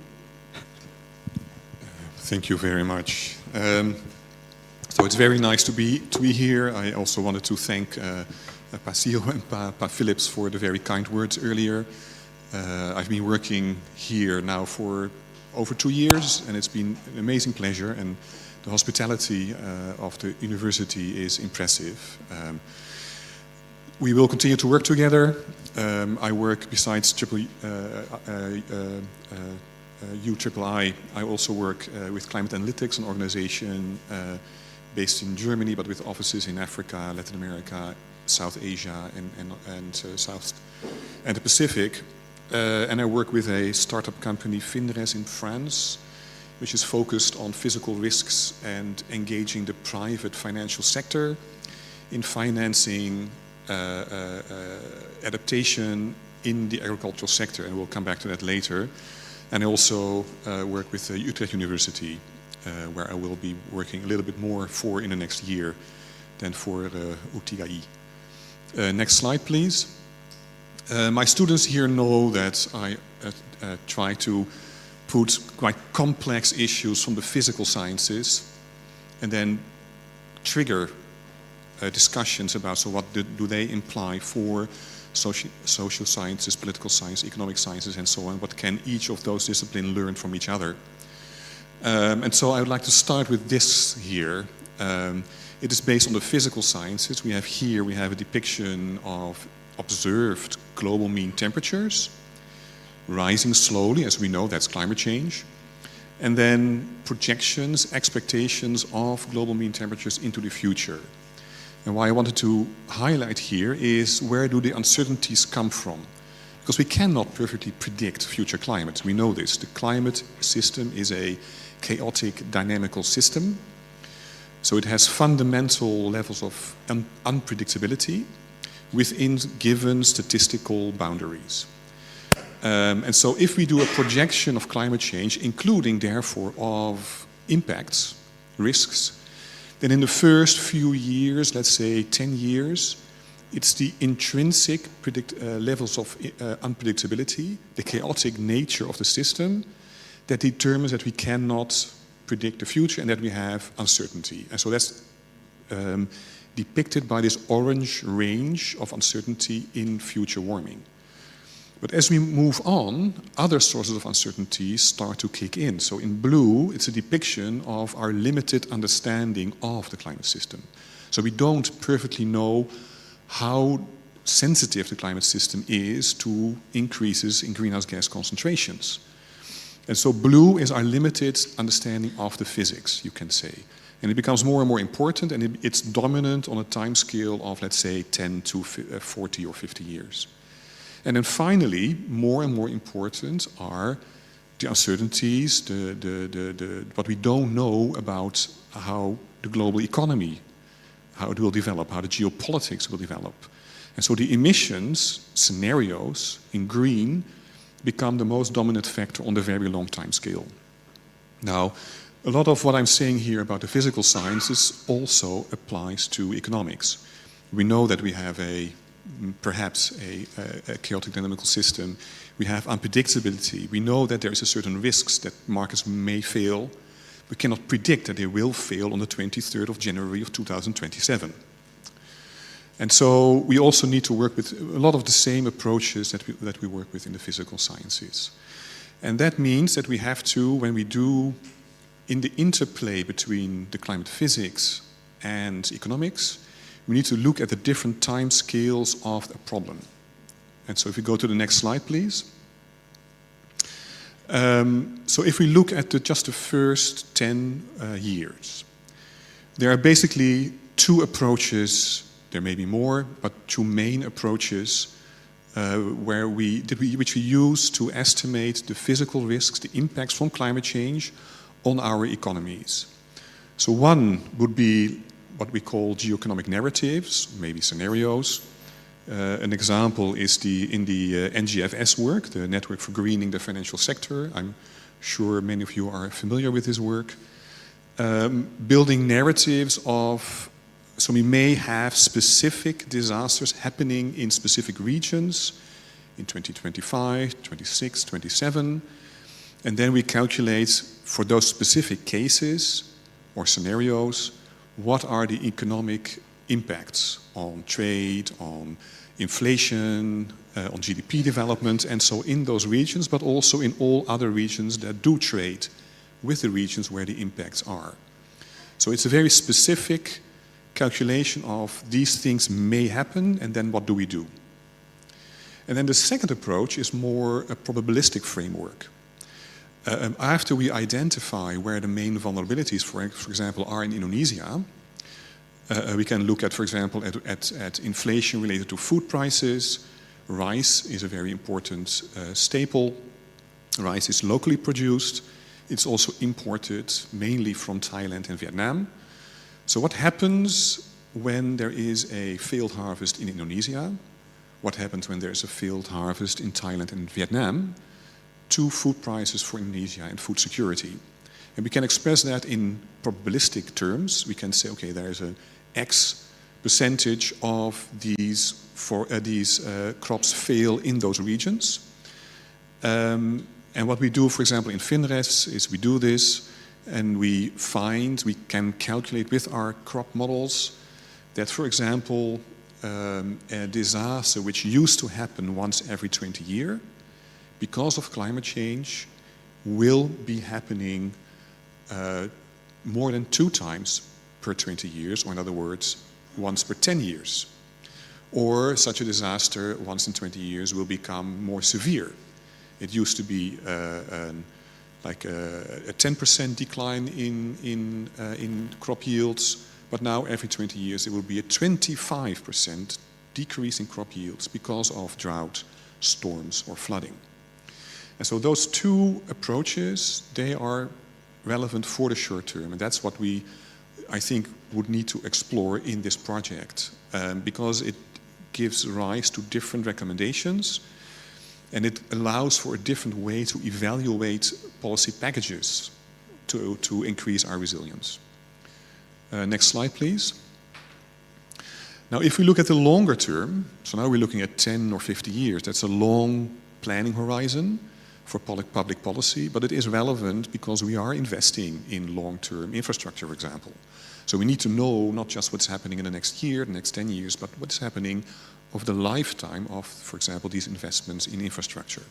Thank you very much. So it's very nice to be here. I also wanted to thank Pa Sio and Pa Phillips for the very kind words earlier. I've been working here now for over 2 years, and it's been an amazing pleasure, and the hospitality of the university is impressive. We will continue to work together. I work besides UIII, I also work with Climate Analytics, an organization based in Germany, but with offices in Africa, Latin America, South Asia, and South and the Pacific. And I work with a startup company, Finres, in France, which is focused on physical risks and engaging the private financial sector in financing adaptation in the agricultural sector, and we'll come back to that later. And I also work with the Utrecht University, where I will be working a little bit more for in the next year than for UIII. Next slide, please. My students here know that I try to put quite complex issues from the physical sciences and then trigger discussions about, so what do they imply for social sciences, political science, economic sciences, and so on. What can each of those disciplines learn from each other? And so I would like to start with this here. It is based on the physical sciences. We have a depiction of observed global mean temperatures, rising slowly, as we know, that's climate change. And then projections, expectations of global mean temperatures into the future. And why I wanted to highlight here is, where do the uncertainties come from? Because we cannot perfectly predict future climate. We know this. The climate system is a chaotic, dynamical system. So it has fundamental levels of unpredictability within given statistical boundaries. And so if we do a projection of climate change, including therefore of impacts, risks, then in the first few years, let's say 10 years, it's the intrinsic levels of unpredictability, the chaotic nature of the system, that determines that we cannot predict the future and that we have uncertainty. And so that's depicted by this orange range of uncertainty in future warming. But as we move on, other sources of uncertainty start to kick in. So in blue, it's a depiction of our limited understanding of the climate system. So we don't perfectly know how sensitive the climate system is to increases in greenhouse gas concentrations. And so blue is our limited understanding of the physics, you can say. And it becomes more and more important, and it's dominant on a time scale of, let's say, 10 to 40 or 50 years. And then finally, more and more important are the uncertainties, what we don't know about how the global economy, how it will develop, how the geopolitics will develop. And so the emissions scenarios in green become the most dominant factor on the very long time scale. Now, a lot of what I'm saying here about the physical sciences also applies to economics. We know that we have perhaps a chaotic dynamical system. We have unpredictability. We know that there is a certain risks that markets may fail. We cannot predict that they will fail on the 23rd of January of 2027. And so we also need to work with a lot of the same approaches that we work with in the physical sciences. And that means that we have to, when we do in the interplay between the climate physics and economics, we need to look at the different time scales of a problem. And so if we go to the next slide, please. So if we look at just the first 10 years, there are basically two approaches, there may be more, but two main approaches which we use to estimate the physical risks, the impacts from climate change on our economies. So one would be what we call geoeconomic narratives, maybe scenarios. An example is in the NGFS work, the Network for Greening the Financial Sector. I'm sure many of you are familiar with this work. Building narratives of, so we may have specific disasters happening in specific regions in 2025, 26, 27. And then we calculate for those specific cases or scenarios, what are the economic impacts on trade, on inflation, on GDP development, and so in those regions, but also in all other regions that do trade with the regions where the impacts are. So it's a very specific calculation of these things may happen, and then what do we do? And then the second approach is more a probabilistic framework. After we identify where the main vulnerabilities, for example, are in Indonesia, we can look at, for example, at inflation related to food prices. Rice is a very important staple. Rice is locally produced. It's also imported mainly from Thailand and Vietnam. So what happens when there is a failed harvest in Indonesia? What happens when there is a failed harvest in Thailand and Vietnam? To food prices for Indonesia and food security. And we can express that in probabilistic terms. We can say, okay, there is an X percentage of these crops fail in those regions. And what we do, for example, in FINRES is we do this and we can calculate with our crop models that, for example, a disaster which used to happen once every 20 years, because of climate change, will be happening more than 2 times per 20 years, or in other words, once per 10 years. Or such a disaster once in 20 years will become more severe. It used to be like a 10% decline in crop yields, but now every 20 years there will be a 25% decrease in crop yields because of drought, storms, or flooding. And so those two approaches, they are relevant for the short term, and that's what we, I think, would need to explore in this project, because it gives rise to different recommendations, and it allows for a different way to evaluate policy packages to increase our resilience. Next slide, please. Now, if we look at the longer term, so now we're looking at 10 or 50 years, that's a long planning horizon for public policy, but it is relevant because we are investing in long-term infrastructure, for example. So we need to know not just what's happening in the next year, the next 10 years, but what's happening over the lifetime of, for example, these investments in infrastructure.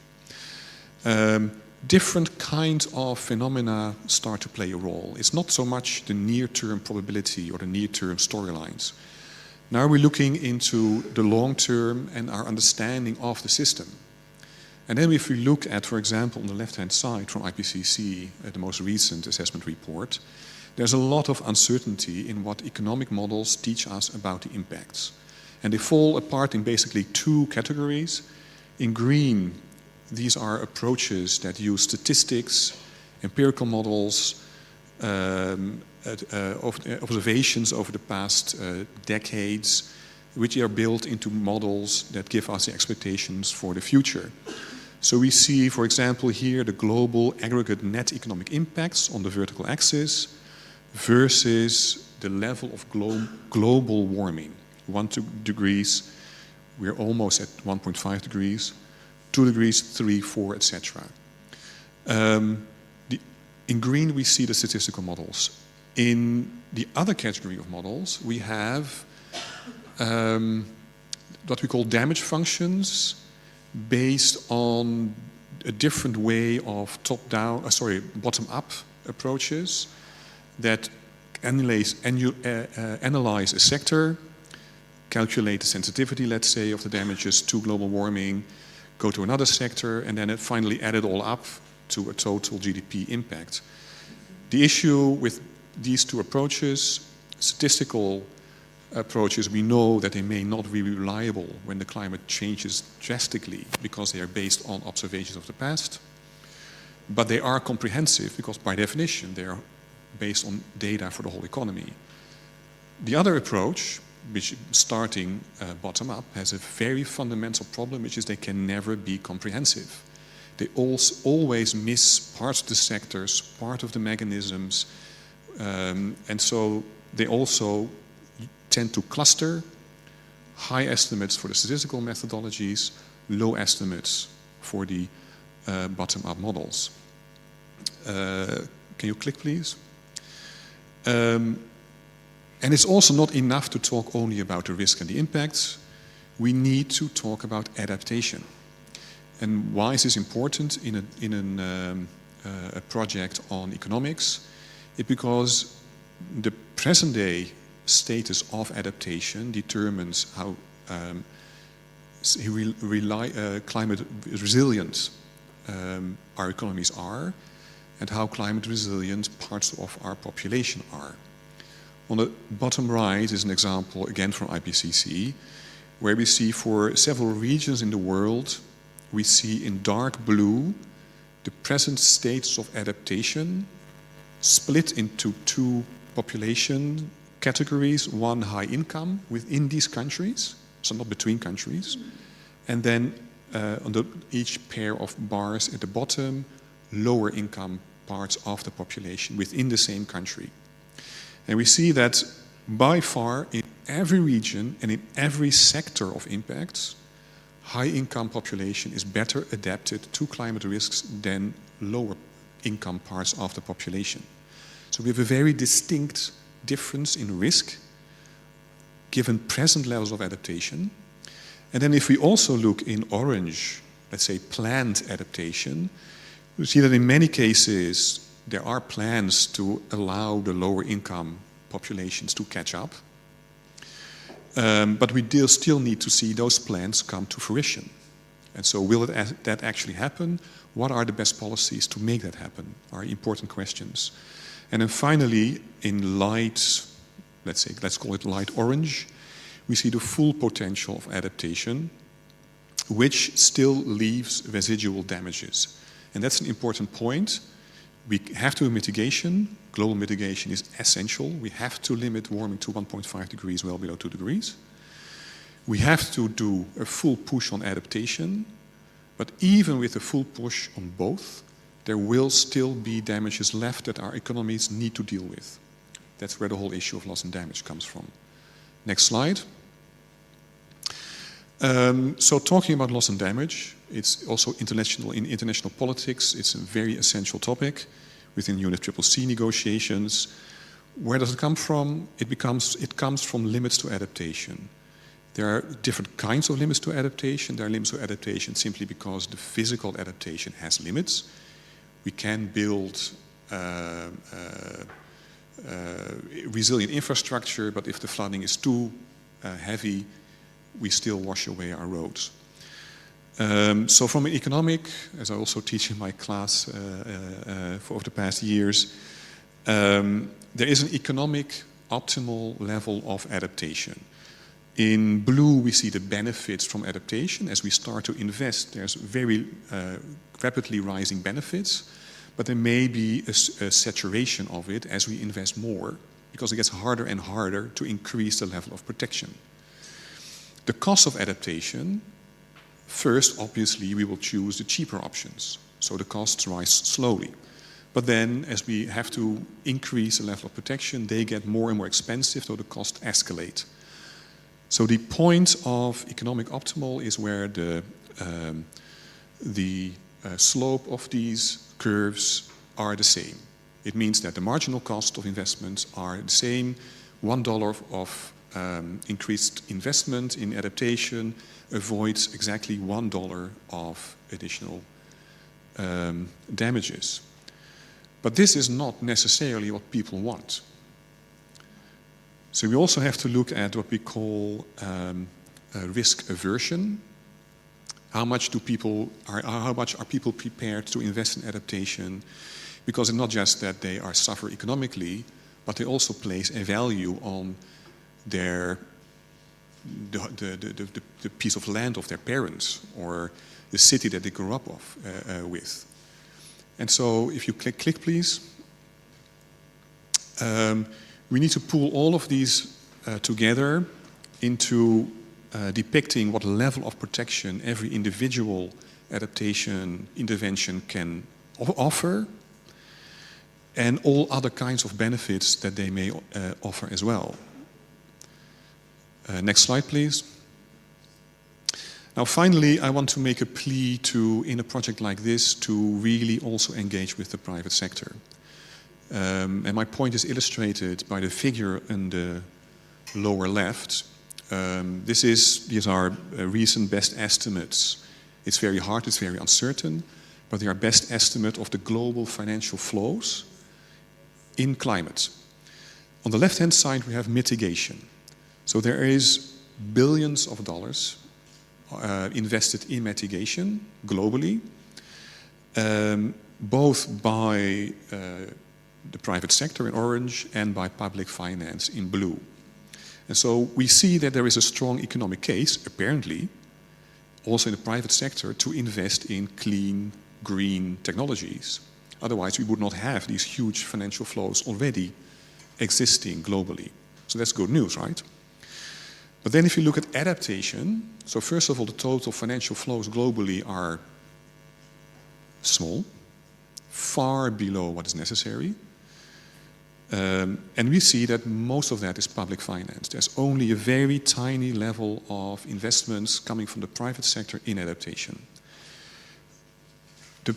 Different kinds of phenomena start to play a role. It's not so much the near-term probability or the near-term storylines. Now we're looking into the long-term and our understanding of the system. And then if we look at, for example, on the left-hand side from IPCC, the most recent assessment report, there's a lot of uncertainty in what economic models teach us about the impacts. And they fall apart in basically two categories. In green, these are approaches that use statistics, empirical models, observations over the past decades, which are built into models that give us the expectations for the future. So we see, for example, here the global aggregate net economic impacts on the vertical axis versus the level of global warming. 1 degrees, we're almost at 1.5 degrees, 2 degrees, 3, 4, etc. In green, we see the statistical models. In the other category of models, we have what we call damage functions based on a different way of bottom-up approaches that analyze a sector, calculate the sensitivity, let's say, of the damages to global warming, go to another sector, and then finally add it all up to a total GDP impact. The issue with these two approaches, statistical approaches, we know that they may not be reliable when the climate changes drastically because they are based on observations of the past, but they are comprehensive because by definition they are based on data for the whole economy. The other approach, which starting bottom-up, has a very fundamental problem, which is they can never be comprehensive. They always miss parts of the sectors, part of the mechanisms, and so they also tend to cluster high estimates for the statistical methodologies, low estimates for the bottom-up models. Can you click, please? And it's also not enough to talk only about the risk and the impacts. We need to talk about adaptation. And why is this important in a project on economics? It's because the present-day status of adaptation determines how climate resilient our economies are and how climate resilient parts of our population are. On the bottom right is an example, again from IPCC, where we see for several regions in the world, we see in dark blue the present states of adaptation split into two population categories, one high income within these countries, so not between countries, and then on each pair of bars at the bottom, lower income parts of the population within the same country. And we see that by far in every region and in every sector of impacts, high-income population is better adapted to climate risks than lower income parts of the population. So we have a very distinct difference in risk given present levels of adaptation. And then if we also look in orange, let's say planned adaptation, we see that in many cases there are plans to allow the lower income populations to catch up. But we still need to see those plans come to fruition. And so will that actually happen? What are the best policies to make that happen? Are important questions. And then finally, in light, let's call it light orange, we see the full potential of adaptation, which still leaves residual damages. And that's an important point. We have to do mitigation. Global mitigation is essential. We have to limit warming to 1.5 degrees, well below 2 degrees. We have to do a full push on adaptation. But even with a full push on both, there will still be damages left that our economies need to deal with. That's where the whole issue of loss and damage comes from. Next slide. So talking about loss and damage, it's also in international politics. It's a very essential topic within UNFCCC negotiations. Where does it come from? It comes from limits to adaptation. There are different kinds of limits to adaptation. There are limits to adaptation simply because the physical adaptation has limits. We can build resilient infrastructure, but if the flooding is too heavy, we still wash away our roads. So from an economic, as I also teach in my class for over the past years, there is an economic optimal level of adaptation. In blue, we see the benefits from adaptation. As we start to invest, there's very rapidly rising benefits, but there may be a saturation of it as we invest more, because it gets harder and harder to increase the level of protection. The cost of adaptation, first, obviously, we will choose the cheaper options, so the costs rise slowly. But then, as we have to increase the level of protection, they get more and more expensive, so the costs escalate. So the point of economic optimal is where the slope of these curves are the same. It means that the marginal cost of investments are the same. $1 of increased investment in adaptation avoids exactly $1 of additional damages. But this is not necessarily what people want. So we also have to look at what we call risk aversion. How much are people prepared to invest in adaptation? Because it's not just that they suffer economically, but they also place a value on the piece of land of their parents or the city that they grew up with. And so, if you click please. We need to pull all of these together into depicting what level of protection every individual adaptation intervention can offer, and all other kinds of benefits that they may offer as well. Next slide, please. Now, finally, I want to make a plea in a project like this, to really also engage with the private sector. And my point is illustrated by the figure in the lower left. These are recent best estimates. It's very hard, it's very uncertain, but they are best estimate of the global financial flows in climate. On the left-hand side, we have mitigation. So there is billions of dollars invested in mitigation globally, both by the private sector in orange and by public finance in blue. And so we see that there is a strong economic case, apparently, also in the private sector, to invest in clean, green technologies. Otherwise, we would not have these huge financial flows already existing globally. So that's good news, right? But then if you look at adaptation, so first of all, the total financial flows globally are small, far below what is necessary. And we see that most of that is public finance. There's only a very tiny level of investments coming from the private sector in adaptation. The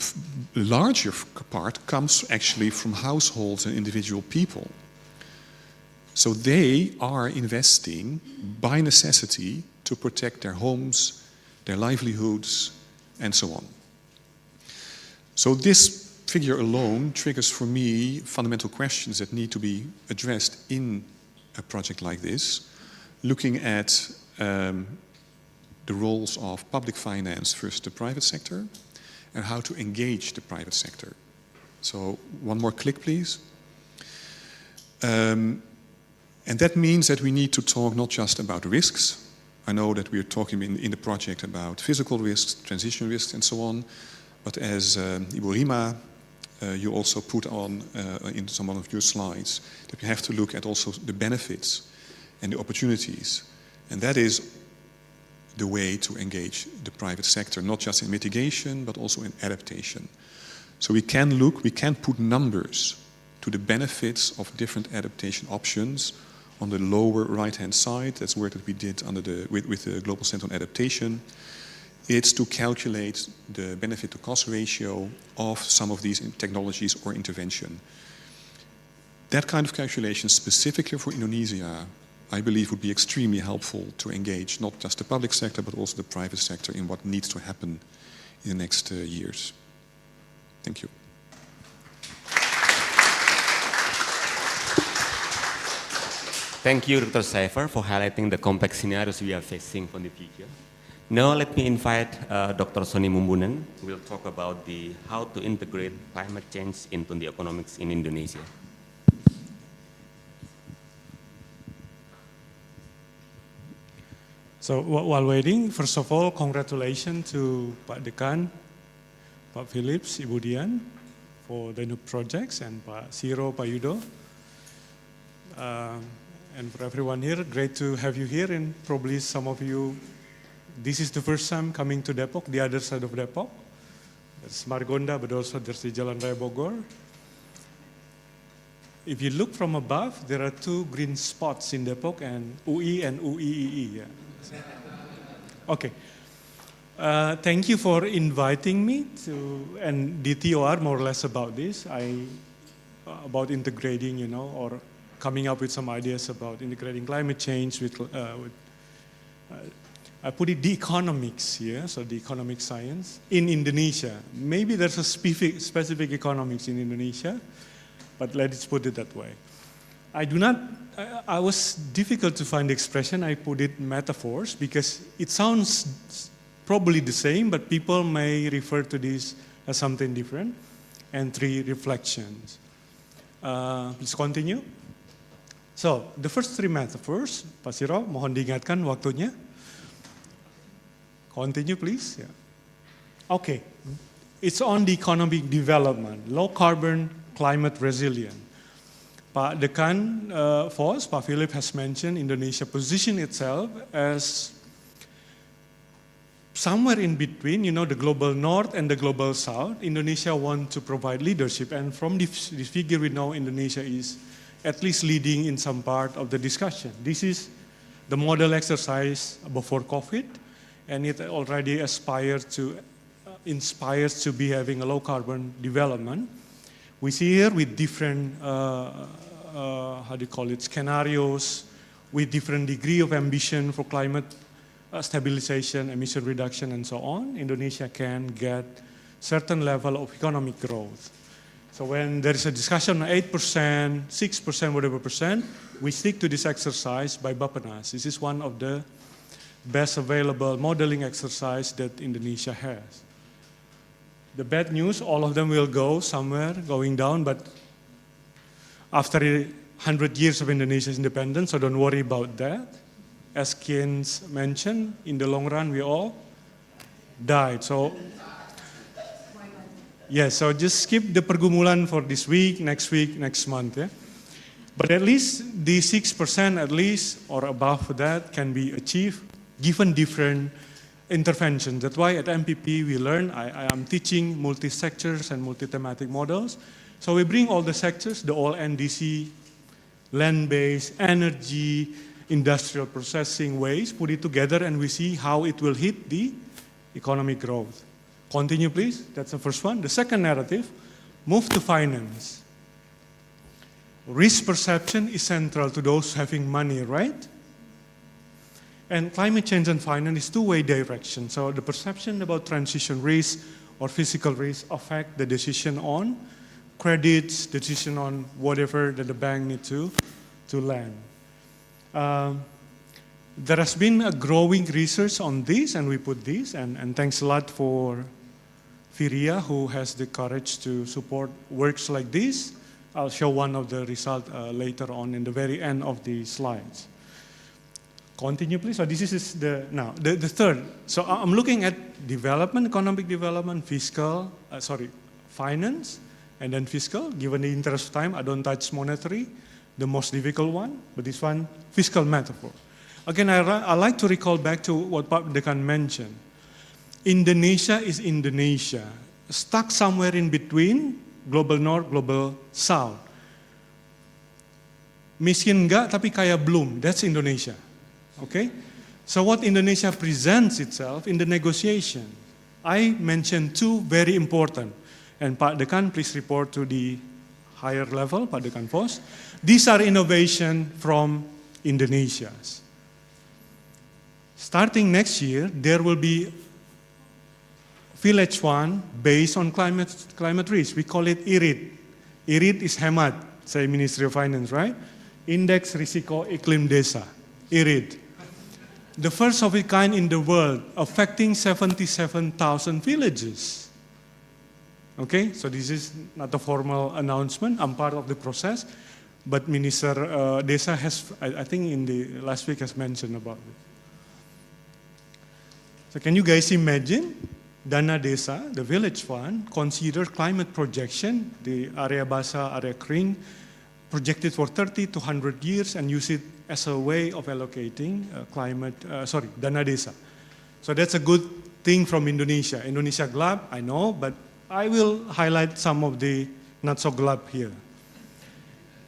larger part comes actually from households and individual people. So they are investing by necessity to protect their homes, their livelihoods, and so on. So this figure alone triggers for me fundamental questions that need to be addressed in a project like this, looking at the roles of public finance versus the private sector, and how to engage the private sector. So one more click, please. And that means that we need to talk not just about risks. I know that we're talking in the project about physical risks, transition risks, and so on. But as Ibu Rima, you also put on in some of your slides, that we have to look at also the benefits and the opportunities. And that is the way to engage the private sector, not just in mitigation, but also in adaptation. So we can put numbers to the benefits of different adaptation options on the lower right-hand side. That's work that we did with the Global Center on Adaptation. It's to calculate the benefit-to-cost ratio of some of these technologies or intervention. that kind of calculation specifically for Indonesia, I believe would be extremely helpful to engage not just the public sector but also the private sector in what needs to happen in the next years. Thank you. Thank you, Dr. Seifer, for highlighting the complex scenarios we are facing for the future. Now let me invite Dr. Sony Mumbunan, who will talk about how to integrate climate change into the economics in Indonesia. So while waiting, first of all, congratulations to Pak Dekan, Pak Philips, Ibu Dian, for the new projects, and Pak Siro, Pak Yudo. And for everyone here, great to have you here, and probably some of you, this is the first time coming to Depok, the other side of Depok. There's Margonda, but also there's the Jalan Raya Bogor. If you look from above, there are two green spots in Depok, and UI and UIII. Yeah. Okay. Thank you for inviting me to, and DTOR more or less about this, about integrating, or coming up with some ideas about integrating climate change with I put it the economics here, so the economic science in Indonesia. Maybe there's a specific economics in Indonesia, but let's put it that way. I was difficult to find the expression, I put it metaphors, because it sounds probably the same, but people may refer to this as something different, and 3 reflections. Please continue. So, the first 3 metaphors, Pak Siro, mohon diingatkan waktunya. Continue, please. Yeah. Okay, it's on the economic development, low carbon, climate resilient. Pak Dekan Vos, Pak Philip has mentioned Indonesia position itself as somewhere in between, the global north and the global south. Indonesia wants to provide leadership, and from this figure we know Indonesia is at least leading in some part of the discussion. This is the model exercise before COVID, and it already inspires to be having a low carbon development. We see here with different, scenarios, with different degree of ambition for climate stabilization, emission reduction, and so on, Indonesia can get certain level of economic growth. So when there is a discussion on 8%, 6%, whatever percent, we stick to this exercise by Bappenas. This is one of the best available modeling exercise that Indonesia has. The bad news, all of them will go somewhere, going down, but after 100 years of Indonesia's independence, so don't worry about that. As Keynes mentioned, in the long run, we all died. So, yes, so just skip the pergumulan for this week, next month. Yeah? But at least the 6% at least, or above that, can be achieved given different interventions. That's why at MPP we learn, I am teaching multi-sectors and multi-thematic models. So we bring all the sectors, the all NDC, land-based, energy, industrial processing waste, put it together, and we see how it will hit the economic growth. Continue, please. That's the first one. The second narrative, move to finance. Risk perception is central to those having money, right? And climate change and finance is two-way direction. So the perception about transition risk or physical risk affect the decision on credits, decision on whatever that the bank need to lend. There has been a growing research on this, and we put this, and thanks a lot for Firia, who has the courage to support works like this. I'll show one of the results later on in the very end of the slides. Continue, please. So this is the third. So I'm looking at development, economic development, finance, and then fiscal. Given the interest of time, I don't touch monetary, the most difficult one, but this one, fiscal metaphor. Again, I like to recall back to what Pak Dekan mentioned. Indonesia is Indonesia, stuck somewhere in between, global north, global south. Miskin enggak, tapi kaya belum, that's Indonesia. Okay? So what Indonesia presents itself in the negotiation, I mentioned two very important, and Pak Dekan, please report to the higher level, Pak Dekan Pos. These are innovation from Indonesia. Starting next year, there will be Village One based on climate risk. We call it IRID. IRID is hemat, say Ministry of Finance, right? Index Risiko Iklim Desa, IRID. The first of its kind in the world, affecting 77,000 villages. Okay, so this is not a formal announcement. I'm part of the process, but Minister Desa has, I think in the last week has mentioned about it. So can you guys imagine? Dana Desa, the village fund, consider climate projection, the area basah, area kering, projected for 30 to 100 years and use it as a way of allocating Dana Desa. So that's a good thing from Indonesia. Indonesia gelap, I know, but I will highlight some of the not so gelap here.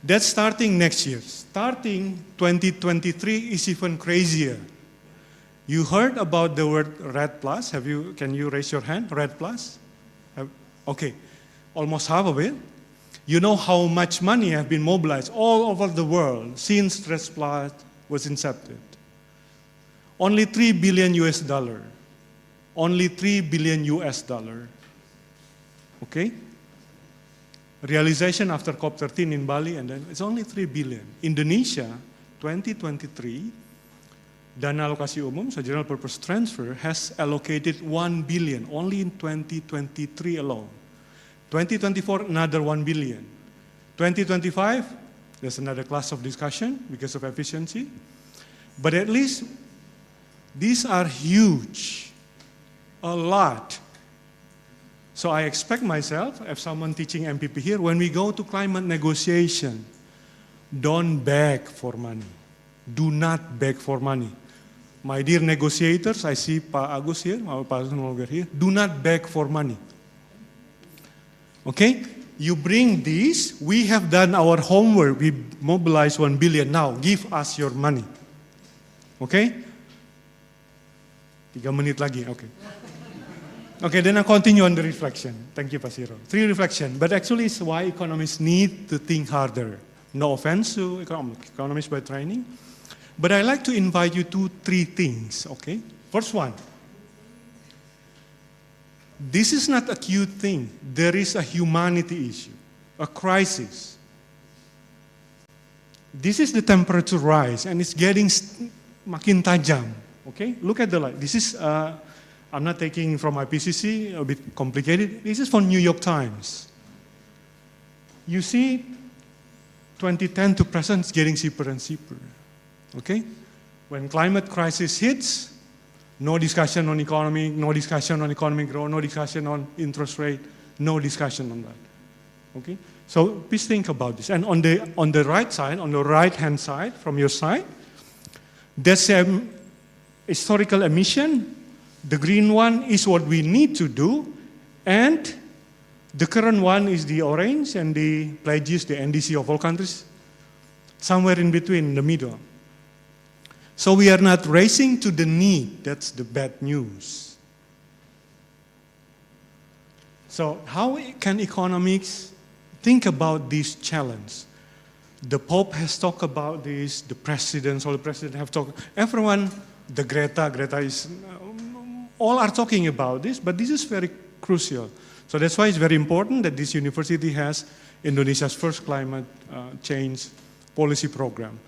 That's starting next year. Starting 2023 is even crazier. You heard about the word RED Plus. Can you raise your hand? RED Plus? Okay, almost half of it. You know how much money have been mobilized all over the world since RED Plus was incepted. Only $3 billion US. Only $3 billion US. Okay? Realization after COP13 in Bali, and then it's only 3 billion. Indonesia, 2023, Dana Alokasi Umum, so General Purpose Transfer, has allocated 1 billion only in 2023 alone. 2024, another 1 billion. 2025, there's another class of discussion because of efficiency. But at least these are huge, a lot. So I expect myself, if someone teaching MPP here, when we go to climate negotiation, don't beg for money. Do not beg for money. My dear negotiators, I see Pak Agus here, Pak Agus here, do not beg for money. Okay? You bring this, we have done our homework, we mobilized 1 billion, now give us your money. Okay? 3 menit lagi, okay. Okay, then I continue on the reflection. Thank you, Pak Siro. 3 reflections, but actually it's why economists need to think harder. No offense to economists by training, but I like to invite you to 3 things, okay? First one, this is not a cute thing. There is a humanity issue, a crisis. This is the temperature rise, and it's getting makin tajam, okay? Look at the light. This is, I'm not taking from IPCC, a bit complicated. This is from New York Times. You see, 2010 to present, it's getting steeper and steeper. Okay? When climate crisis hits, no discussion on economy, no discussion on economic growth, no discussion on interest rate, no discussion on that. Okay? So please think about this. And on the right side, on the right-hand side, from your side, there's historical emission. The green one is what we need to do, and the current one is the orange, and the pledges, the NDC of all countries, somewhere in between, in the middle. So we are not racing to the need. That's the bad news. So how can economics think about this challenge? The Pope has talked about this, the presidents, all the presidents have talked, everyone, the Greta is, all are talking about this, but this is very crucial. So that's why it's very important that this university has Indonesia's first climate change policy program.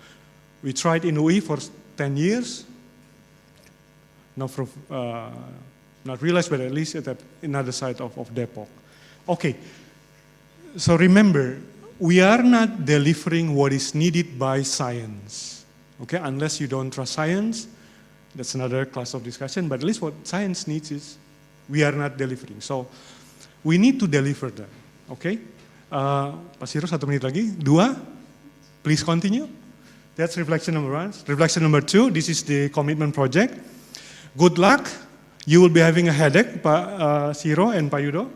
We tried in UIII for 10 years, not realized, but at least at another side of Depok. Okay, so remember, we are not delivering what is needed by science, okay? Unless you don't trust science, that's another class of discussion, but at least what science needs is, we are not delivering. So, we need to deliver that, okay? Pak Siro, 1 menit lagi. 2, please continue. That's reflection number 1. Reflection number 2, this is the commitment project. Good luck. You will be having a headache, Pak Siro and Pak Yudo.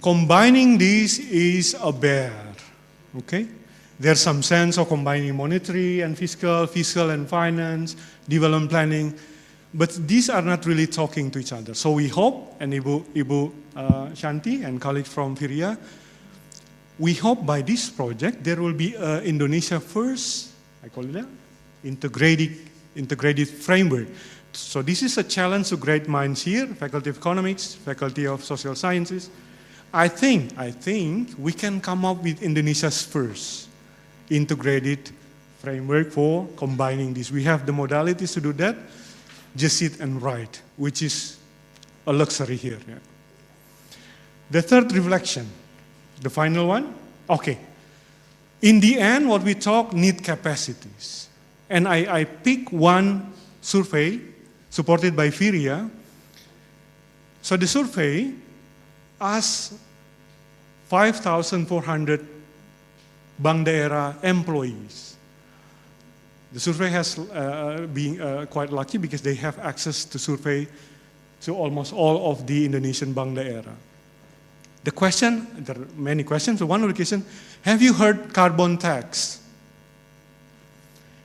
Combining this is a bear, okay? There's some sense of combining monetary and fiscal and finance, development planning, but these are not really talking to each other. So we hope, and Ibu Shanti and colleagues from Firia, we hope by this project there will be Indonesia first, I call it that, integrated framework. So this is a challenge to great minds here, Faculty of Economics, Faculty of Social Sciences. I think we can come up with Indonesia's first integrated framework for combining this. We have the modalities to do that, just sit and write, which is a luxury here. Yeah. The third reflection, the final one, okay. In the end, what we talk need capacities. And I pick one survey supported by Viria. So the survey asked 5,400 Bank Daerah employees. The survey has been quite lucky because they have access to survey to almost all of the Indonesian Bank Daerah. The question, there are many questions, so one of the questions, have you heard carbon tax?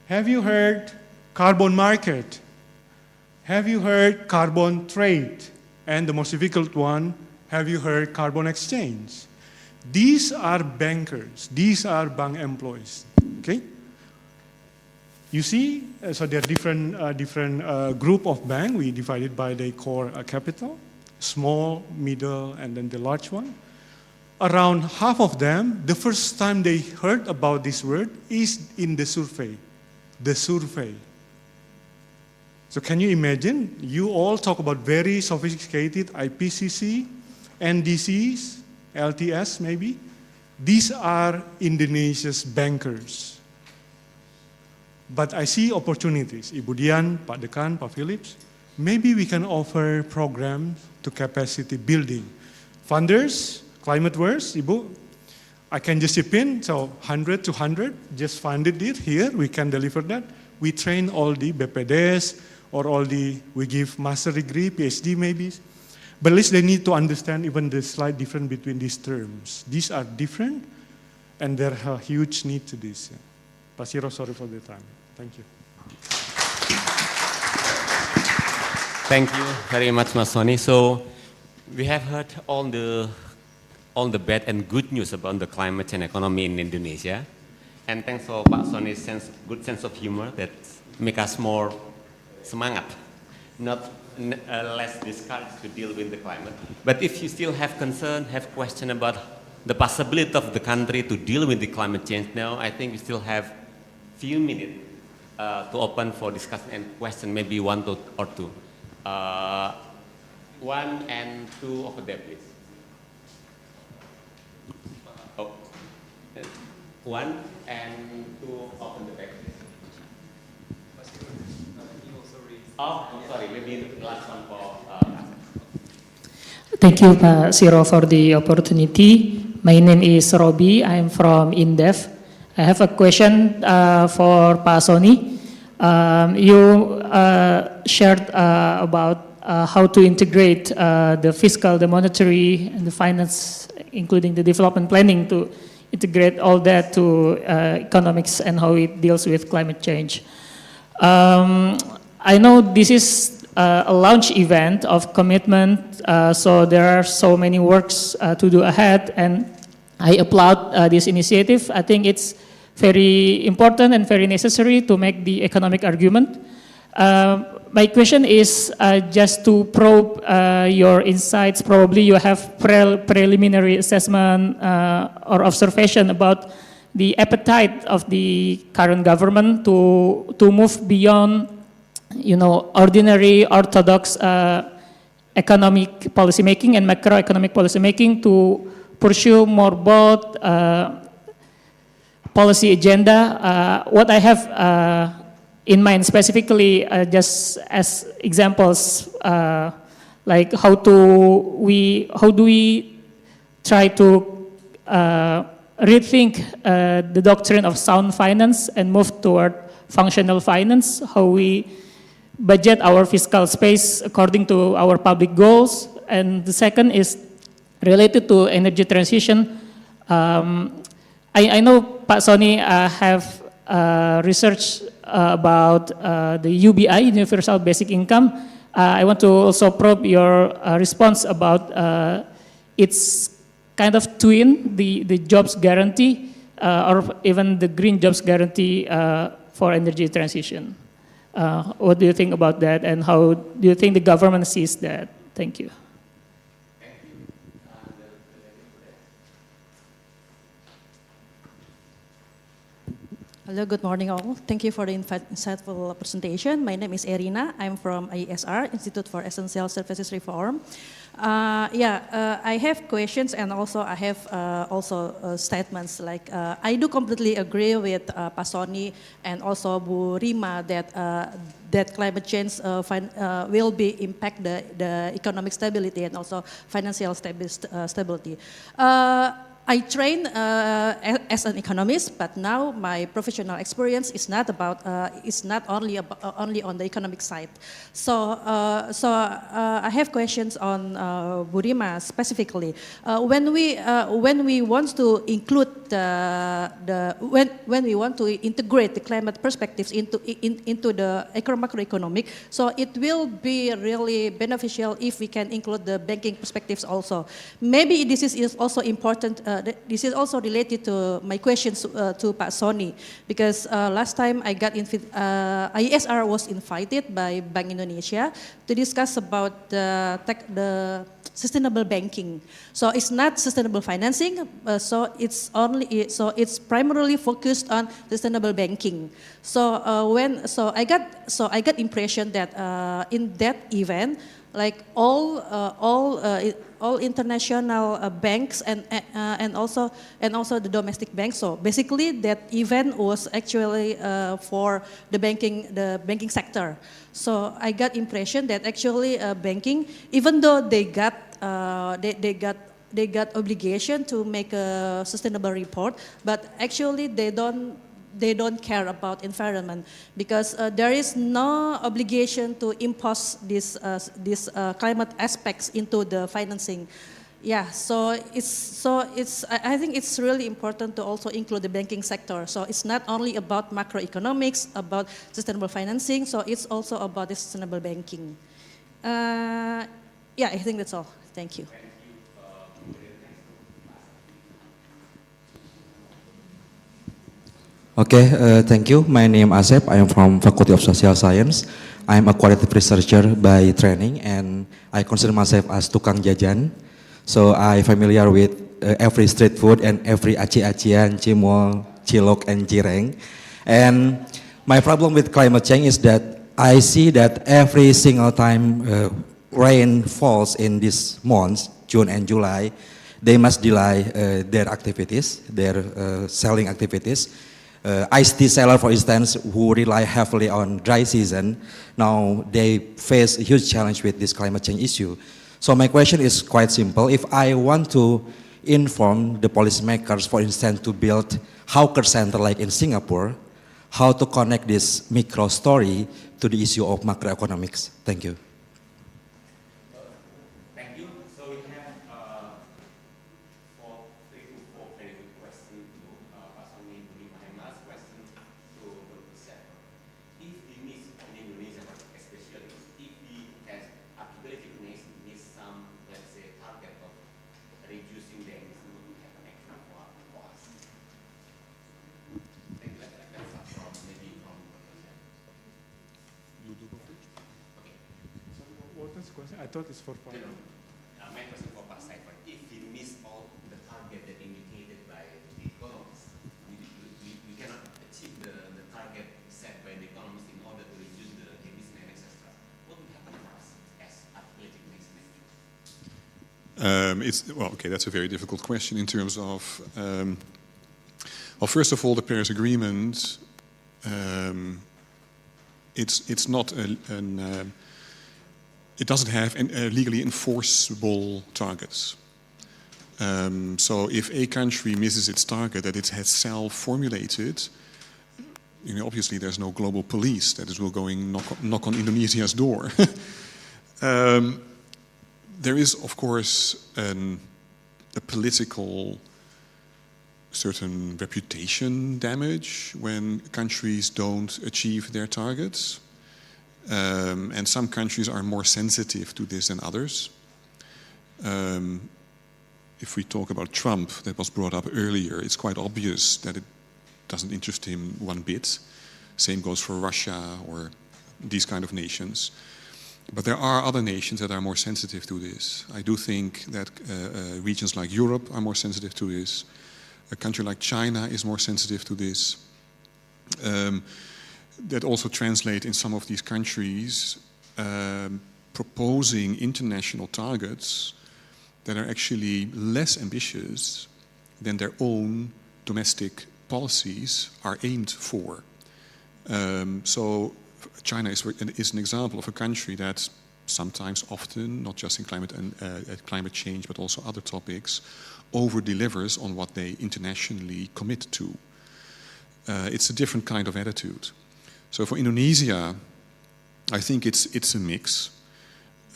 Have you heard carbon market? Have you heard carbon trade? And the most difficult one, have you heard carbon exchange? These are bankers, these are bank employees, okay? You see, so there are different group of bank, we divided by the core capital, small, middle, and then the large one. Around half of them, the first time they heard about this word is in the survey. The survey. So can you imagine, you all talk about very sophisticated IPCC, NDCs, LTS maybe. These are Indonesia's bankers. But I see opportunities. Ibu Dian, Pak Dekan, Pak Philips, maybe we can offer programs to capacity building. Funders, ClimateVerse, Ibu, I can just chip in, so 100 to 100, just funded it here, we can deliver that. We train all the BPDs, or all the, we give master degree, PhD maybe. But at least they need to understand even the slight difference between these terms. These are different, and there are huge need to this. Pak Siro, sorry for the time. Thank you. Thank you very much, Mas Soni. So we have heard all the bad and good news about the climate and economy in Indonesia. And thanks for Pak Soni's good sense of humor that make us more semangat, not less discouraged to deal with the climate. But if you still have concern, have question about the possibility of the country to deal with the climate change now, I think we still have few minutes to open for discussion and question, maybe one or two. 1 and 2 over there, please. Oh. 1 and 2 open the back, please. Oh, I'm sorry, maybe the last one for Thank you, Pak Siro, for the opportunity. My name is Robi. I'm from INDEF. I have a question for Pak Soni. You shared about how to integrate the fiscal, the monetary, and the finance, including the development planning, to integrate all that to economics and how it deals with climate change. I know this is a launch event of commitment, so there are so many works to do ahead, and I applaud this initiative. I think it's very important and very necessary to make the economic argument. My question is just to probe your insights. Probably you have preliminary assessment or observation about the appetite of the current government to move beyond, ordinary orthodox economic policymaking and macroeconomic policymaking to pursue more broad policy agenda. What I have in mind specifically, just as examples, like how do we try to rethink the doctrine of sound finance and move toward functional finance, how we budget our fiscal space according to our public goals. And the second is related to energy transition. I know Pak Soni have research about the UBI, Universal Basic Income. I want to also probe your response about its kind of twin the jobs guarantee or even the green jobs guarantee for energy transition. What do you think about that, and how do you think the government sees that? Thank you. Hello, good morning all. Thank you for the insightful presentation. My name is Erina. I'm from ISR, Institute for Essential Services Reform. I have questions, and also I have statements. Like I do completely agree with Pak Sony and also Bu Rima that climate change will be impact the economic stability and also financial stability. I train as an economist, but now my professional experience is not only on the economic side. So I have questions on Bu Rima specifically. When we want to include when we want to integrate the climate perspectives into the macroeconomic, so it will be really beneficial if we can include the banking perspectives also. Maybe this is also important. This is also related to my questions to Pak Sony, because last time ISR was invited by Bank Indonesia to discuss about the sustainable banking. So it's not sustainable financing. So it's primarily focused on sustainable banking. So I got impression that in that event, like all international banks and also the domestic banks. So basically, that event was actually for the banking sector. So I got impression that actually banking, even though they got obligation to make a sustainable report, but actually they don't care about environment, because there is no obligation to impose these climate aspects into the financing. Yeah, I think it's really important to also include the banking sector. So it's not only about macroeconomics, about sustainable financing, so it's also about the sustainable banking. I think that's all. Thank you. Okay, thank you. My name is Asep. I am from Faculty of Social Science. I am a qualitative researcher by training, and I consider myself as tukang jajan. So I familiar with every street food and every aci-acian, cimol, cilok, and cireng. And my problem with climate change is that I see that every single time rain falls in these months, June and July, they must delay their activities, their selling activities. Iced tea seller, for instance, who rely heavily on dry season, now they face a huge challenge with this climate change issue. So my question is quite simple. If I want to inform the policymakers, for instance, to build hawker center like in Singapore, how to connect this micro story to the issue of macroeconomics? Thank you. Thank you. So we have 3 to 4 very good questions to Pak Sony. My last question to the sector. If we miss in Indonesia, especially if we as ability to miss some, let's say, target of reducing the emission, what will happen actually for us? I think let's start from maybe from okay. So what was the question? I thought it's for Pak. My question for Pak Saifan. If we miss all the target that indicated by the economists, we cannot achieve the target set by the economists in order to reduce the emission and etc. What will happen to us as athletic next year? That's a very difficult question in terms of, first of all, the Paris Agreement. It's not it doesn't have legally enforceable targets. So if a country misses its target that it has self-formulated, obviously there's no global police that will going knock on Indonesia's door. There is, of course, a political certain reputation damage when countries don't achieve their targets. And some countries are more sensitive to this than others. if we talk about Trump, that was brought up earlier, it's quite obvious that it doesn't interest him one bit. Same goes for Russia or these kind of nations. But there are other nations that are more sensitive to this. I do think that regions like Europe are more sensitive to this. A country like China is more sensitive to this. That also translate in some of these countries proposing international targets that are actually less ambitious than their own domestic policies are aimed for. So China is an example of a country that sometimes, often, not just in climate change, but also other topics, over-delivers on what they internationally commit to. It's a different kind of attitude. So for Indonesia, I think it's a mix.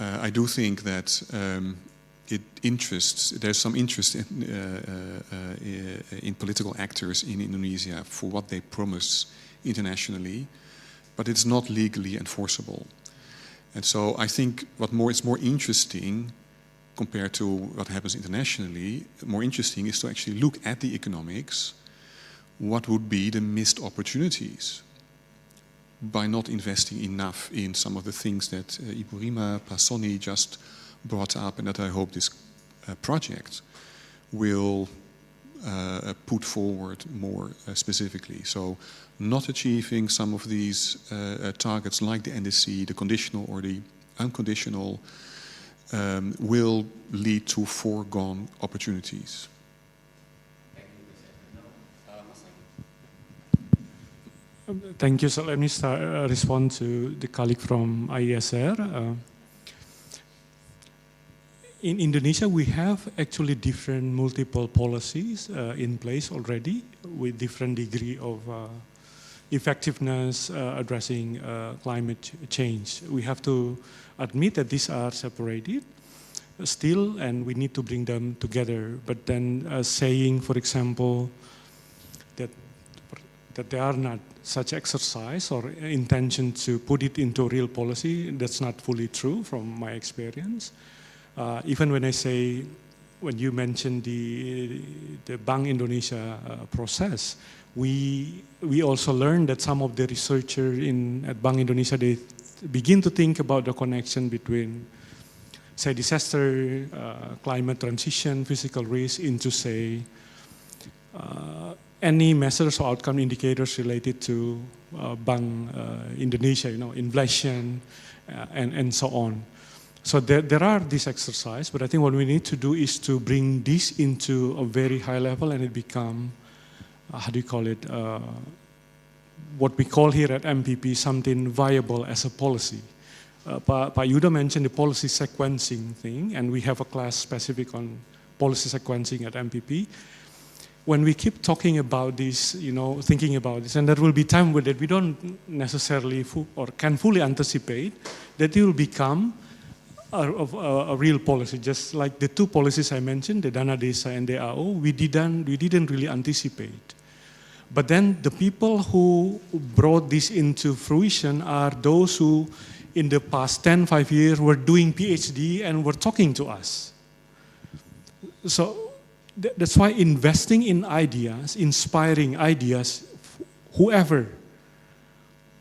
I do think that there's some interest in political actors in Indonesia for what they promise internationally, but it's not legally enforceable. And so I think it's more interesting compared to what happens internationally, more interesting is to actually look at the economics. What would be the missed opportunities by not investing enough in some of the things that Ibu Rima Pasoni just brought up, and that I hope this project will put forward more specifically. So not achieving some of these targets like the NDC, the conditional or the unconditional, will lead to foregone opportunities. Thank you. So let me respond to the colleague from IESR. In Indonesia, we have actually different multiple policies in place already with different degree of effectiveness addressing climate change. We have to admit that these are separated still, and we need to bring them together. But then saying, for example, that there are not such exercise or intention to put it into real policy, that's not fully true from my experience. Even when you mentioned the Bank Indonesia process, we also learned that some of the researchers at Bank Indonesia, they begin to think about the connection between, say, disaster, climate transition, physical risk, into, say, any measures or outcome indicators related to Bank Indonesia, inflation, and so on. So there are these exercises, but I think what we need to do is to bring this into a very high level, and it become, how do you call it, what we call here at MPP something viable as a policy. Pak Yuda mentioned the policy sequencing thing, and we have a class specific on policy sequencing at MPP. When we keep talking about this, thinking about this, and there will be time with it, we don't necessarily or can fully anticipate that it will become a real policy. Just like the two policies I mentioned, the Dana Desa and the AO, we didn't really anticipate. But then the people who brought this into fruition are those who, in the past 5 years, were doing PhD and were talking to us. So that's why investing in ideas, inspiring ideas, whoever,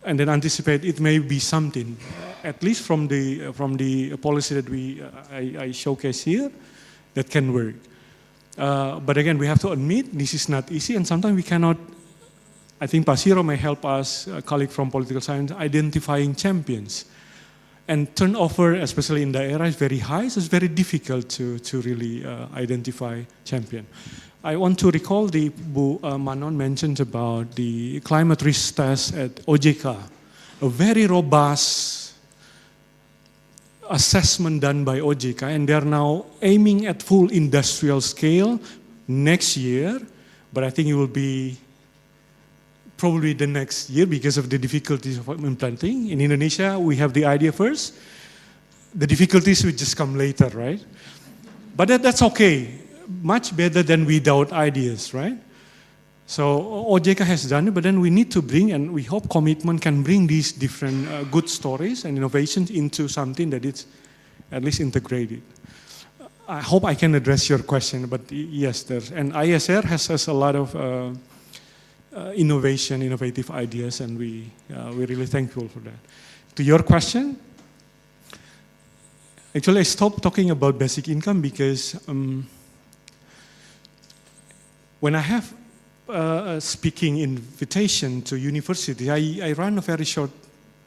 and then anticipate it may be something, at least from the policy that I showcase here, that can work. But again, we have to admit this is not easy, and sometimes we cannot. I think Pasiro may help us, a colleague from political science, identifying champions. And turnover, especially in the era, is very high, so it's very difficult to really identify champion. I want to recall Bu Manon mentioned about the climate risk test at OJK, a very robust assessment done by OJK, and they are now aiming at full industrial scale next year, but I think it will be probably the next year because of the difficulties of implementing. In Indonesia, we have the idea first. The difficulties will just come later, right? But that's okay. Much better than without ideas, right? So OJK has done it, but then we need to bring, and we hope Komitmen can bring these different good stories and innovations into something that is at least integrated. I hope I can address your question, but yes, and ISR has a lot of innovative ideas, and we're really thankful for that. To your question, actually I stopped talking about basic income because when I have a speaking invitation to university, I run a very short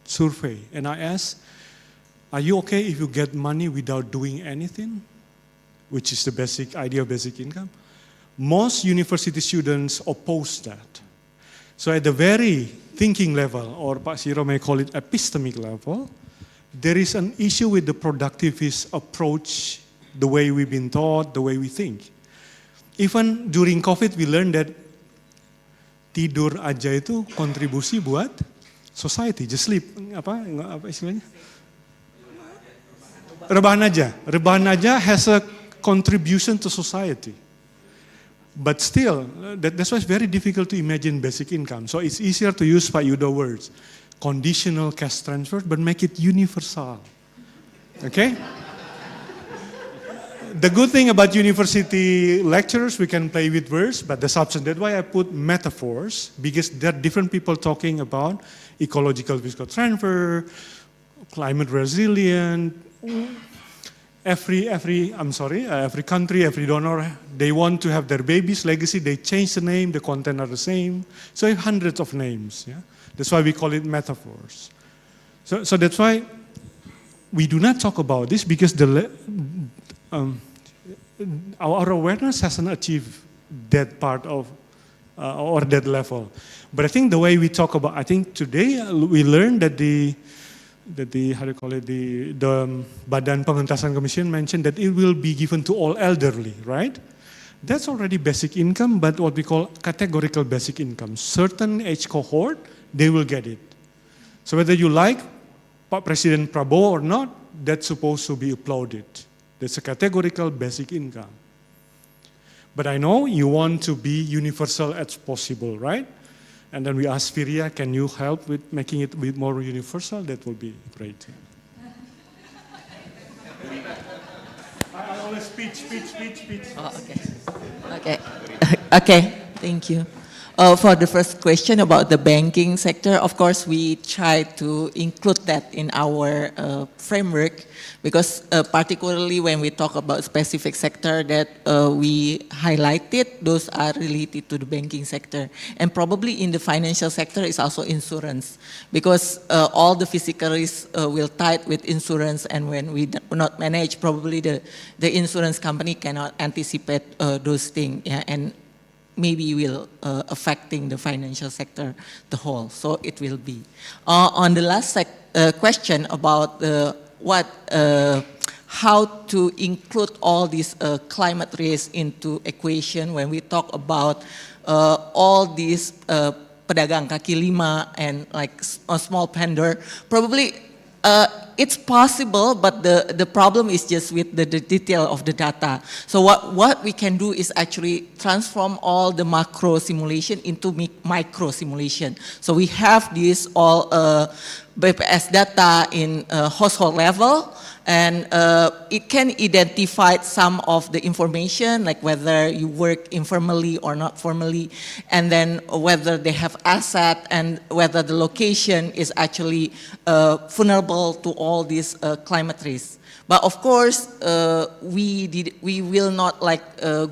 survey, and I ask, are you okay if you get money without doing anything? Which is the basic idea of basic income. Most university students oppose that. So at the very thinking level, or Pak Siro may call it epistemic level, there is an issue with the productivist approach, the way we've been taught, the way we think. Even during COVID, we learned that tidur aja itu kontribusi buat society, just sleep. Apa istilahnya? Rebahan aja has a contribution to society. But still, that's why it's very difficult to imagine basic income. So it's easier to use Pak Yudo words, conditional cash transfer, but make it universal. Okay? The good thing about university lecturers, we can play with words, but the substance, that's why I put metaphors, because there are different people talking about ecological fiscal transfer, climate resilient. Every country, every donor, they want to have their baby's legacy, they change the name, the content are the same. So I have hundreds of names. Yeah? That's why we call it metaphors. So that's why we do not talk about this, because our awareness hasn't achieved that part of, or that level. But I think the way we talk about, I think today we learned that the Badan Pengentasan Commission mentioned that it will be given to all elderly, right? That's already basic income, but what we call categorical basic income. Certain age cohort, they will get it. So whether you like Pak Presiden Prabowo or not, that's supposed to be applauded. That's a categorical basic income. But I know you want to be universal as possible, right? And then we asked Firia, can you help with making it a bit more universal? That would be great. I always speech. Oh, okay, thank you. For the first question about the banking sector, of course, we try to include that in our framework, because particularly when we talk about specific sector that we highlighted, those are related to the banking sector. And probably in the financial sector is also insurance, because all the physical risks will tied with insurance, and when we do not manage, probably the insurance company cannot anticipate those things, yeah, and maybe will affecting the financial sector the whole. So it will be. On the last question about how to include all these climate risks into equation when we talk about all these pedagang kaki lima and like a small vendor, probably it's possible, but the problem is just with the detail of the data. So what we can do is actually transform all the macro simulation into micro simulation. So we have this all BPS data in household level, and it can identify some of the information, like whether you work informally or not formally, and then whether they have asset, and whether the location is actually vulnerable to all these climate risks. But of course, we will not like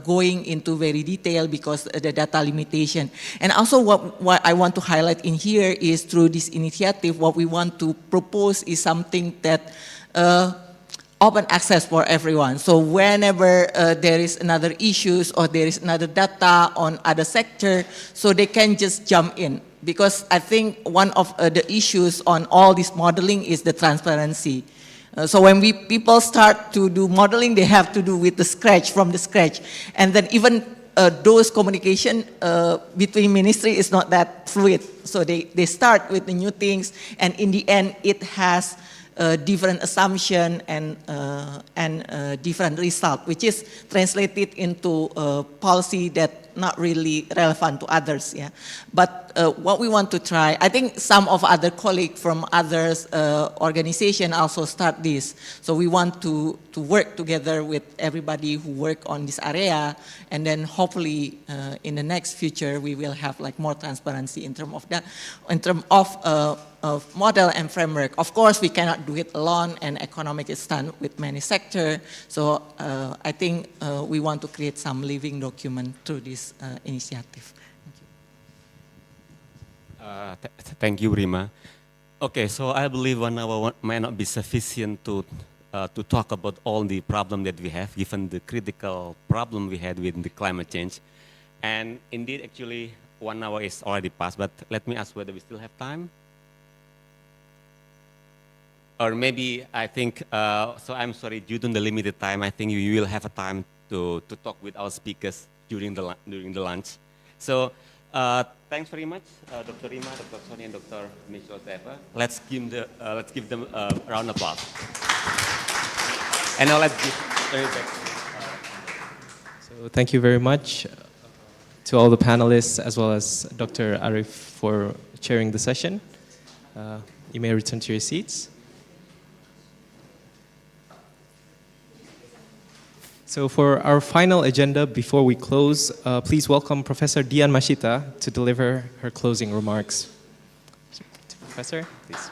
going into very detail because the data limitation. And also what I want to highlight in here is through this initiative, what we want to propose is something that open access for everyone. So whenever there is another issues or there is another data on other sector, so they can just jump in. Because I think one of the issues on all this modeling is the transparency. So when people start to do modeling, they have to do with the scratch, from the scratch. And then even those communication between ministry is not that fluid. So they start with the new things, and in the end, it has different assumption and different result, which is translated into policy that not really relevant to others. Yeah, but what we want to try, I think some of other colleagues from others organization also start this. So we want to work together with everybody who work on this area, and then hopefully in the next future we will have like more transparency in terms of that, in terms of model and framework. Of course, we cannot do it alone, and economic is done with many sectors. So I think we want to create some living document through this initiative. Thank you, Rima. Okay, so I believe 1 hour might not be sufficient to talk about all the problem that we have, given the critical problem we had with the climate change. And indeed, actually, 1 hour is already passed, but let me ask whether we still have time. Or maybe I think, so I'm sorry, due to the limited time, I think you will have a time to talk with our speakers during the lunch. So thanks very much, Dr. Rima, Dr. Sony, and Dr. Michelle Zephyr. Let's give them a round of applause. And now let's turn it back. So thank you very much to all the panelists as well as Dr. Arif for chairing the session. You may return to your seats. So for our final agenda, before we close, please welcome Professor Dian Mashita to deliver her closing remarks. Professor, please.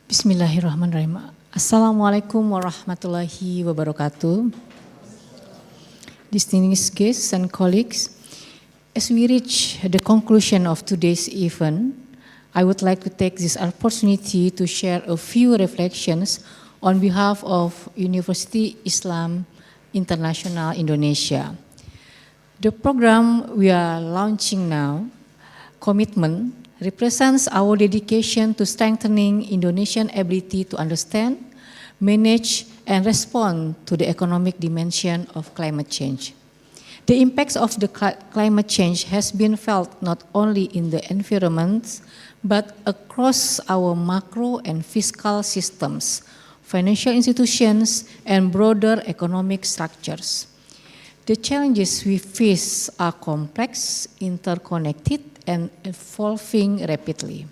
Bismillahirrahmanirrahim. Assalamualaikum warahmatullahi wabarakatuh. Distinguished guests and colleagues, as we reach the conclusion of today's event, I would like to take this opportunity to share a few reflections on behalf of Universitas Islam Internasional Indonesia. The program we are launching now, Komitmen, represents our dedication to strengthening Indonesian ability to understand, manage, and respond to the economic dimension of climate change. The impacts of the climate change has been felt not only in the environment, but across our macro and fiscal systems, financial institutions, and broader economic structures. The challenges we face are complex, interconnected, and evolving rapidly.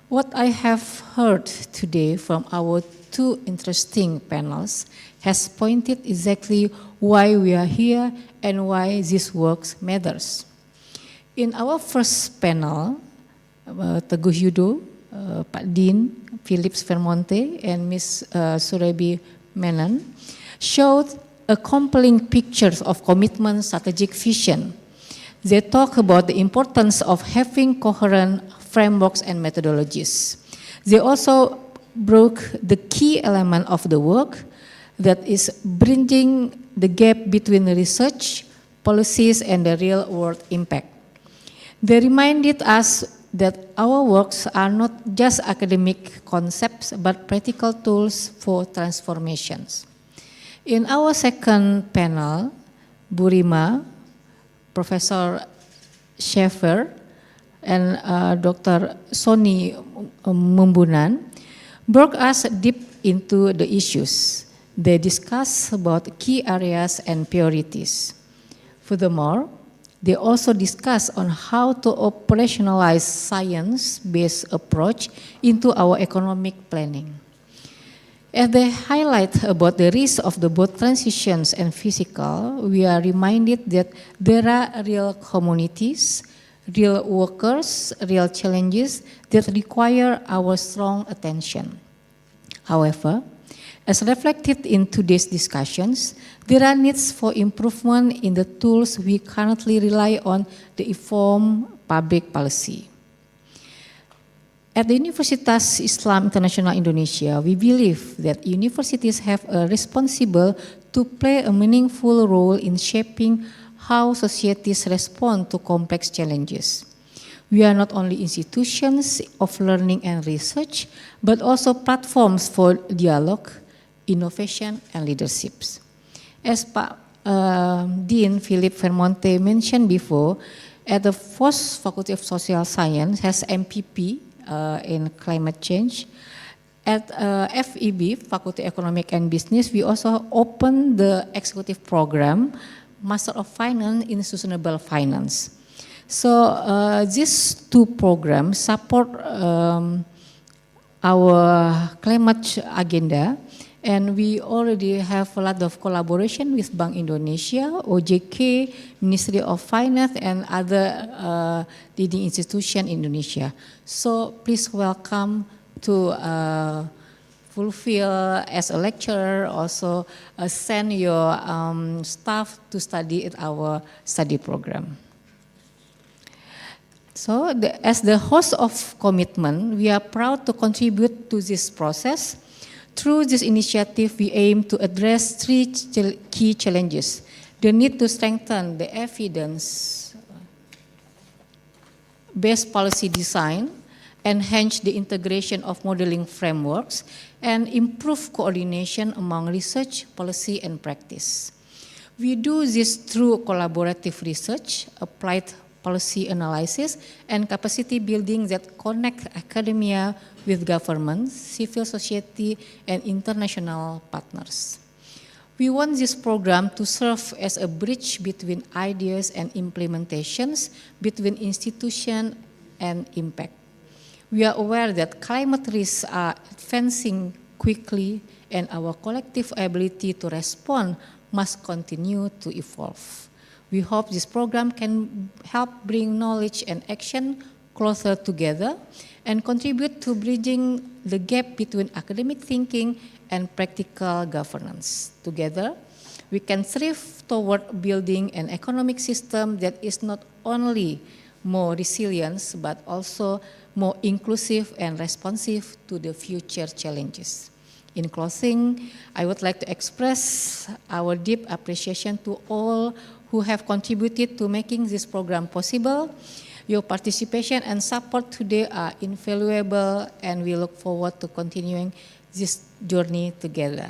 What I have heard today from our two interesting panels has pointed exactly why we are here and why this work matters. In our first panel, Teguh Yudo, Pak Dean, Philips Vermonte, and Ms. Surebi Menon showed a compelling picture of commitment strategic vision. They talk about the importance of having coherent frameworks and methodologies. They also broke the key element of the work, that is bridging the gap between the research, policies, and the real-world impact. They reminded us that our works are not just academic concepts, but practical tools for transformations. In our second panel, Bu Rima, Professor Zephyr, and Dr. Sony Mumbunan brought us deep into the issues. They discussed about key areas and priorities. Furthermore, they also discuss on how to operationalize science-based approach into our economic planning. As they highlight about the risk of the both transitions and physical, we are reminded that there are real communities, real workers, real challenges that require our strong attention. However, as reflected in today's discussions, there are needs for improvement in the tools we currently rely on to inform public policy. At the Universitas Islam Internasional Indonesia, we believe that universities have a responsibility to play a meaningful role in shaping how societies respond to complex challenges. We are not only institutions of learning and research, but also platforms for dialogue, innovation, and leaderships. As Pak Dean Philip Vermonte mentioned before, At the FOS, Faculty of Social Science, has MPP in climate change. At FEB, Faculty Economic and Business, we also opened the executive program, Master of Finance in Sustainable Finance. So these two programs support our climate agenda, and we already have a lot of collaboration with Bank Indonesia, OJK, Ministry of Finance, and other leading institutions in Indonesia. So please welcome to fulfill as a lecturer, also send your staff to study at our study program. So as the host of KOMITMEN, we are proud to contribute to this process. Through this initiative, we aim to address three key challenges: the need to strengthen the evidence-based policy design, enhance the integration of modeling frameworks, and improve coordination among research, policy, and practice. We do this through collaborative research, applied policy analysis, and capacity building that connect academia with government, civil society, and international partners. We want this program to serve as a bridge between ideas and implementations, between institution and impact. We are aware that climate risks are advancing quickly, and our collective ability to respond must continue to evolve. We hope this program can help bring knowledge and action closer together and contribute to bridging the gap between academic thinking and practical governance. Together, we can strive toward building an economic system that is not only more resilient, but also more inclusive and responsive to the future challenges. In closing, I would like to express our deep appreciation to all who have contributed to making this program possible. Your participation and support today are invaluable, and we look forward to continuing this journey together.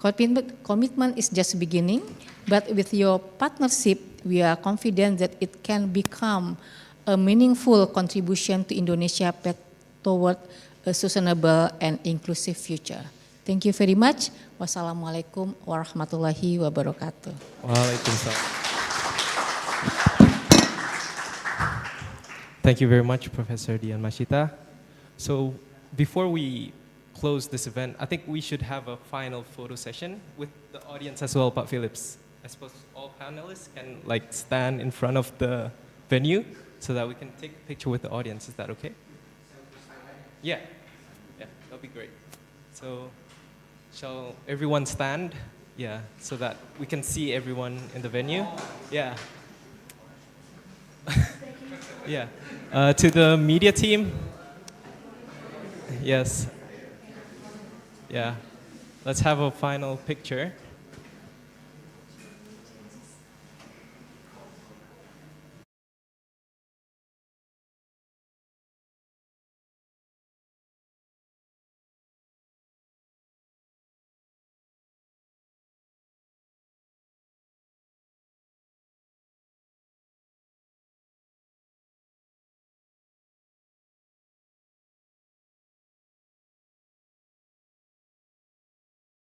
KOMITMEN is just beginning, but with your partnership, we are confident that it can become a meaningful contribution to Indonesia path toward a sustainable and inclusive future. Thank you very much. Wassalamualaikum warahmatullahi wabarakatuh. Waalaikumsalam. Thank you very much, Professor Dian Mashita. So before we close this event, I think we should have a final photo session with the audience as well, Pak Phillips. I suppose all panelists can stand in front of the venue so that we can take a picture with the audience. Is that okay? Yeah, that'll be great. So shall everyone stand? Yeah, so that we can see everyone in the venue. Yeah. Yeah. To the media team. Yes. Yeah. Let's have a final picture.